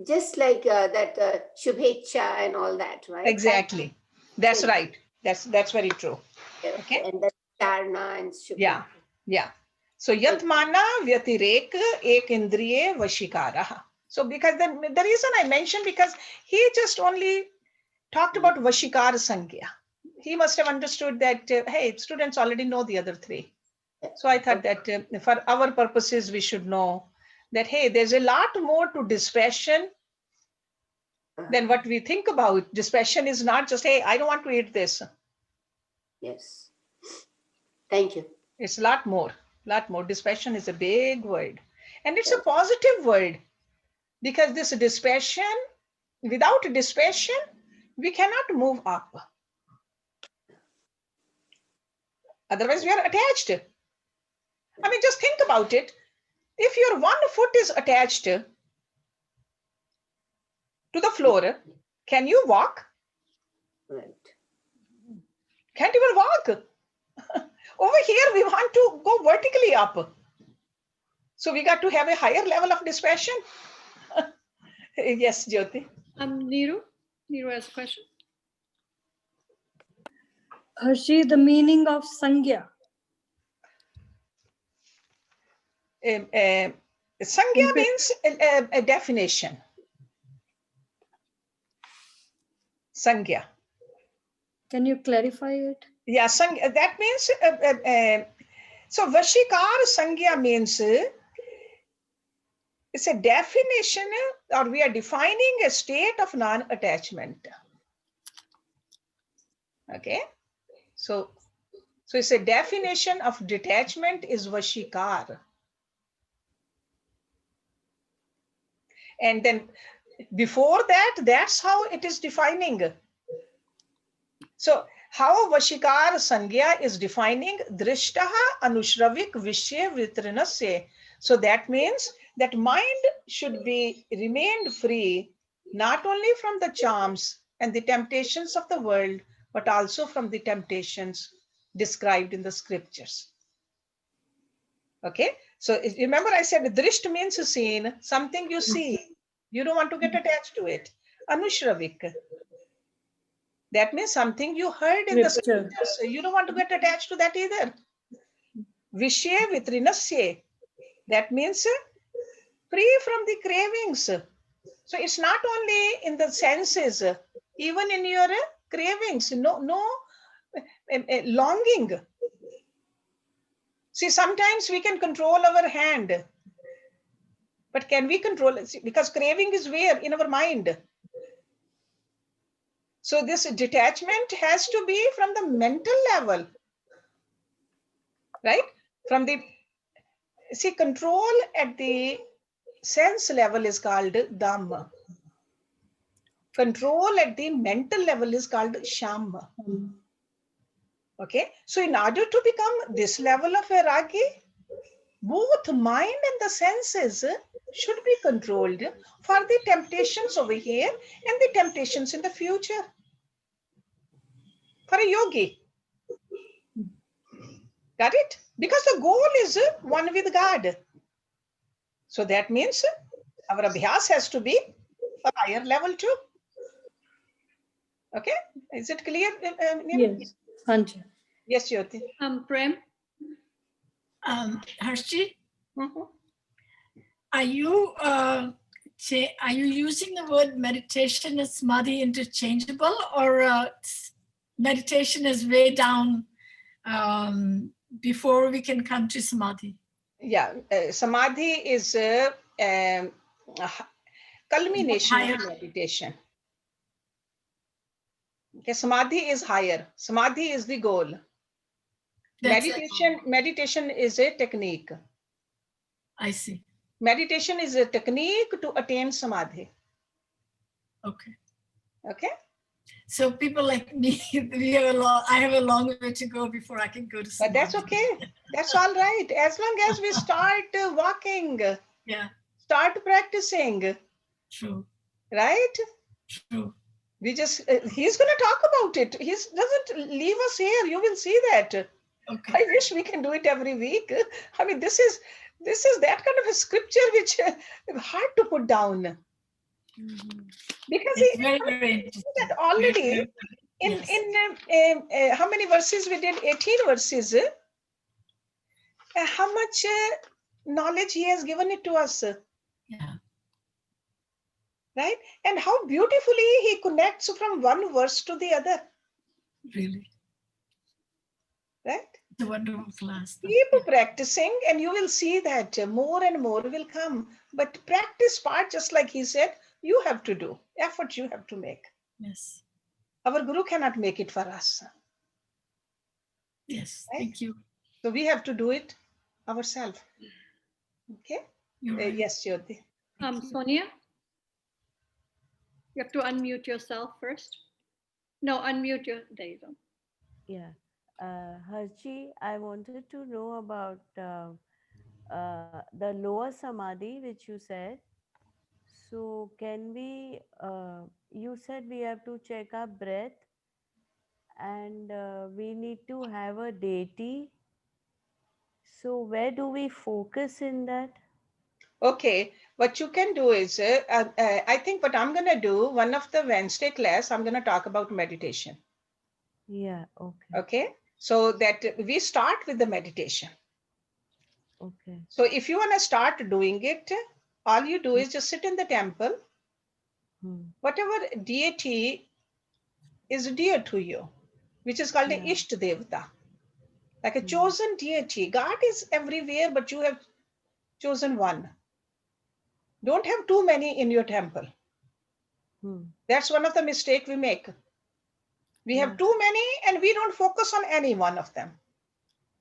Just like that shubhecha and all that, right? Exactly. That's right. That's very true. Okay. And the charna and shubhecha. Yeah. So yatmana vyatirek ekendriye vashikara. So because the reason I mentioned, because he just only talked about Vashikar Sangya. He must have understood that, hey, students already know the other three. So I thought that for our purposes, we should know that, hey, there's a lot more to dispassion than what we think about. Dispassion is not just, hey, I don't want to eat this. Yes. Thank you. It's a lot more. Dispassion is a big word. And it's a positive word, because this dispassion, without dispassion, we cannot move up. Otherwise, we are attached. I mean, just think about it. If your one foot is attached to the floor, can you walk? Right. Can't even walk. Over here, we want to go vertically up. So we got to have a higher level of dispassion. Yes, Jyoti. Neeru has a question. Hershi, the meaning of Sangya. Sangya means a definition. Sangya. Can you clarify it? Yeah, Sangya, that means, so Vashikar Sangya means it's a definition, or we are defining a state of non-attachment. Okay, so it's a definition of detachment is Vashikar. And then before that, that's how it is defining. So how Vashikar Sangya is defining Drishtaha Anushravik Vishya Vitrinasya. So that means that mind should be remained free, not only from the charms and the temptations of the world, but also from the temptations described in the scriptures. Okay, so remember I said Drisht means seen, something you see. You don't want to get attached to it. Anushravik. That means something you heard in the scriptures. You don't want to get attached to that either. Vishya Vitrinasya. That means free from the cravings. So it's not only in the senses, even in your cravings, no longing. See, sometimes we can control our hand, but can we control it? See, because craving is where? In our mind. So this detachment has to be from the mental level, right? From the, see, control at the sense level is called Dhamma. Control at the mental level is called Shama. Okay, so in order to become this level of Vairagi, both mind and the senses should be controlled for the temptations over here and the temptations in the future. For a yogi. Got it? Because the goal is one with God. So that means our abhyas has to be a higher level too. Okay, is it clear? Yes. Anji. Yes, Jyoti. Prem. Hershi, Mm-hmm. are you using the word meditation and samadhi interchangeable, or meditation is way down before we can come to samadhi? Yeah, samadhi is a culmination of meditation. Okay, samadhi is higher. Samadhi is the goal. Meditation is a technique. I see. Meditation is a technique to attain samadhi. Okay. Okay. So people like me, I have a long way to go before I can go to samadhi. But that's okay. That's all right. As long as we start walking, yeah, start practicing. True. Right? True. We just, he's going to talk about it. He doesn't leave us here. You will see that. Okay. I wish we can do it every week. I mean, this is that kind of a scripture which is hard to put down. Because it's very, very interesting. That already yes. in how many verses we did? 18 verses. How much knowledge he has given it to us. Yeah. right? And how beautifully he connects from one verse to the other, Really, right? it's a wonderful class. Keep practicing and you will see that more and more will come. But practice part, just like he said, you have to do. Effort you have to make. Yes. Our Guru cannot make it for us. Yes. Right? Thank you. So we have to do it ourselves. Okay? You're right. Yes, Jyoti. Sonia, you have to unmute yourself first. No, unmute your. There you go. Yeah. Harshi, I wanted to know about the lower samadhi, which you said. So, can we, you said we have to check our breath and we need to have a deity. So, where do we focus in that? Okay, what you can do is, I think what I'm going to do, one of the Wednesday class, I'm going to talk about meditation. Yeah, okay. Okay, so that we start with the meditation. Okay. So if you want to start doing it, all you do is just sit in the temple. Whatever deity is dear to you, which is called an Isht Devata, like a chosen deity. God is everywhere, but you have chosen one. Don't have too many in your temple. That's one of the mistakes we make. We have too many and we don't focus on any one of them.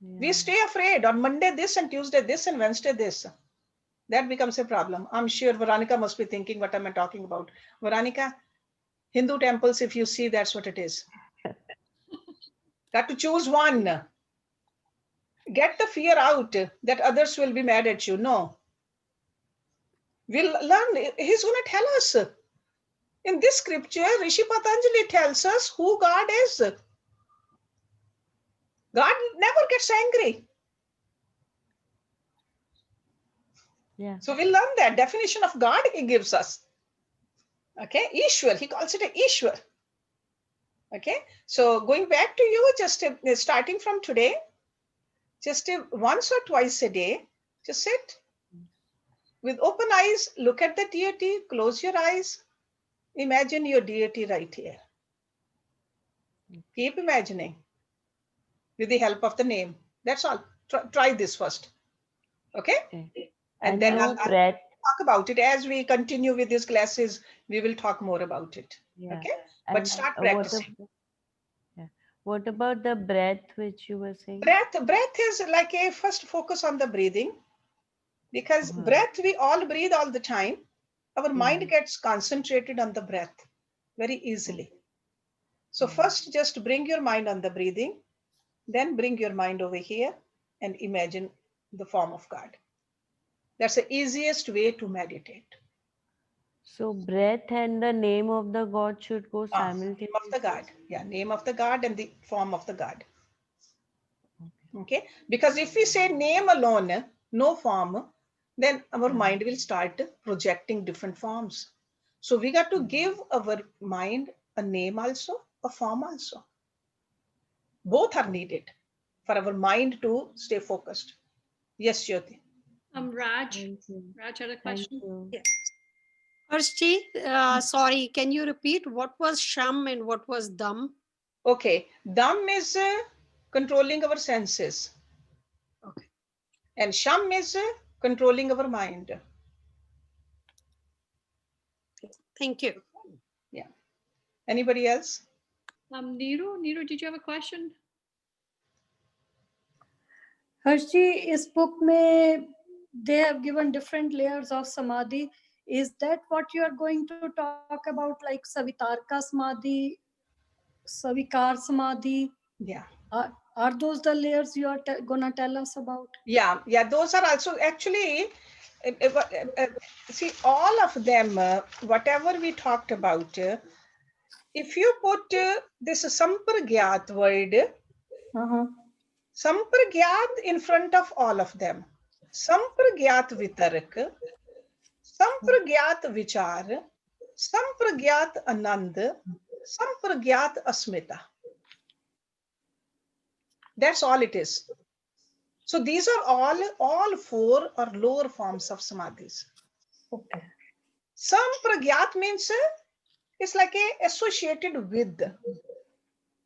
We stay afraid on Monday this and Tuesday this and Wednesday this. That becomes a problem. I'm sure Veronica must be thinking, what am I talking about? Veronica, Hindu temples, if you see, that's what it is. Got to choose one. Get the fear out that others will be mad at you. No. We'll learn. He's going to tell us. In this scripture, Rishi Patanjali tells us who God is. God never gets angry. Yeah. So we'll learn that definition of God he gives us. Okay, Ishwar, he calls it a Ishwar. Okay, so going back to you, just starting from today, just once or twice a day, just sit with open eyes, look at the deity, close your eyes, imagine your deity right here. Keep imagining with the help of the name. That's all. Try this first. Okay? And then I'll talk about it. As we continue with these classes, we will talk more about it. Yeah. Okay? But start practicing. What about the breath which you were saying? Breath is like a first focus on the breathing, because breath, we all breathe all the time. Our mind gets concentrated on the breath very easily. So first just bring your mind on the breathing, then bring your mind over here and imagine the form of God. That's the easiest way to meditate. So breath and the name of the God should go simultaneously. Name of the God. Yeah, name of the God and the form of the God. Okay, because if we say name alone, no form, then our mind will start projecting different forms. So we got to give our mind a name also, a form also. Both are needed for our mind to stay focused. Yes, Jyoti. Raj. Raj had a question. Yes. Harshi, sorry, can you repeat what was Sham and what was Dam? Okay, Dam is controlling our senses. Okay. And Sham is controlling our mind. Thank you. Yeah. Anybody else? Neeru, did you have a question? Hershey, is book mein they have given different layers of samadhi. Is that what you are going to talk about, like Savitarka Samadhi, Savikar Samadhi? Yeah. Are those the layers you are gonna tell us about? Yeah, those are also actually, see, all of them, whatever we talked about, if you put this sampragyat word, sampragyat in front of all of them, sampragyat vitarak, sampragyat vichar, sampragyat anand, sampragyat asmita. That's all it is. So these are all four or lower forms of samadhis. Okay. Sampragyat means it's like a associated with.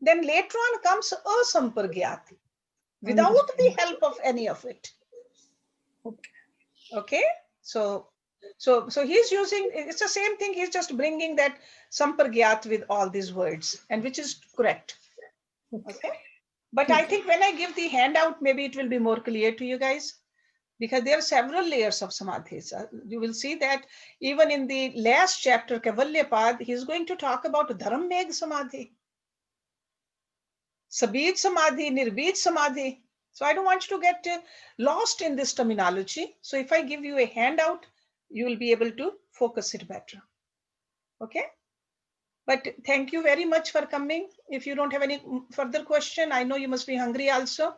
Then later on comes asampragyat, without the help of any of it. Okay, so he's using, it's the same thing, he's just bringing that sampragyat with all these words, and which is correct. Okay, but I think when I give the handout, maybe it will be more clear to you guys, because there are several layers of samadhis. You will see that even in the last chapter, Kaivalyapad, he's going to talk about Dharam-meg Samadhi, Sabid Samadhi, Nirbid Samadhi. So I don't want you to get lost in this terminology. So if I give you a handout, you will be able to focus it better. Okay? But thank you very much for coming. If you don't have any further question, I know you must be hungry also.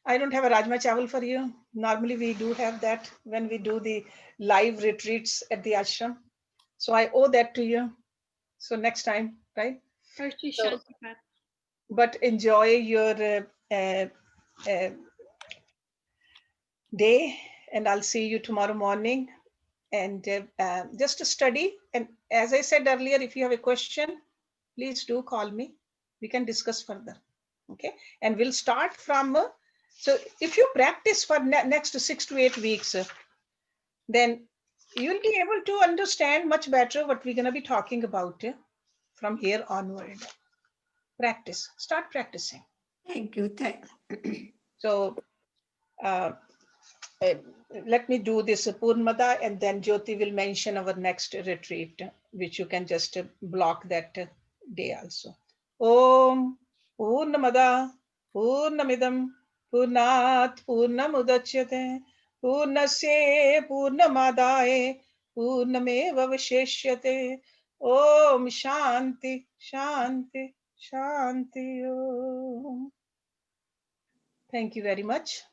I don't have a Rajma Chawal for you. Normally we do have that when we do the live retreats at the ashram. So I owe that to you. So next time, right? So, but enjoy your day, and I'll see you tomorrow morning. And just to study. And as I said earlier, if you have a question, please do call me. We can discuss further. Okay, and we'll start from. So if you practice for next 6 to 8 weeks, then you'll be able to understand much better what we're going to be talking about from here onward. Practice. Start practicing. Thank you. So let me do this Purnamada, and then Jyoti will mention our next retreat, which you can just block that day also. Om Purnamada Purnamidam Purnat Purnamudachyate Purnasya Purnamadaye Purnameva Vashishyate. Om Shanti Shanti Shanti Om. Thank you very much.